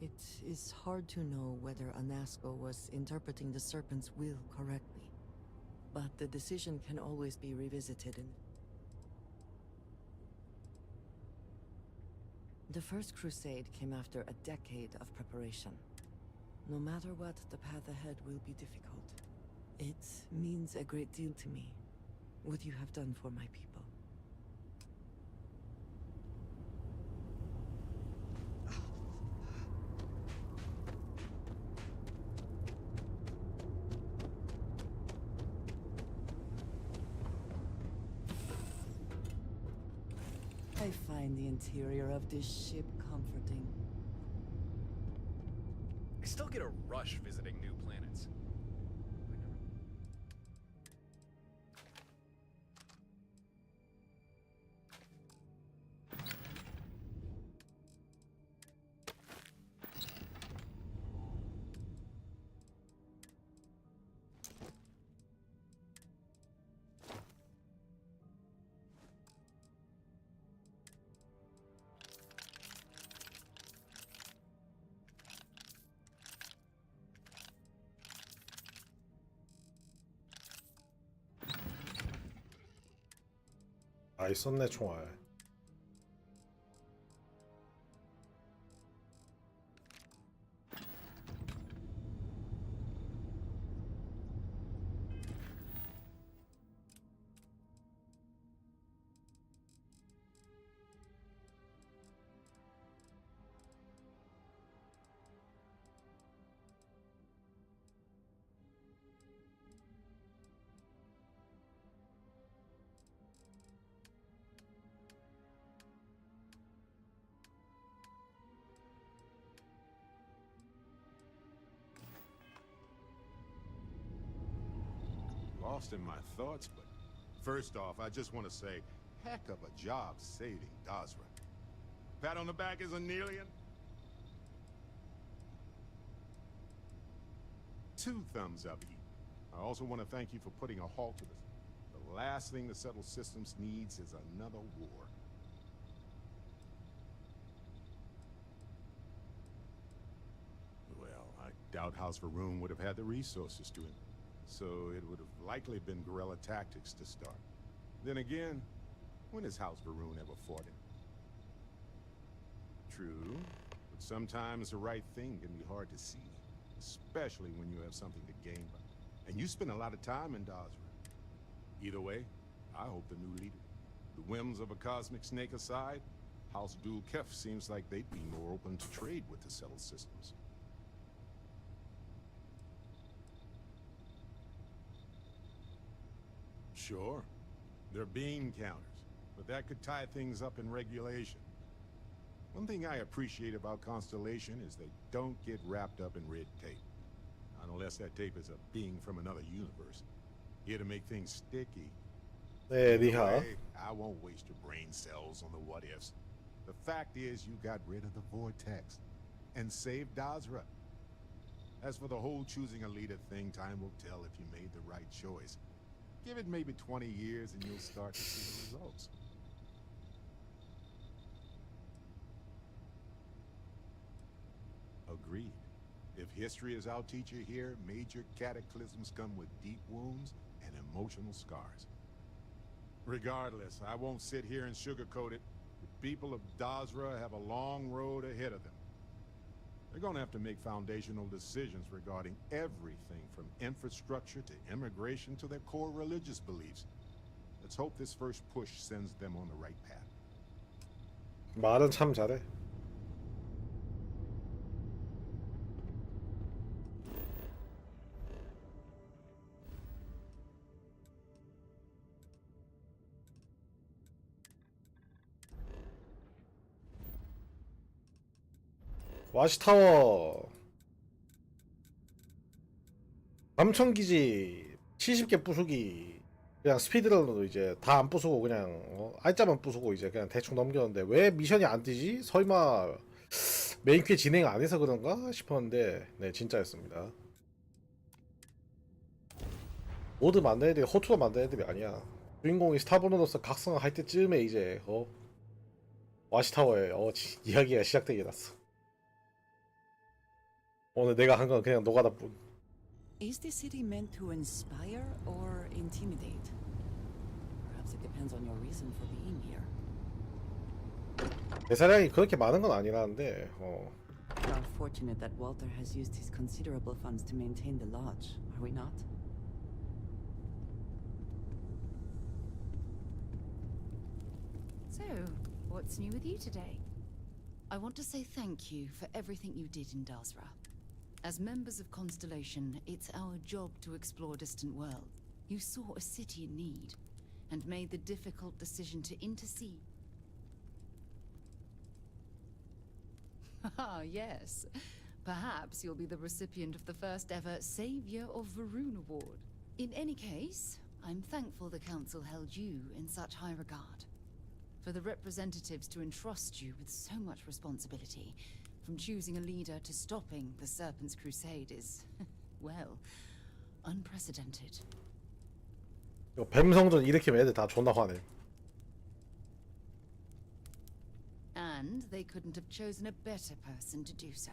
It is hard to know whether Anasco was interpreting the Serpent's will correctly. But the decision can always be revisited in... The First Crusade came after a decade of preparation. No matter what, the path ahead will be difficult. It means a great deal to me, what you have done for my people. I find the interior of this ship comforting. I still get a rush visiting new planets. 아, 있었네 총알. Lost in my thoughts, but first off, I just want to say, heck of a job saving Dasra. Pat on the back is a Neelian. 2 thumbs up. I also want to thank you for putting a halt to this. The last thing the settled systems needs is another war. doubt House Varun would have had the resources to him, so it would have likely been guerrilla tactics to start. Then again, when has House Varun ever fought him? True, but sometimes the right thing can be hard to see, especially when you have something to gain by it. And you spend a lot of time in Dazra. Either way, I hope the new leader. The whims of a cosmic snake aside, House Dul Kef seems like they'd be more open to trade with the settled systems. Sure, they're bean counters, but that could tie things up in regulation. One thing I appreciate about Constellation is they don't get wrapped up in red tape. Unless that tape is a being from another universe. Here to make things sticky. 네, 리하. Anyway, I won't waste your brain cells on the what-ifs. The fact is you got rid of the vortex and saved Dazra. As for the whole choosing a leader thing, time will tell if you made the right choice. Give it maybe 20 years and you'll start to see the results. Agreed. If history is our teacher here, major cataclysms come with deep wounds and emotional scars. Regardless, I won't sit here and sugarcoat it. The people of Dazra have a long road ahead of them. They're going to have to make foundational decisions regarding everything from infrastructure to immigration to their core religious beliefs. Let's hope this first push sends them on the right path. 말은 참 잘해. 와치타워 감청기지 70개 부수기 그냥 스피드런으로 이제 다 안 부수고 그냥 알짜만 부수고 이제 그냥 대충 넘겼는데 왜 미션이 안 뜨지? 설마 메인 퀘 진행 안 해서 그런가 싶었는데 네 진짜였습니다. 모드 만든 애들이 호투로 만든 애들이 아니야. 주인공이 스타브로로서 각성을 할 때쯤에 이제 와치타워에 이야기가 시작되게 났어. 오늘 내가 한 건 그냥 노가다뿐. Is the city meant to inspire or intimidate? Perhaps it depends on your reason for being here. 대사량이 그렇게 많은 건 아니라는데. We are fortunate that Walter has used his considerable funds to maintain the lodge, are we not? So, what's new with you today? I want to say thank you for everything you did in Dazra. As members of Constellation, it's our job to explore distant worlds. You saw a city in need, and made the difficult decision to intercede. Ah, yes. Perhaps you'll be the recipient of the first ever Savior of Varun Award. In any case, I'm thankful the Council held you in such high regard. For the representatives to entrust you with so much responsibility, from choosing a leader to stopping the Serpent's Crusade is, well, unprecedented. 뱀성전 일으키면 애들 다 존나 화내. And they couldn't have chosen a better person to do so.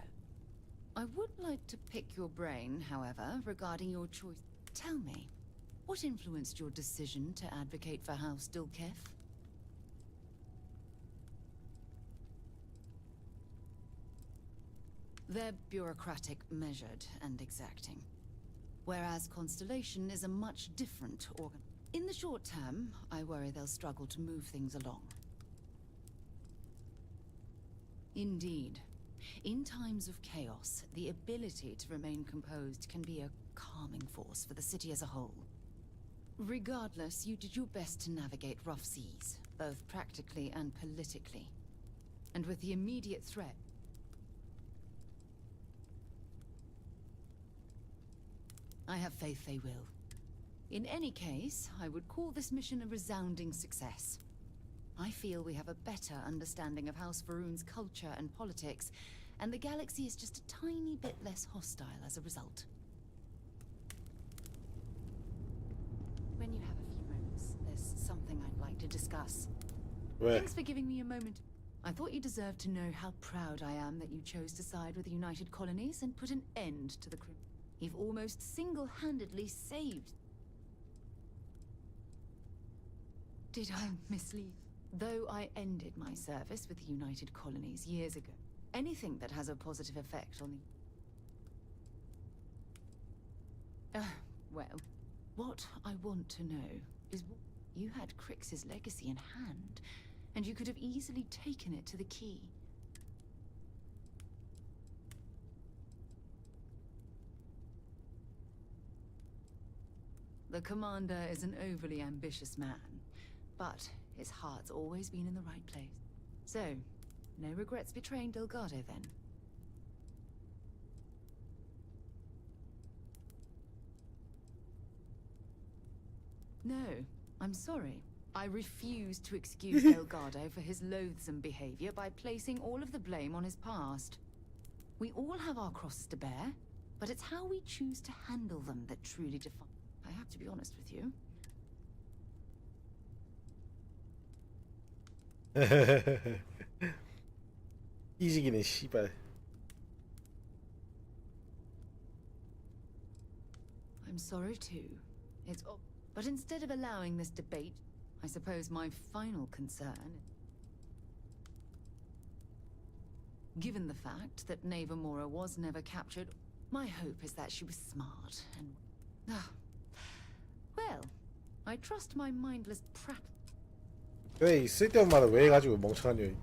I would like to pick your brain, however, regarding your choice. Tell me, what influenced your decision to advocate for House Dul Kef? They're bureaucratic, measured, and exacting. Whereas Constellation is a much different organ. In the short term, I worry they'll struggle to move things along. Indeed. In times of chaos, the ability to remain composed can be a calming force for the city as a whole. Regardless, you did your best to navigate rough seas, both practically and politically. And with the immediate threat, I have faith they will. In any case, I would call this mission a resounding success. I feel we have a better understanding of House Varun's culture and politics, and the galaxy is just a tiny bit less hostile as a result. When you have a few moments, there's something I'd like to discuss. 왜? Thanks for giving me a moment. I thought you deserved to know how proud I am that you chose to side with the United Colonies and put an end to the crime. You've almost single-handedly saved... Did I mislead? Though I ended my service with the United Colonies years ago, anything that has a positive effect on the... well, what I want to know is you had Crix's legacy in hand, and you could have easily taken it to the key. The commander is an overly ambitious man, but his heart's always been in the right place. So, no regrets betraying Delgado, then? No, I'm sorry. I refuse to excuse Delgado for his loathsome behavior by placing all of the blame on his past. We all have our crosses to bear, but it's how we choose to handle them that truly define. I have to be honest with you. 이지기네 씨발. I'm sorry too. It's but instead of allowing this debate, I suppose my final concern, given the fact that Navarmora was never captured, my hope is that she was smart and well, I trust my mindless prat. 왜 이 쓸데없는 말을 왜 해가지고 멍청한 년.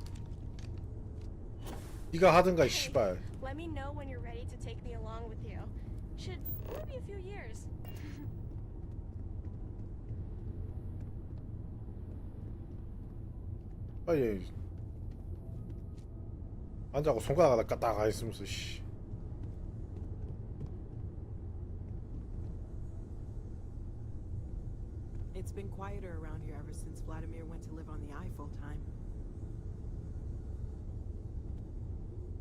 네가 하든가 씨발. Let me know when you're ready to take me along with you. Should maybe a few years. 빨리 앉아고 손가락 하나 까딱 있으면서 씨. It's been quieter around here ever since Vladimir went to live on the Eye full time.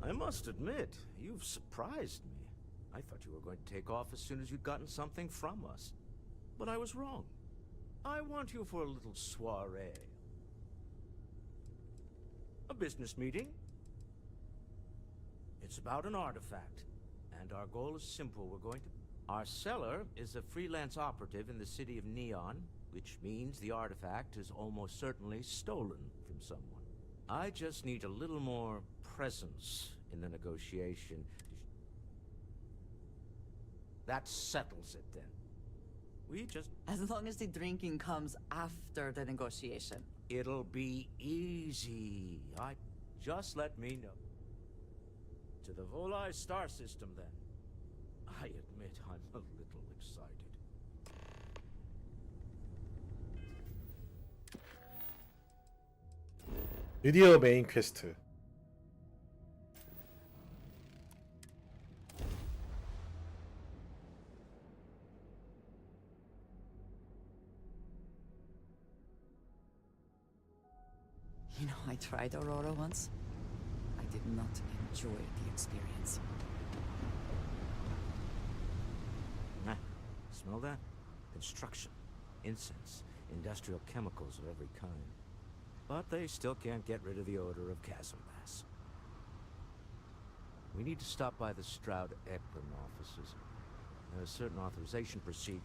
I must admit, you've surprised me. I thought you were going to take off as soon as you'd gotten something from us. But I was wrong. I want you for a little soiree. A business meeting. It's about an artifact, and our goal is simple. We're going to... Our seller is a freelance operative in the city of Neon, which means the artifact is almost certainly stolen from someone. I just need a little more presence in the negotiation. That settles it then. We just... As long as the drinking comes after the negotiation. It'll be easy. Just let me know. To the Volai star system, then. I admit I'm a little excited. 드디어 메인 퀘스트. You know, I tried Aurora once. I did not enjoy the experience. Smell that? Construction, incense, industrial chemicals of every kind. But they still can't get rid of the odor of chasm bass. We need to stop by the Stroud-Eklund offices. There's a certain authorization procedure.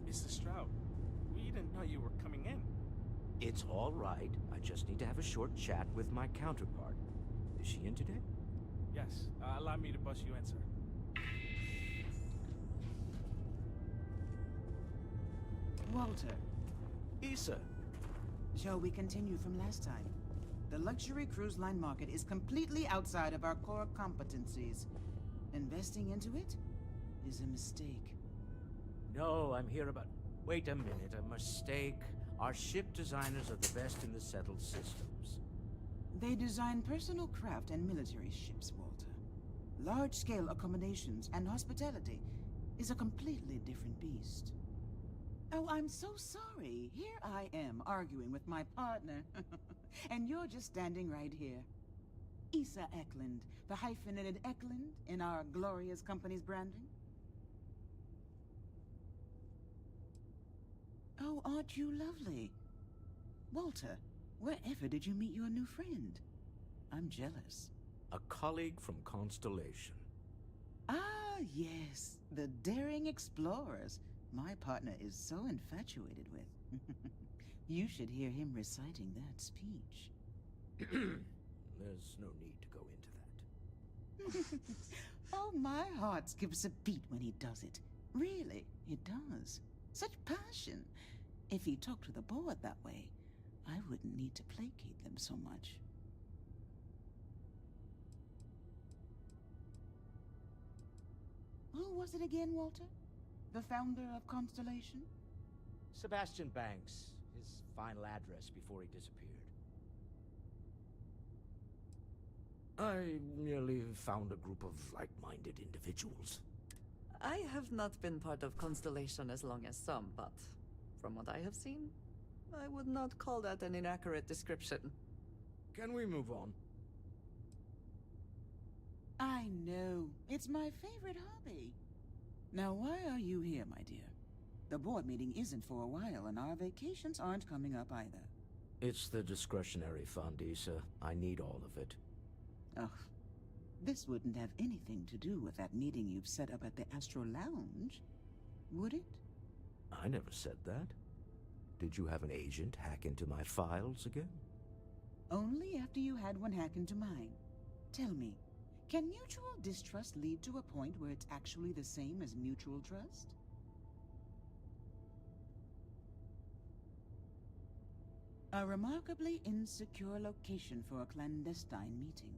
Mr. Stroud, we didn't know you were coming in. It's all right. I just need to have a short chat with my counterpart. Is she in today? Yes, allow me to bust you in, sir. Walter. Issa. Shall we continue from last time? The luxury cruise line market is completely outside of our core competencies. Investing into it is a mistake. No, I'm here about... Wait a minute, a mistake? Our ship designers are the best in the settled systems. They design personal craft and military ships, Walter. Large-scale accommodations and hospitality is a completely different beast. Oh, I'm so sorry. Here I am arguing with my partner. And you're just standing right here. Issa Eklund, the hyphenated Eklund in our glorious company's branding. Oh, aren't you lovely? Walter, wherever did you meet your new friend? I'm jealous. A colleague from Constellation. Ah, yes, the daring explorers my partner is so infatuated with. You should hear him reciting that speech. There's no need to go into that. Oh, my heart skips a beat when he does it. Really, it does. Such passion. If he talked to the board that way, I wouldn't need to placate them so much. Who was it again, Walter? The founder of Constellation? Sebastian Banks, his final address before he disappeared. I merely found a group of like-minded individuals. I have not been part of Constellation as long as some, but from what I have seen, I would not call that an inaccurate description. Can we move on? I know. It's my favorite hobby. Now, why are you here, my dear? The board meeting isn't for a while, and our vacations aren't coming up either. It's the discretionary fund, Issa. I need all of it. Ugh. This wouldn't have anything to do with that meeting you've set up at the Astro Lounge, would it? I never said that. Did you have an agent hack into my files again? Only after you had one hack into mine. Tell me, can mutual distrust lead to a point where it's actually the same as mutual trust? A remarkably insecure location for a clandestine meeting.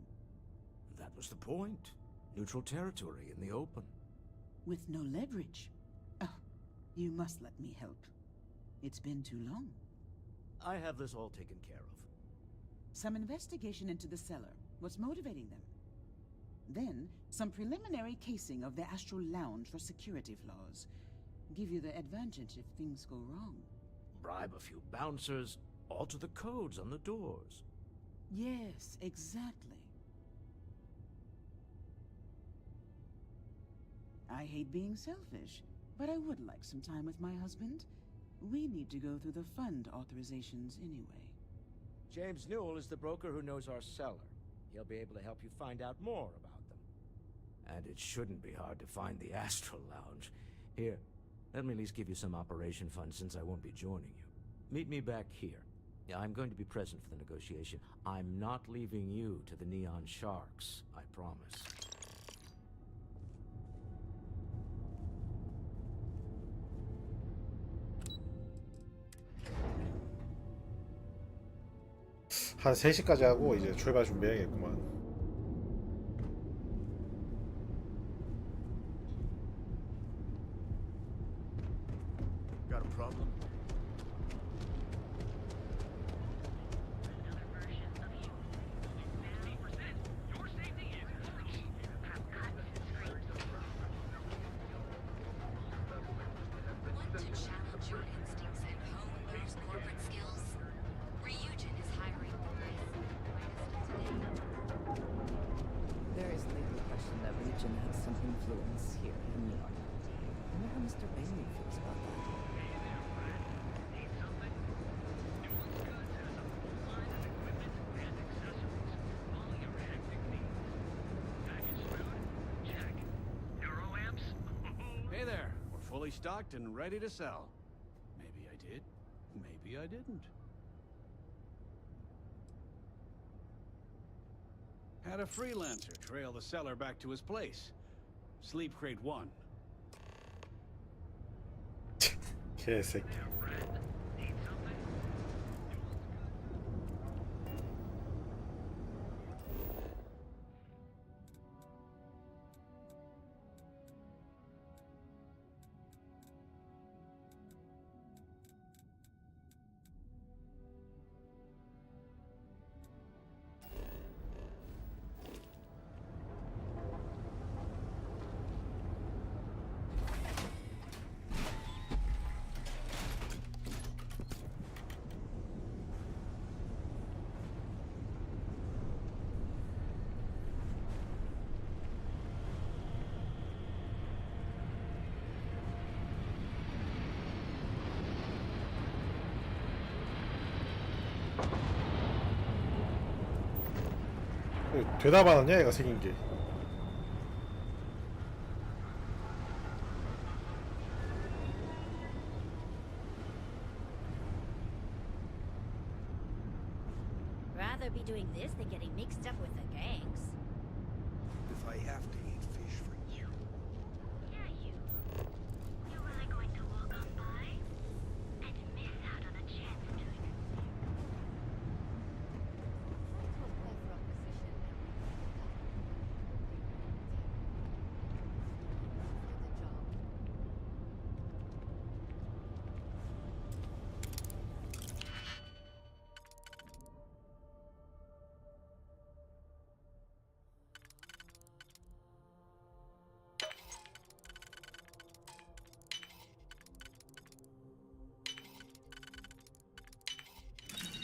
That was the point. Neutral territory in the open. With no leverage. Oh, you must let me help. It's been too long. I have this all taken care of. Some investigation into the cellar. What's motivating them? Then, some preliminary casing of the Astral Lounge for security flaws. Give you the advantage if things go wrong. Bribe a few bouncers, alter the codes on the doors. Yes, exactly. I hate being selfish, but I would like some time with my husband. We need to go through the fund authorizations anyway. James Newell is the broker who knows our cellar. He'll be able to help you find out more about them. And it shouldn't be hard to find the Astral Lounge. Here, let me at least give you some operation funds since I won't be joining you. Meet me back here. I'm going to be present for the negotiation. I'm not leaving you to the Neon Sharks, I promise. 한 3시까지 하고 이제 출발 준비해야겠구만. Got a problem? Want to challenge your instincts and hone those corporate skills? Ryujin is hiring the brightest today. There is little question that region has some influence here in New York. I wonder how Mr. Bailey feels about that. Hey there, we're fully stocked and ready to sell. Maybe I did, maybe I didn't. Had a freelancer trail the seller back to his place. Sleep crate 1. 개새끼. 되다 말았냐 얘가 생긴 게. Rather be doing this than getting mixed up with the gangs. If I have to eat fish for you. Yeah, you. You're really going to walk on by and miss out on a chance to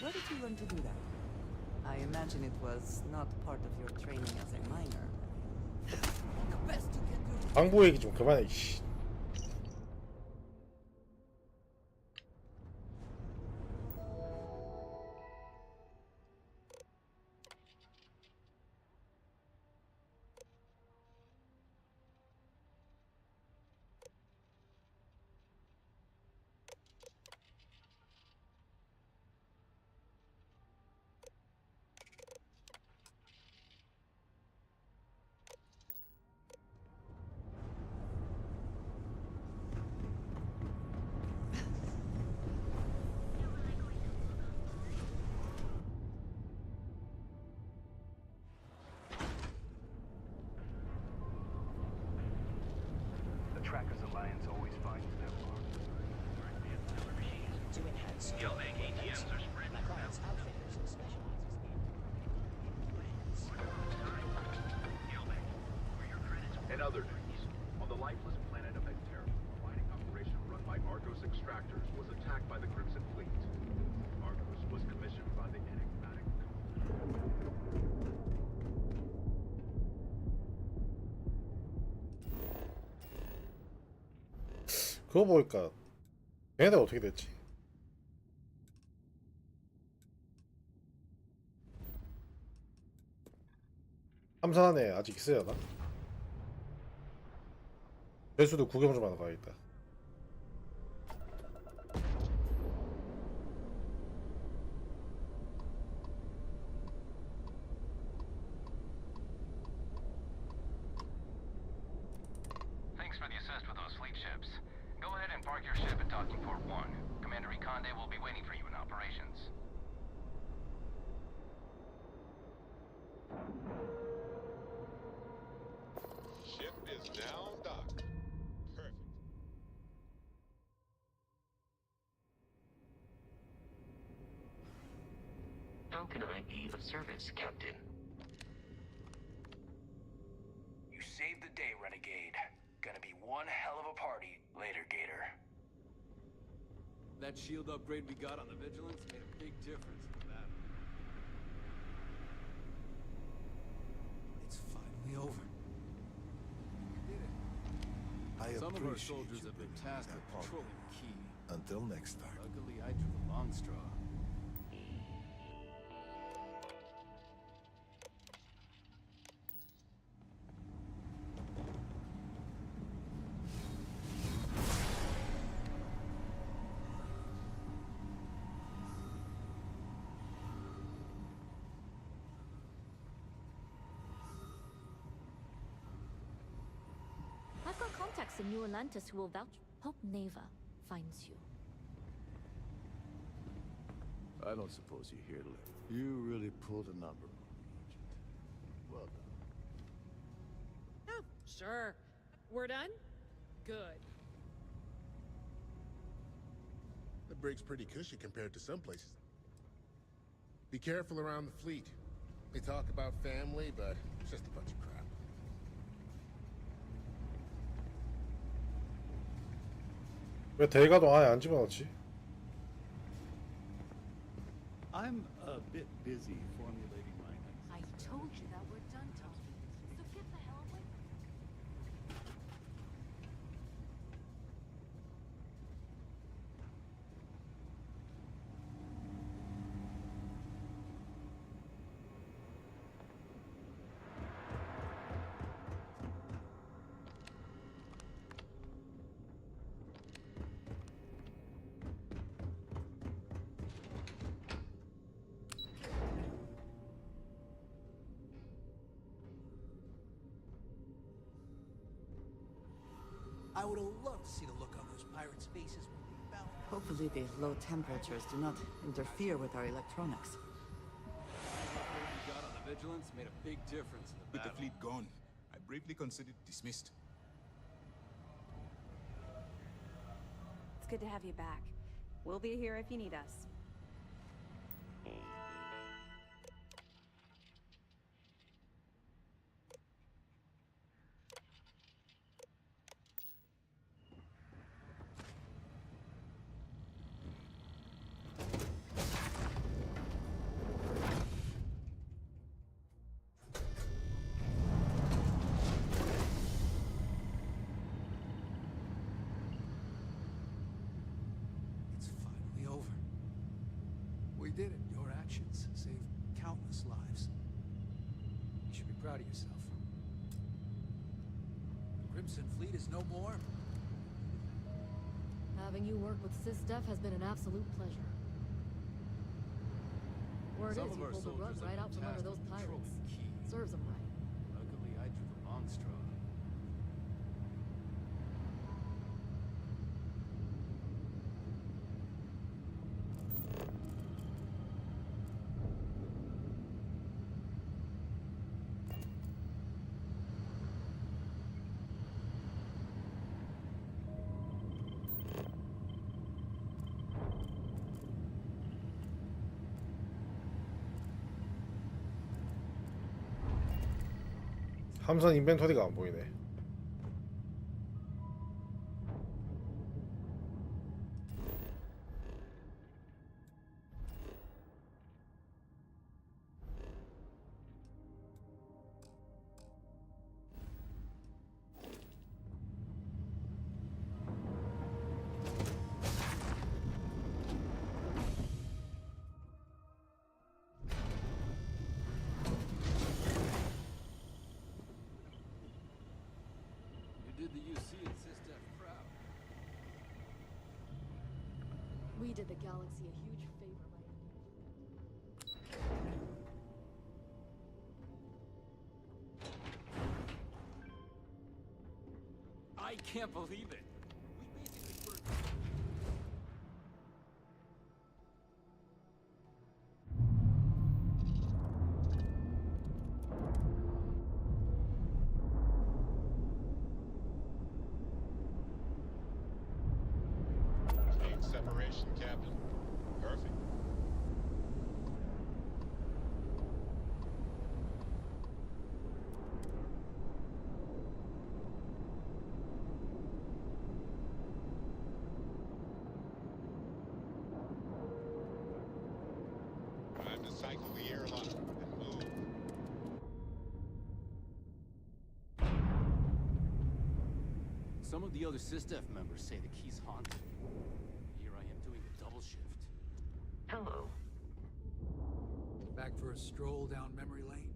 Where did you learn to do that? I imagine it was not part of your training as a miner. The best you can do. 광고 얘기 좀 그만해. 씨. Trackers Alliance always finds their mark. To enhance Gilbane ATMs are spread. My client's outfitters specializes in In other news, on the lifeless planet of Exterra, a mining operation run by Argos extractors was attacked by the Crimson Fleet. Argos was commissioned by the enigmatic 그거 보니까 얘네들 어떻게 됐지? 함선 안에 아직 있어야 나? 배수도 구경 좀 하러 가야겠다. Thanks for the assist with those fleet ships. Go ahead and park your ship at Docking Port 1. Commander Ikonde will be waiting for you in operations. Ship is now docked. Perfect. How can I be of service, Captain? You saved the day, Renegade. Gonna be one hell of a party later, Gator. That shield upgrade we got on the Vigilance made a big difference in the battle. It's finally over. I Some of our appreciate soldiers you have been bringing tasked that with part. patrolling Key. Until next time. Luckily, I drew the long straw. I've got contacts in New Atlantis who will vouch. Hope Neva finds you. I don't suppose you're here to live. You really pulled a number on me, Agent. Well done. Oh, sure. We're done? Good. The brig's pretty cushy compared to some places. Be careful around the fleet. They talk about family, but it's just a bunch of crap. 왜 대가도 아예 안 집어넣지? I'm a bit busy formulating my next. I told you that we're done talking. So get the hell away. I would have loved to see the look on those pirates' faces when we found. Hopefully the low temperatures do not interfere with our electronics. We got on the vigilance made a big difference in the With the battle. fleet gone, I bravely considered dismissed. It's good to have you back. We'll be here if you need us. It's finally over. We did it. Your actions saved countless lives. You should be proud of yourself. The Crimson Fleet is no more. Having you work with SysDef has been an absolute pleasure. Word Some is of you our pulled the rug soldiers right have out been from under tasked those with pirates. controlling the key. Serves them right. Luckily, I drew the long straw. 함선 인벤토리가 안 보이네. You did the UC and SysDef proud. We did the galaxy a huge favor by I can't believe it. We basically burned. Clean separation, Captain. Perfect. Time to cycle the airlock and move. Some of the other SysDef members say the key's haunted. Here I am doing a double shift. Hello. Back for a stroll down memory lane?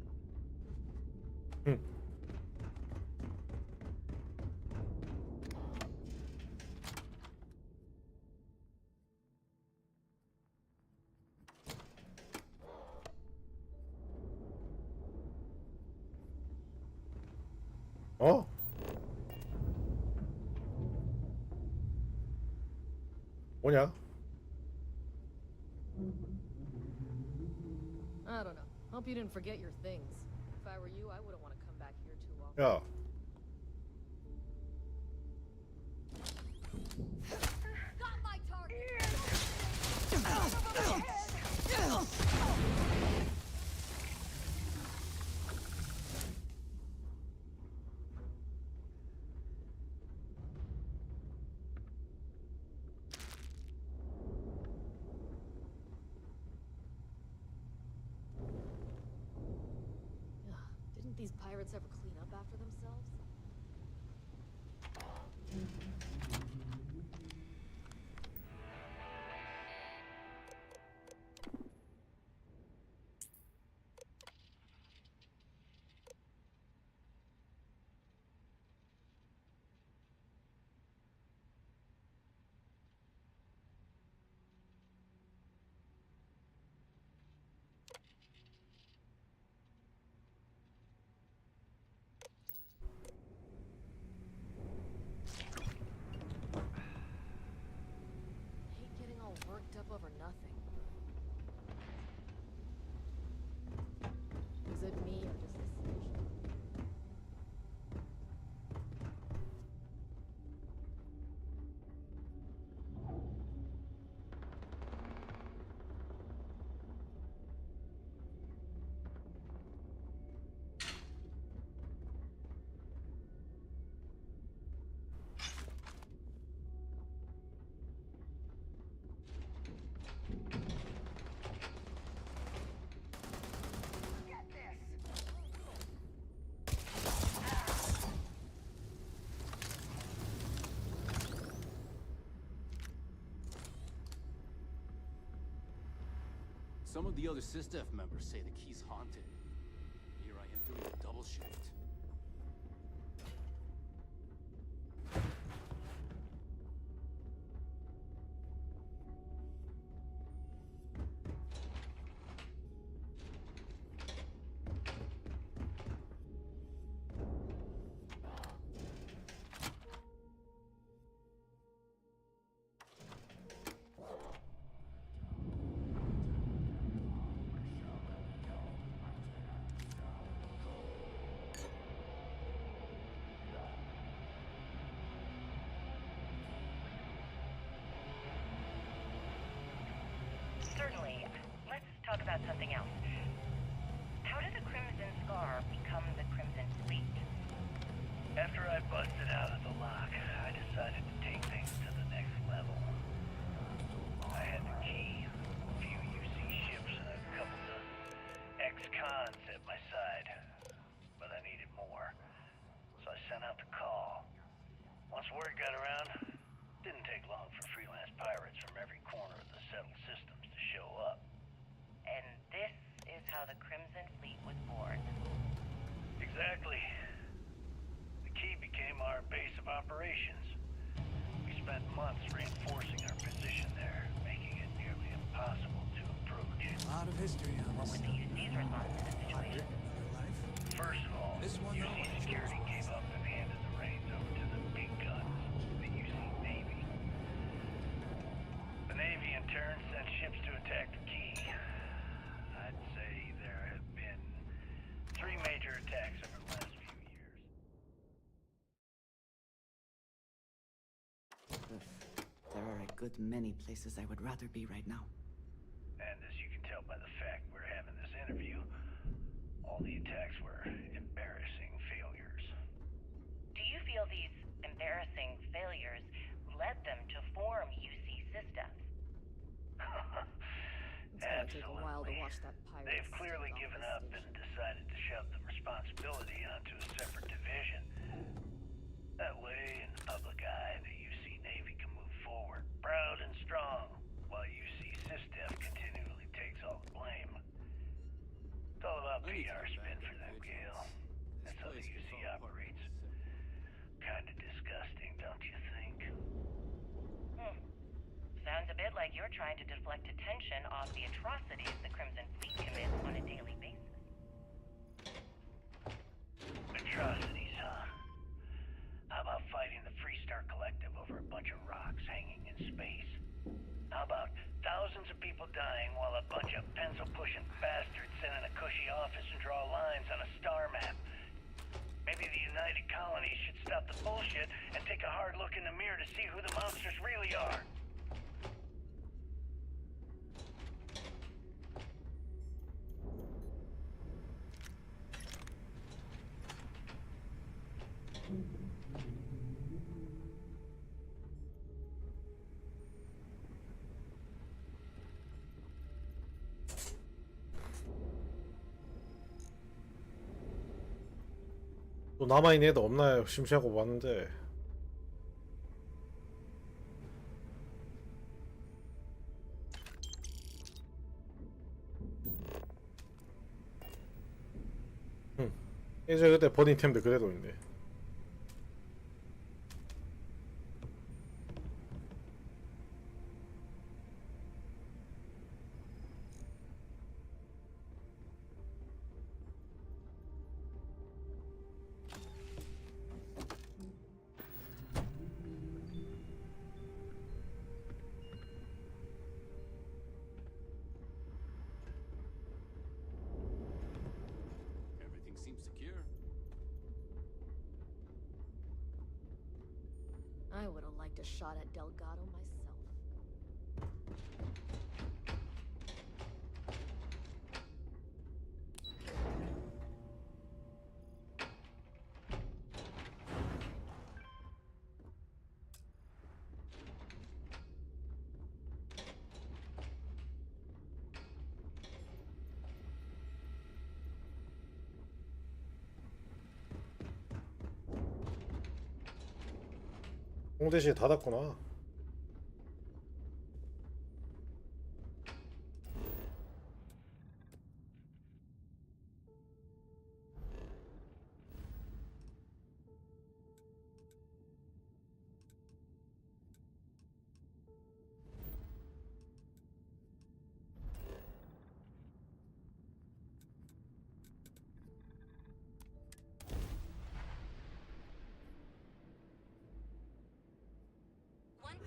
어? 뭐냐? I don't know. Hope you didn't forget your things. If I were you, I wouldn't want to come back here too often. 야, Got my target! Didn't these pirates ever clean up after themselves? Some of the other SysDef members say the key's haunted. Here I am doing a double shift. Certainly. Let's talk about something else. How did the Crimson Scar become the Crimson Fleet? After I busted out of the lock, I decided to take things to the next level. I had the key, a few UC ships, and a couple dozen ex-cons at my side. But I needed more, so I sent out the call. Once word got around, it didn't take long for freelance pirates from every corner of the settled systems to show up. And this is how the Crimson Fleet was born. Exactly. The key became our base of operations. We spent months reinforcing our position there, making it nearly impossible to approach. A lot of history on What this. was the UC's response to the situation? First of all, UC security gave up and handed the reins over to the big guns, the UC Navy. The Navy in turn sent ships to attack the key. I'd say there have been 3 major attacks over the last few years. There are a good many places I would rather be right now. And as you can tell by the fact we're having this interview, all the attacks were embarrassing failures. Do you feel these embarrassing failures led them to form UC systems? It's gonna take a while to watch that pirate. They've clearly given up and decided to shove the responsibility onto a separate division. That way, in the public eye, the UC Navy can move forward, proud and strong, while UC SysDef continually takes all the blame. It's all about PR spin for them, Gale. That's how the UC operates. Kinda disgusting, don't you think? Sounds a bit like you're trying to deflect attention off the atrocities the Crimson Fleet commits on a daily basis. Atrocities, huh? How about fighting the Freestar Collective over a bunch of rocks hanging in space? How about thousands of people dying while a bunch of pencil-pushing bastards sit in a cushy office and draw lines on a star map? Maybe the United Colonies should stop the bullshit and take a hard look in the mirror to see who the monsters really are. 또 남아있는 애도 없나요? 심심하고 봤는데. 예전에 그때 버린 템들 그대로 있네. Everything seems secure. I would have liked a shot at Delgado myself. 홍대시에 닫았구나.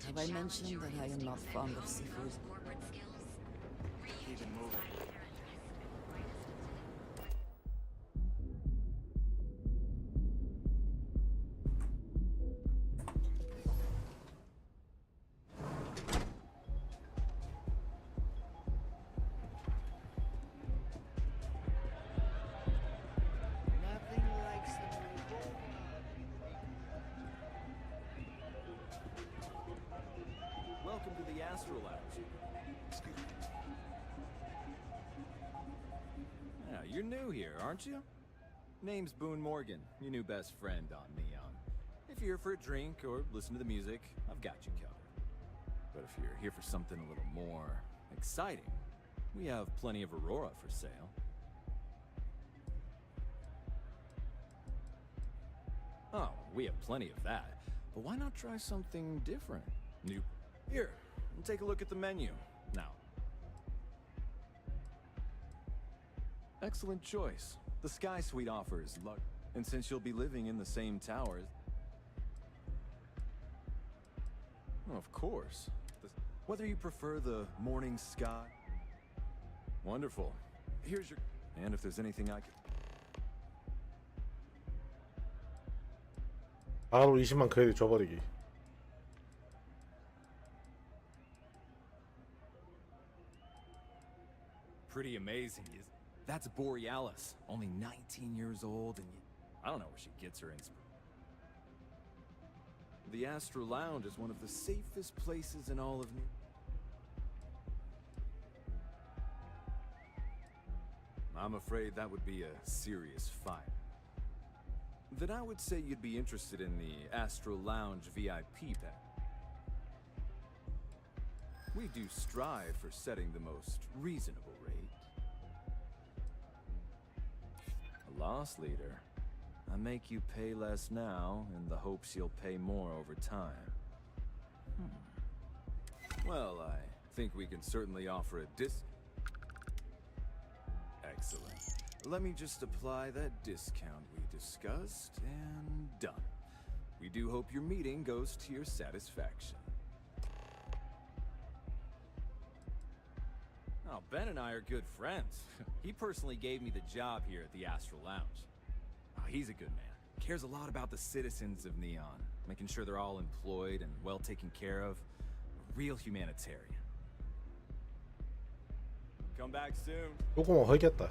Have I mentioned that I am not fond of seafood? Keep it moving. Nothing like some Welcome to the Astro Lounge. Excuse me. Yeah, you're new here, aren't you? Name's Boone Morgan, your new best friend on Neon. If you're here for a drink or listen to the music, I've got you covered. But if you're here for something a little more exciting, we have plenty of Aurora for sale. Oh, we have plenty of that. But why not try something different? New. Here, take a look at the menu. Now. Excellent choice. The Sky Suite offers luck. And since you'll be living in the same towers... Oh, of course. Whether you prefer the morning sky... Wonderful. Here's your... And if there's anything I could... 바로 20만 크레딧 줘버리기. Pretty amazing. That's Borealis, only 19 years old, and I don't know where she gets her inspiration. The Astro Lounge is one of the safest places in all of New. I'm afraid that would be a serious fight. Then I would say you'd be interested in the Astro Lounge VIP pack. We do strive for setting the most reasonable rate. A loss leader. I make you pay less now in the hopes you'll pay more over time. Well, I think we can certainly offer a Excellent. Let me just apply that discount we discussed, and done. We do hope your meeting goes to your satisfaction. Oh, Ben and I are good friends. He personally gave me the job here at the Astro Lounge. Oh, he's a good man. Cares a lot about the citizens of Neon, making sure they're all employed and well taken care of. A real humanitarian. Come back soon. 요거 뭐 헐겠다.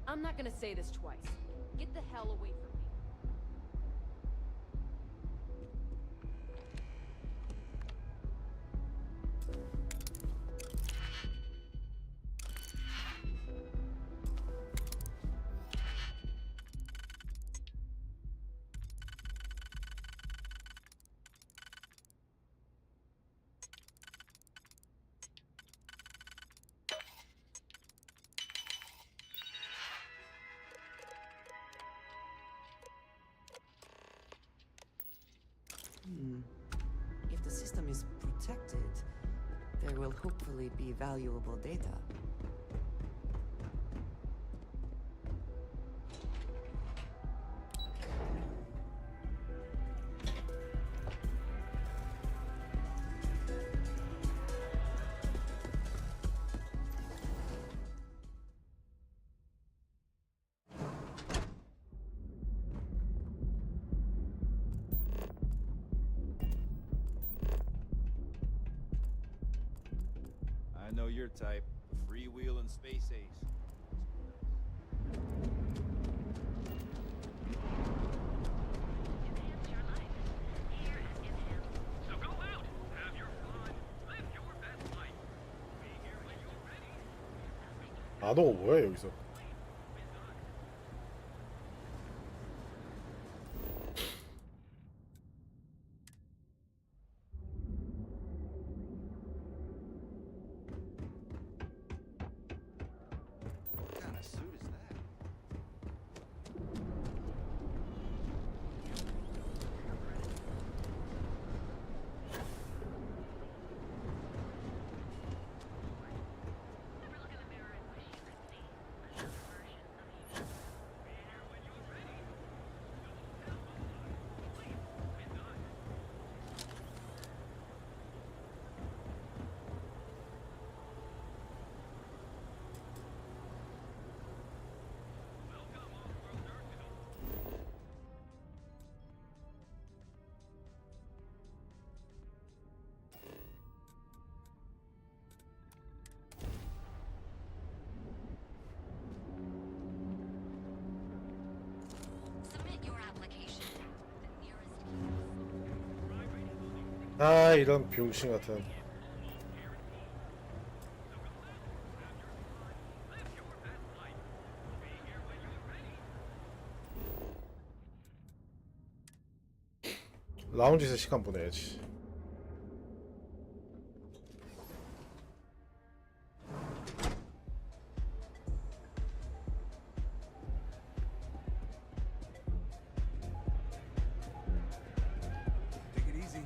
I'm not gonna say this twice. Get the hell away from me. If the system is protected, there will hopefully be valuable data. I know your type. Freewheel and space ace. So go out, have your fun, live your best life. Be here when you're ready. 안 오고 뭐야 여기서. What kind of suit is that? 아 이런 병신 같은. 라운지에서 시간 보내야지. Take it easy.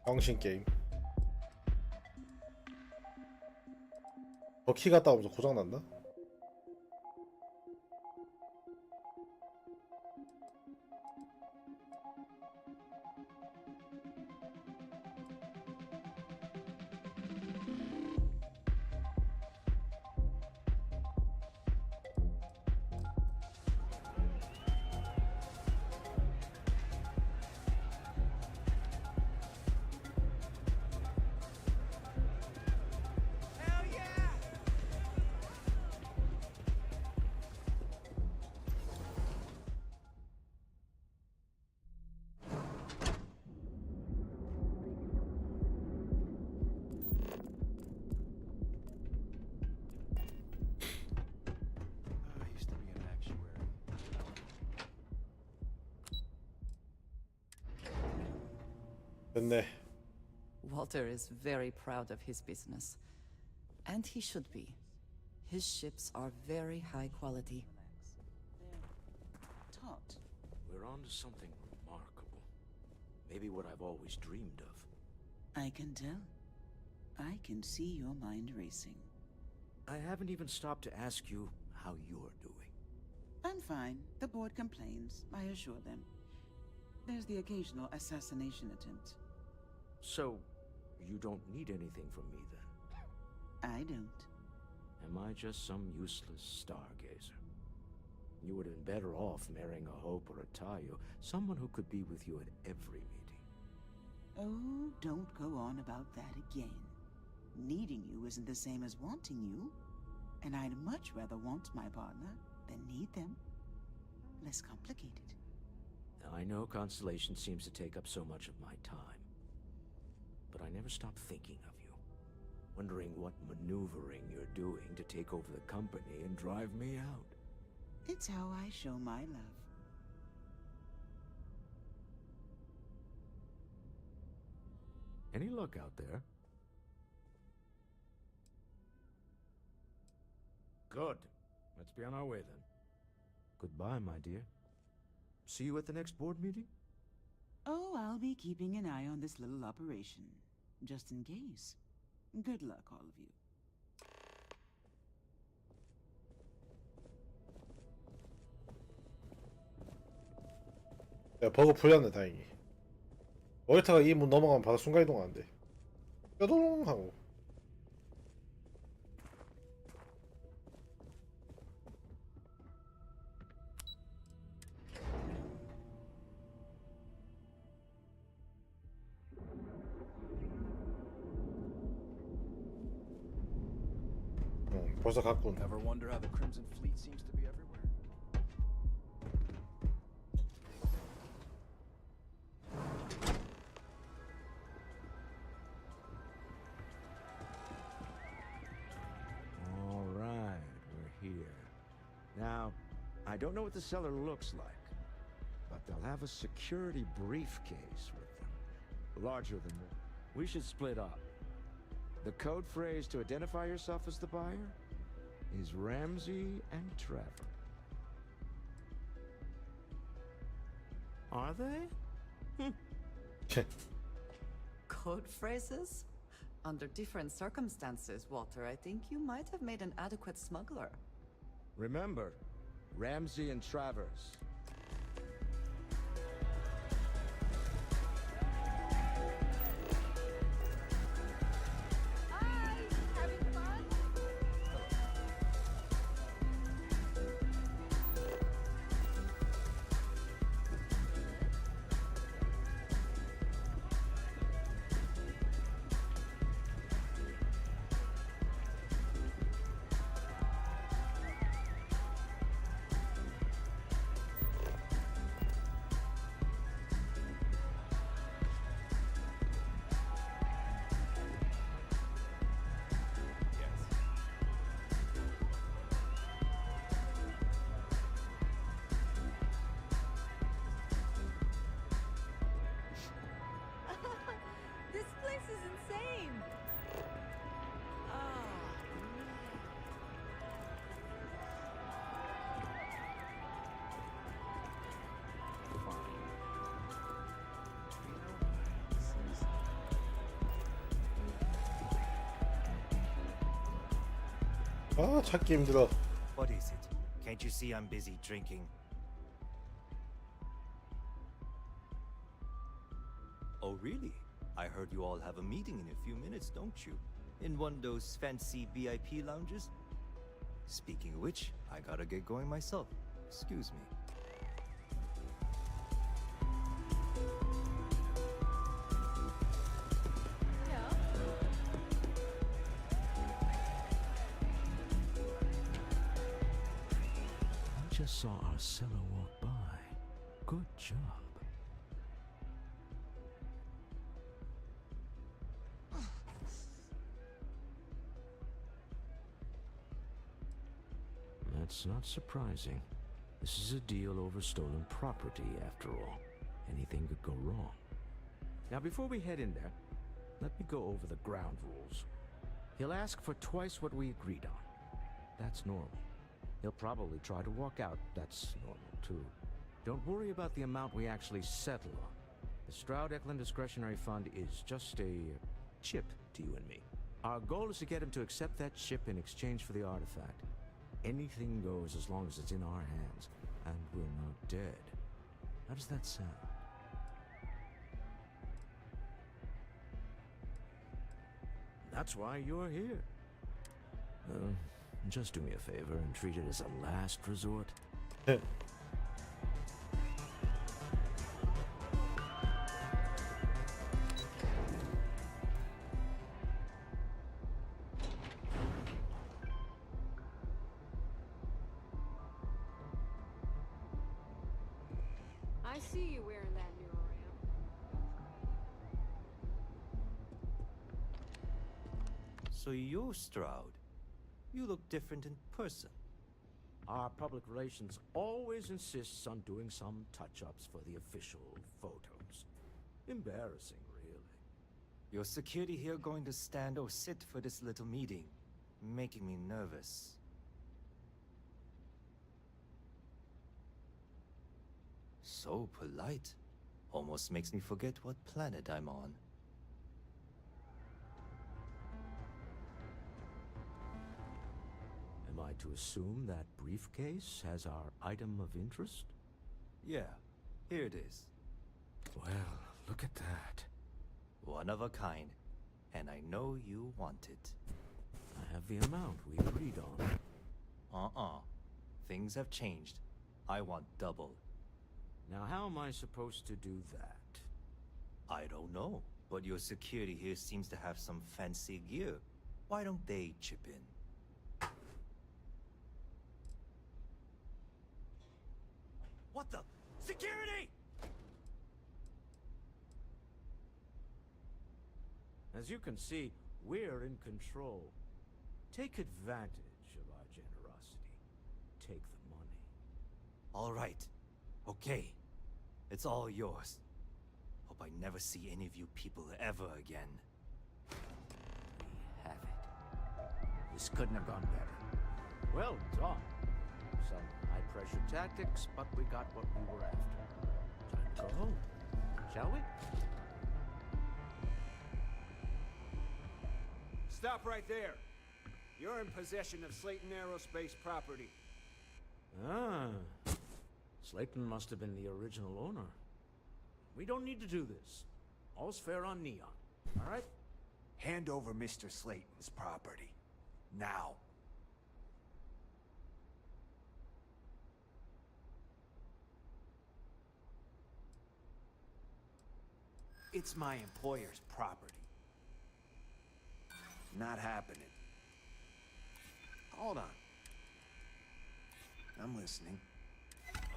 정신 게임. 키 갔다 오면서 고장 났나? 됐네. Walter is very proud of his business. And he should be. His ships are very high quality. Todd. We're on to something remarkable. Maybe what I've always dreamed of. I can tell. I can see your mind racing. I haven't even stopped to ask you how you're doing. I'm fine. The board complains, I assure them. There's the occasional assassination attempt. So, you don't need anything from me then? I don't. Am I just some useless stargazer? You would have been better off marrying a Hope or a Tayo, someone who could be with you at every meeting. Oh, don't go on about that again. Needing you isn't the same as wanting you. And I'd much rather want my partner than need them. Less complicated. I know Constellation seems to take up so much of my time. But I never stop thinking of you. Wondering what maneuvering you're doing to take over the company and drive me out. It's how I show my love. Any luck out there? Good. Let's be on our way then. Goodbye, my dear. See you at the next board meeting? Oh, I'll be keeping an eye on this little operation. Just in case. Good luck, all of you. 야, 버그 풀렸네 다행히. 월타가 이 문 넘어가면 바로 순간이동 하는데 뾰동 하고. 벌써 갔군. Ever wonder how the Crimson Fleet seems to be everywhere? All right, we're here. Now, I don't know what the cellar looks like, but they'll have a security briefcase with them. Larger than this. We should split up. The code phrase to identify yourself as the buyer is Ramsey and Trevor. Are they? Code phrases? Under different circumstances, Walter, I think you might have made an adequate smuggler. Remember, Ramsey and Travers. 아 찾기 힘들어. What is it? Can't you see I'm busy drinking? Oh, really? I heard you all have a meeting in a few minutes, don't you? In one of those fancy VIP lounges? Speaking of which, I gotta get going myself. Excuse me. I just saw our seller walk by. Good job. That's not surprising. This is a deal over stolen property, after all. Anything could go wrong. Now, before we head in there, let me go over the ground rules. He'll ask for twice what we agreed on. That's normal. He'll probably try to walk out. That's normal, too. Don't worry about the amount we actually settle on. The Stroud-Eklund Discretionary Fund is just a chip to you and me. Our goal is to get him to accept that chip in exchange for the artifact. Anything goes as long as it's in our hands, and we're not dead. How does that sound? That's why you're here. Just do me a favor and treat it as a last resort. I see you wearing that new Orion. So you're Stroud. You look different in person. Our public relations always insists on doing some touch-ups for the official photos. Embarrassing, really. Your security here going to stand or sit for this little meeting, making me nervous. So polite. Almost makes me forget what planet I'm on. Am I to assume that briefcase has our item of interest? Yeah, here it is. Well, look at that. One of a kind. And I know you want it. I have the amount we agreed on. Things have changed. I want double. Now, how am I supposed to do that? I don't know, but your security here seems to have some fancy gear. Why don't they chip in? What the? Security! As you can see, we're in control. Take advantage of our generosity. Take the money. All right. Okay. It's all yours. Hope I never see any of you people ever again. We have it. This couldn't have gone better. Well done. Some high-pressure tactics, but we got what we were after. Time to go home, shall we? Stop right there. You're in possession of Slayton Aerospace property. Ah. Slayton must have been the original owner. We don't need to do this. All's fair on Neon. All right? Hand over Mr. Slayton's property. Now. It's my employer's property. Not happening. Hold on. I'm listening.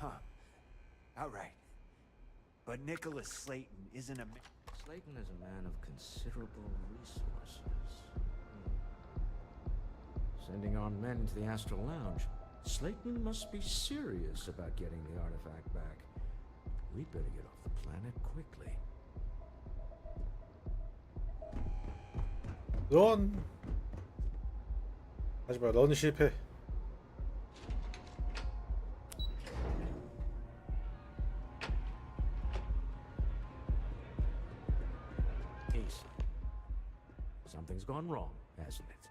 Huh. All right. But Nicholas Slayton isn't a man. Slayton is a man of considerable resources. Sending armed men into the Astral Lounge. Slayton must be serious about getting the artifact back. We'd better get off the planet quickly. 런. 하지마, 런 실패. Something's gone wrong, hasn't it?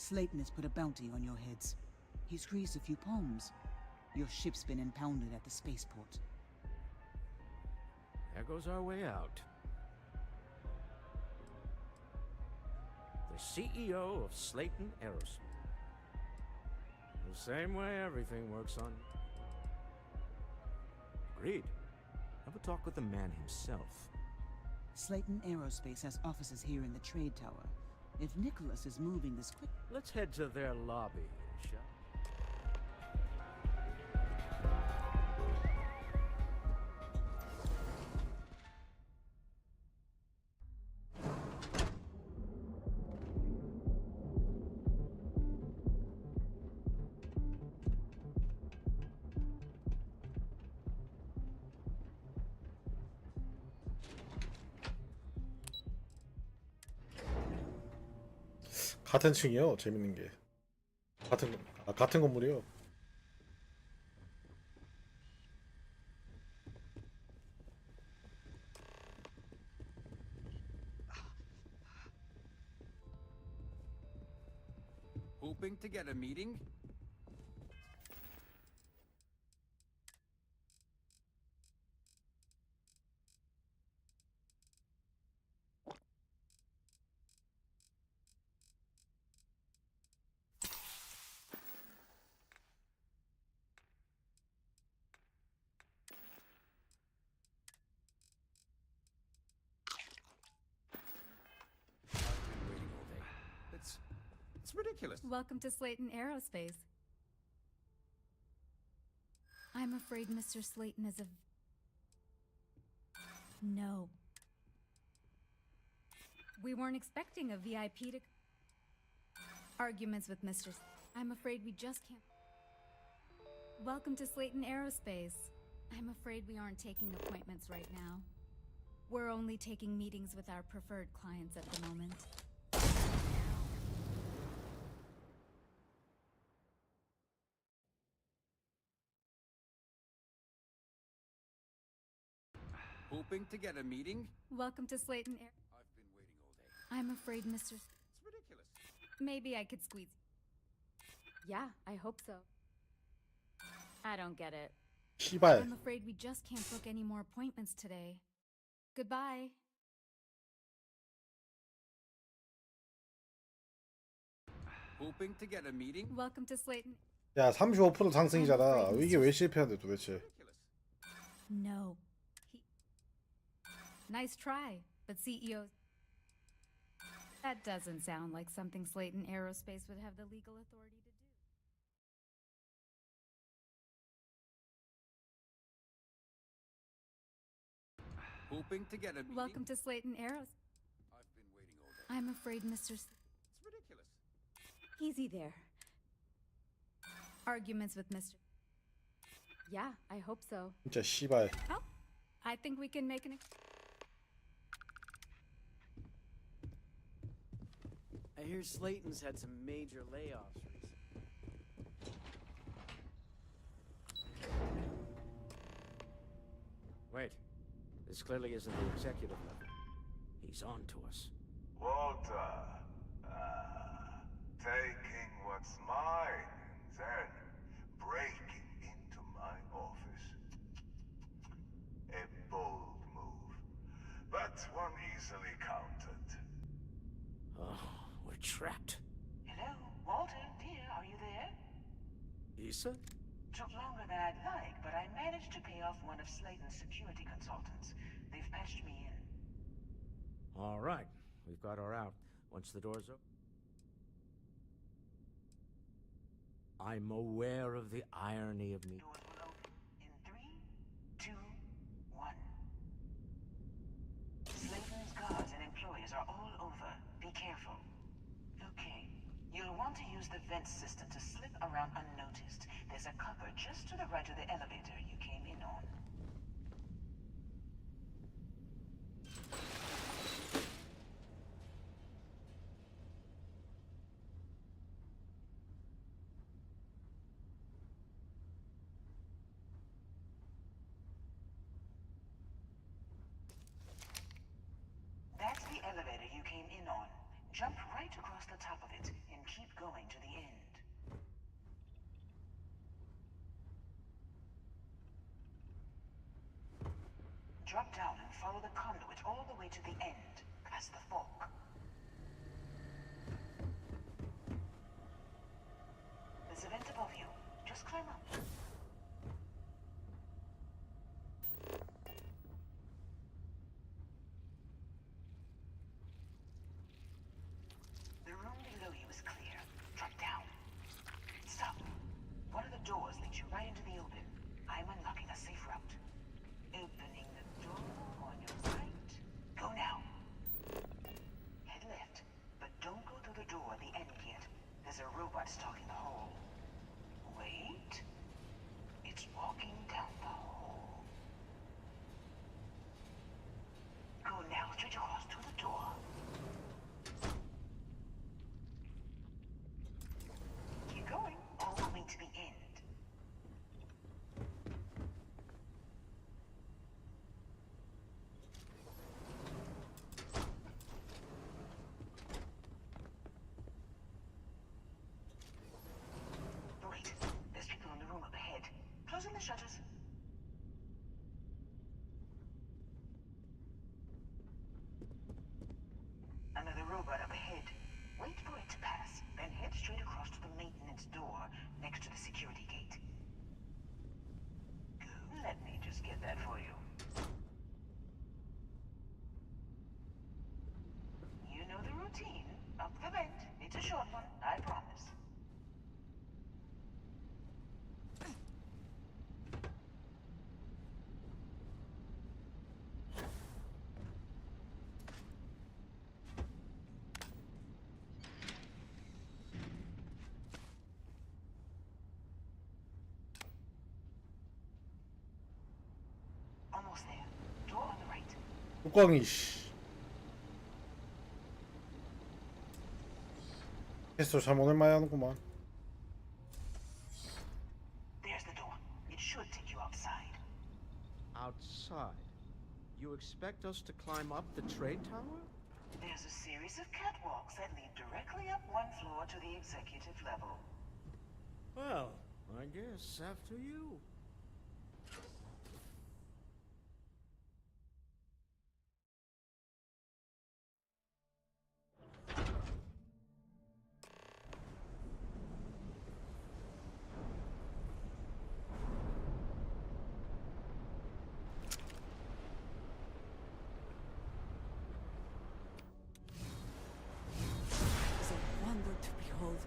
Slayton has put a bounty on your heads. He's squeezed a few poems. Your ship's been impounded at the spaceport. There goes our way out. The CEO of Slayton Aerospace. The same way everything works on. Agreed. Have a talk with the man himself. Slayton Aerospace has offices here in the trade tower. If Nicholas is moving this quick... Let's head to their lobby, shall we? 같은 층이요. 재밌는 게 같은 건물이요. Hoping to get a meeting? It's ridiculous. Welcome to Slayton Aerospace. I'm afraid Mr. Slayton is a... No. We weren't expecting a VIP to... Arguments with Mr. I'm afraid we just can't... Welcome to Slayton Aerospace. I'm afraid we aren't taking appointments right now. We're only taking meetings with our preferred clients at the moment. Hoping to get a meeting? Welcome to Slayton Air... I've been waiting all day. I'm afraid Mr. It's ridiculous. Maybe I could squeeze... Yeah, I hope so. I don't get it. 씨발. I'm afraid we just can't book any more appointments today. Goodbye. Hoping to get a meeting? Welcome to Slayton... 야 35% 상승이잖아. 이게 왜 실패한데 도대체. No. Nice try, but CEO... That doesn't sound like something Slayton Aerospace would have the legal authority to do. Hoping to get a meeting? Welcome to Slayton Aerospace. I've been waiting all day. I'm afraid Mr. It's ridiculous. Easy there. Arguments with Mr. Yeah, I hope so. 진짜 씨발. Oh, I think we can make an... I hear Slayton's had some major layoffs recently. Wait. This clearly isn't the executive level. He's on to us. Walter, taking what's mine, then breaking into my office. A bold move, but one easily countered. Oh, we're trapped. Hello, Walter, dear, are you there? Issa? Took longer than I'd like, but I managed to pay off one of Slayton's security consultants. They've patched me in. All right. We've got her out. Once the door's open... I'm aware of the irony of me. Doors will open in 3, 2, 1. Slayton's guards and employees are all over. Be careful. Okay. You'll want to use the vent system to slip around unnoticed. There's a cupboard just to the right of the elevator you came in on. That's the elevator you came in on. Jump right across the top of it and keep going. drop down and follow the conduit all the way to the end, past the fork. There's a vent above you. Just climb up. The room below you is clear. Drop down. Stop. One of the doors leads you right into the open. I'm unlocking a safe route. Opening the door on your right. Go now. Head left, but don't go through the door at the end yet. There's a robot stalking the hall. Wait. It's walking down the hall. Go now, straight across to the door. Keep going, all the way to the end. Wait, there's people in the room up ahead. Closing the shutters. Another robot up ahead. Wait for it to pass, then head straight across to the maintenance door next to the security gate. Good, let me just get that for you. You know the routine. Up the vent. It's a short one, I promise. Almost there. Door on the right. 뚜껑이 씨. 캐스터 참 오랜만에 하는구만. There's the door. It should take you outside. Outside? You expect us to climb up the trade tower? There's a series of catwalks that lead directly up one floor to the executive level. Well, I guess after you. It's a wonder to behold.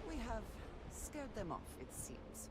We have scared them off, it seems.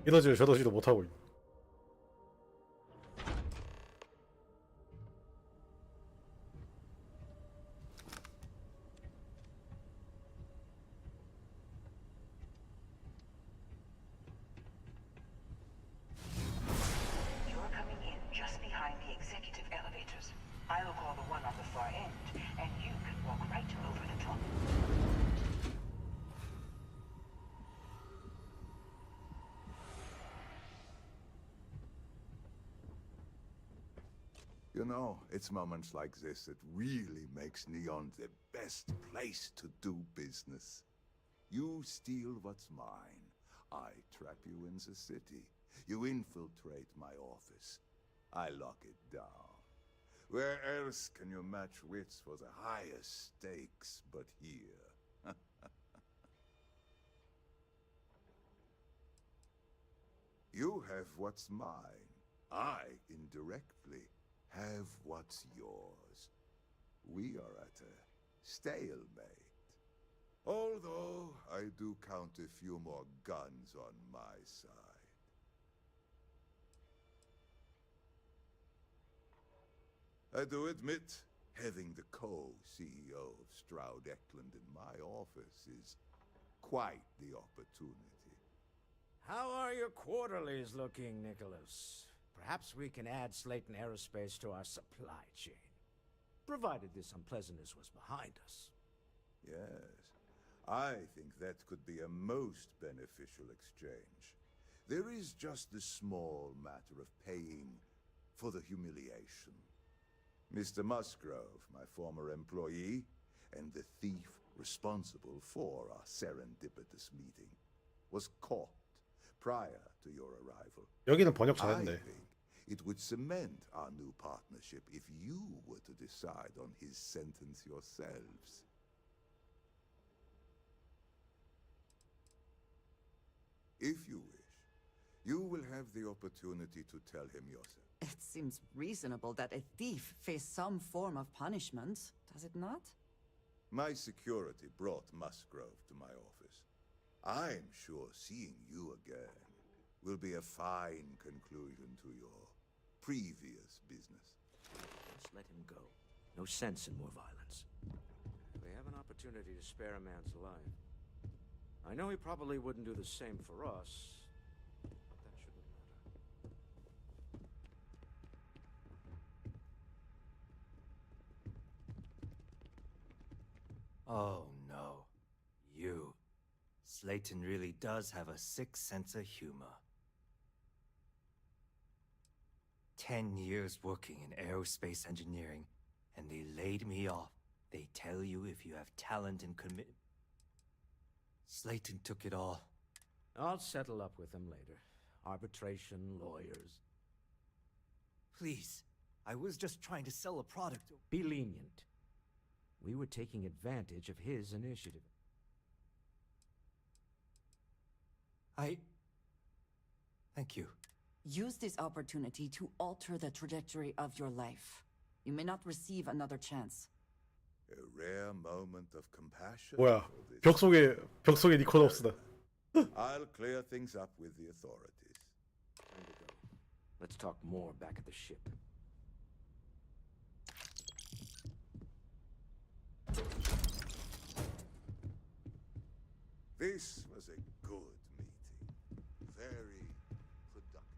이러지도 저러지도 못하고 있네. You know, it's moments like this that really makes Neon the best place to do business. You steal what's mine. I trap you in the city. You infiltrate my office. I lock it down. Where else can you match wits for the highest stakes but here? You have what's mine. I, indirectly, have what's yours. We are at a stalemate. Although I do count a few more guns on my side. I do admit, having the co-CEO of Stroud Eklund in my office is quite the opportunity. How are your quarterlies looking, Nicholas? Perhaps we can add Slayton Aerospace to our supply chain, provided this unpleasantness was behind us. Yes, I think that could be a most beneficial exchange. There is just the small matter of paying for the humiliation. Mr. Musgrove, my former employee, and the thief responsible for our serendipitous meeting, was caught prior to your arrival. 여기는 번역 I 잘했네. think it would cement our new partnership if you were to decide on his sentence yourselves. If you wish, you will have the opportunity to tell him yourself. It seems reasonable that a thief face some form of punishment, does it not? My security brought Musgrove to my office. I'm sure seeing you again will be a fine conclusion to your previous business. Just let him go. No sense in more violence. We have an opportunity to spare a man's life. I know he probably wouldn't do the same for us, but that shouldn't matter. Oh no. You. Slayton really does have a sick sense of humor. 10 years working in aerospace engineering, and they laid me off. They tell you if you have talent and commit. Slayton took it all. I'll settle up with him later. Arbitration, lawyers. Please, I was just trying to sell a product. Be lenient. We were taking advantage of his initiative. Thank you. Use this opportunity to alter the trajectory of your life. You may not receive another chance. A rare moment of compassion. 뭐야? for this. 벽 속에 니코노스다. I'll clear things up with the authorities. Time to go. Let's talk more back at the ship. This was a good meeting. Very productive.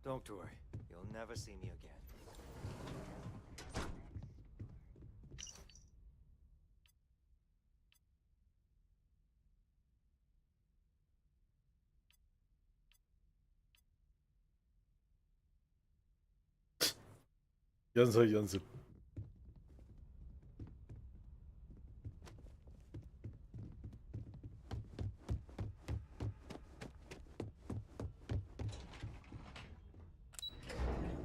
Don't worry. You'll never see me again. 연습.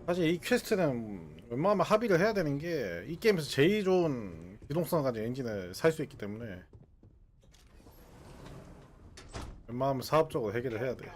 사실 이 퀘스트는 웬만하면 합의를 해야 되는 게 이 게임에서 제일 좋은 기동성 가진 엔진을 살 수 있기 때문에 웬만하면 사업적으로 해결을 해야 돼.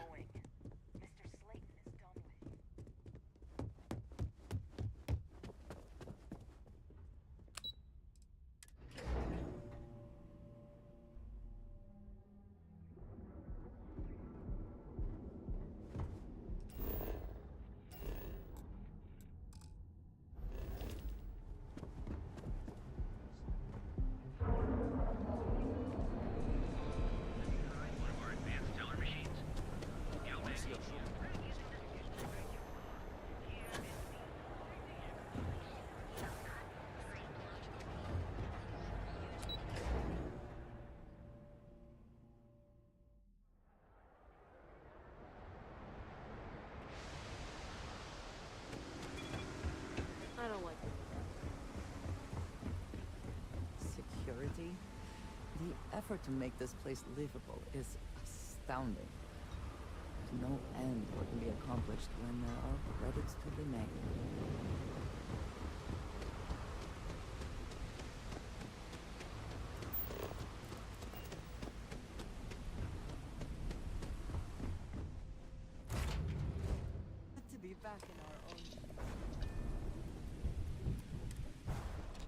The effort to make this place livable is astounding. To no end what can be accomplished when there are credits to be made. Good to be back in our own.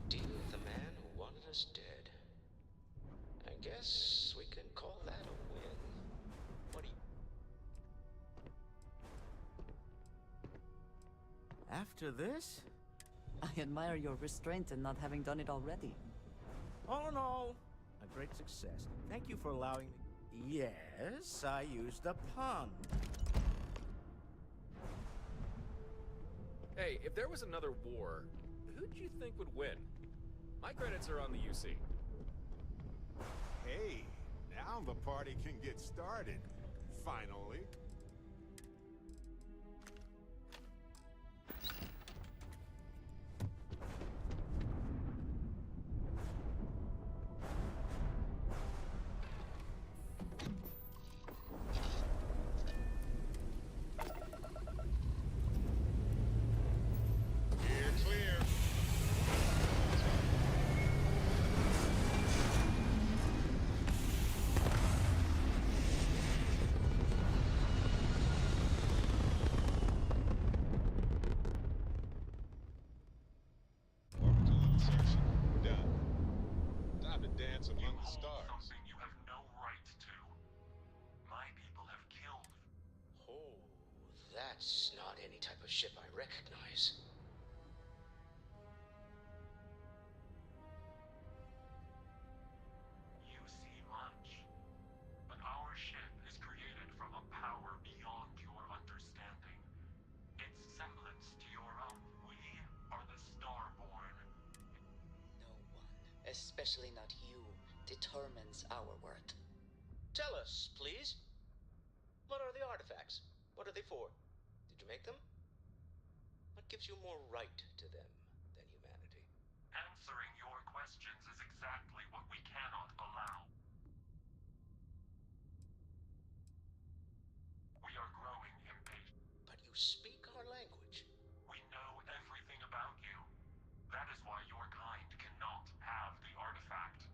Deal with the man who wanted us dead. I guess we can call that a win. What do you... After this? I admire your restraint in not having done it already. Oh no, a great success. Thank you for allowing me. Yes, I used a pun. Hey, if there was another war, who do you think would win? My credits are on the UC. Hey, now the party can get started. Finally. Clear, clear. Orbital insertion done. Time to dance among the stars. Something you have no right to. My people have killed. Oh, that's not any type of ship I recognize. You see much. But our ship is created from a power beyond your understanding. Its semblance to your own. We are the Starborn. No one, especially not you, determines our worth. Tell us, please. What are the artifacts? What are they for? Did you make them? What gives you more right to them than humanity? Answering your questions is exactly what we cannot allow. We are growing impatient. But you speak our language. We know everything about you. That is why your kind cannot have the artifact.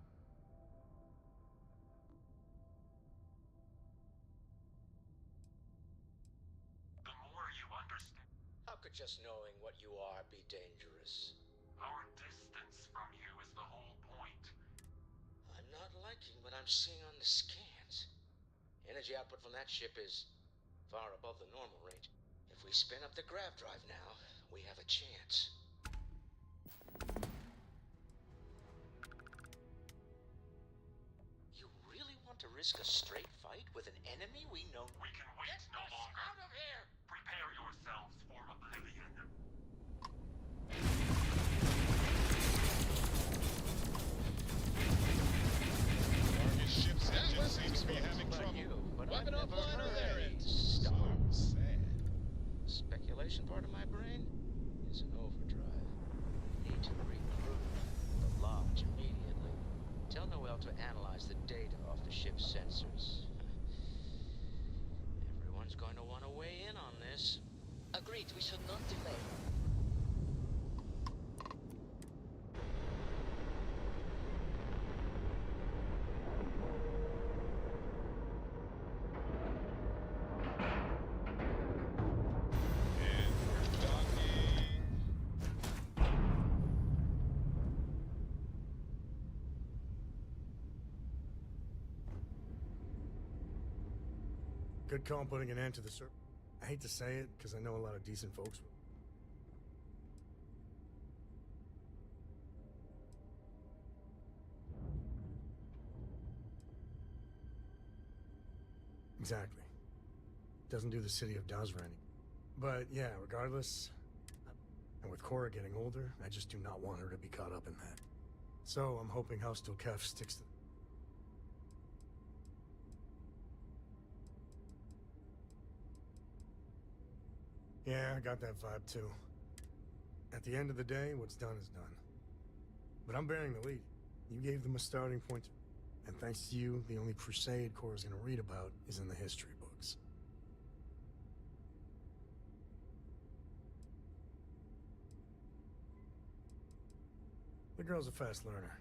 The more you understand, How could just knowing what you are be dangerous? our distance from you is the whole point. I'm not liking what I'm seeing on the scans. Energy output from that ship is far above the normal range. If we spin up the grav drive now, we have a chance. You really want to risk a straight fight with an enemy we know? We can wait no longer. Out of here! Prepare yourselves for oblivion. Target ship's engine seems to be having trouble. Weapon offline or there it. So sad. Speculation part of my brain is in overdrive. Need to regroup the lodge immediately. Tell Noel to analyze the data off the ship's sensors. Everyone's going to want to weigh in on this. Agreed, we should not delay. And we're docking. Good call putting an end to the I hate to say it, because I know a lot of decent folks will. Exactly. Doesn't do the city of Dazra any. But yeah, regardless, and with Cora getting older, I just do not want her to be caught up in that. So I'm hoping House Dilkef sticks to... Yeah, I got that vibe too. At the end of the day, what's done is done. But I'm bearing the lead. You gave them a starting point. And thanks to you, the only crusade Cora's gonna read about is in the history books. The girl's a fast learner.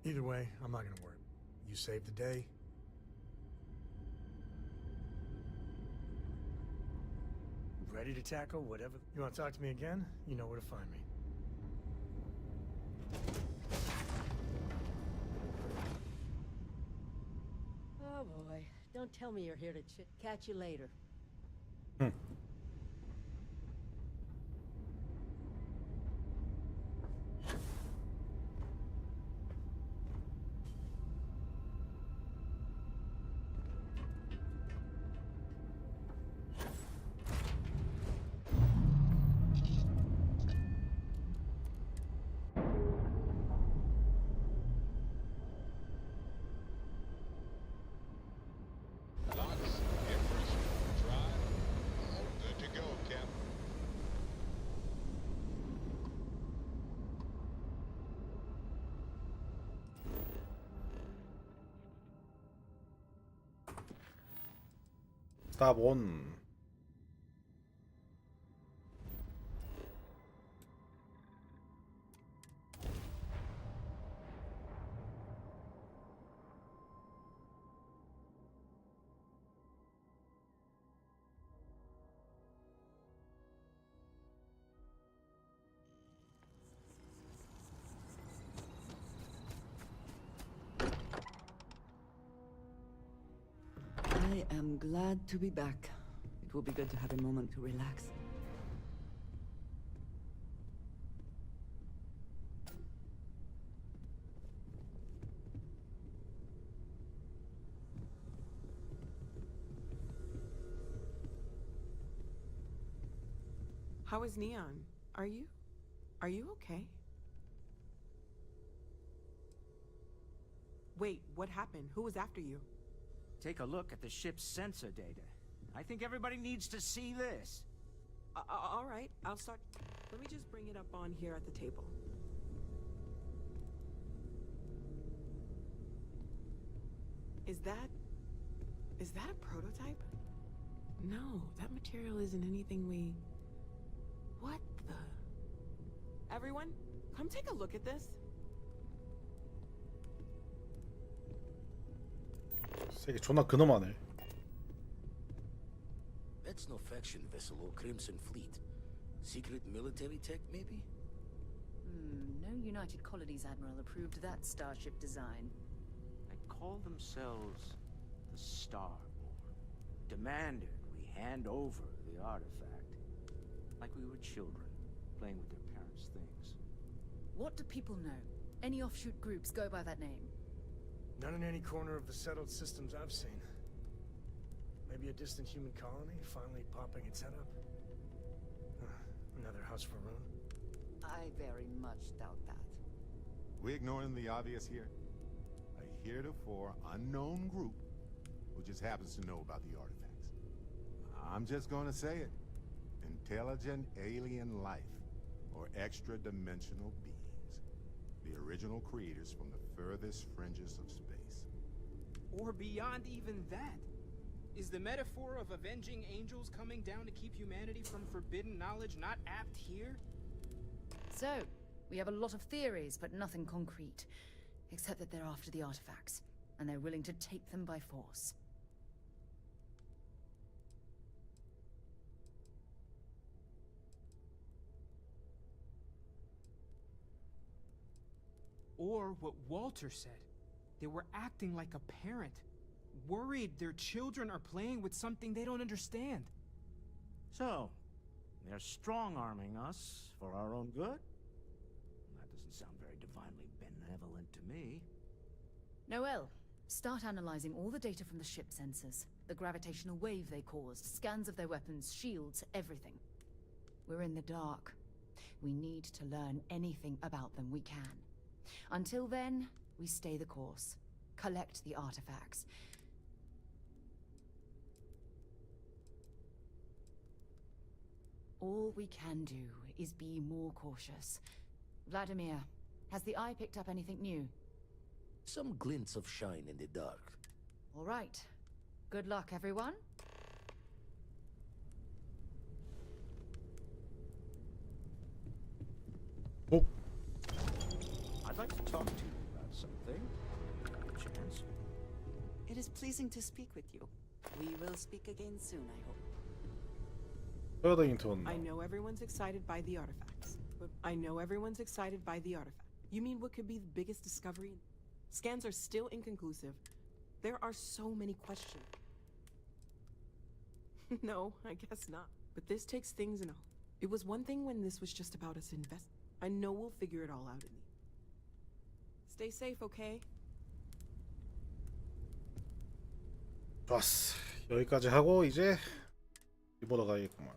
Either way, I'm not gonna worry. You saved the day. Ready to tackle whatever... You want to talk to me again? You know where to find me. Oh boy, don't tell me you're here to catch you later. Stop one. I am glad to be back. It will be good to have a moment to relax. How is Neon? Are you okay? Wait, what happened? Who was after you? Take a look at the ship's sensor data. I think everybody needs to see this. All right, I'll start. Let me just bring it up on here at the table. Is that a prototype? No, that material isn't anything we... What the... Everyone, come take a look at this. 세계 존나 근엄하네. That's no faction vessel or Crimson Fleet. Secret military tech, maybe? No United Colonies Admiral approved that starship design. They call themselves the Starborn. Demanded we hand over the artifact. Like we were children, playing with their parents' things. What do people know? Any offshoot groups go by that name? Not in any corner of the settled systems I've seen. Maybe a distant human colony finally popping its head up. Another house for Rune. I very much doubt that. We ignoring the obvious here? A heretofore unknown group who just happens to know about the artifacts. I'm just gonna say it. Intelligent alien life, or extra-dimensional beings. The original creators from the furthest fringes of space. Or beyond even that. Is the metaphor of avenging angels coming down to keep humanity from forbidden knowledge not apt here? So, we have a lot of theories, but nothing concrete. Except that they're after the artifacts, and they're willing to take them by force. Or what Walter said. They were acting like a parent. Worried their children are playing with something they don't understand. So, they're strong-arming us for our own good? That doesn't sound very divinely benevolent to me. Noel, start analyzing all the data from the ship sensors. The gravitational wave they caused, scans of their weapons, shields, everything. We're in the dark. We need to learn anything about them we can. Until then, we stay the course. Collect the artifacts. All we can do is be more cautious. Vladimir, has the Eye picked up anything new? Some glints of shine in the dark. All right. Good luck, everyone. 어? I'd like to talk to you about something. Chance? It is pleasing to speak with you. We will speak again soon, I hope. further into I know everyone's excited by the artifacts, but I know everyone's excited by the artifact. You mean what could be the biggest discovery? Scans are still inconclusive. There are so many questions. No, I guess not. But this takes things and all. It was one thing when this was just about us invest. I know we'll figure it all out in the end. Stay safe, okay? 좋았어. 여기까지 하고 이제 입으러 가야겠구만.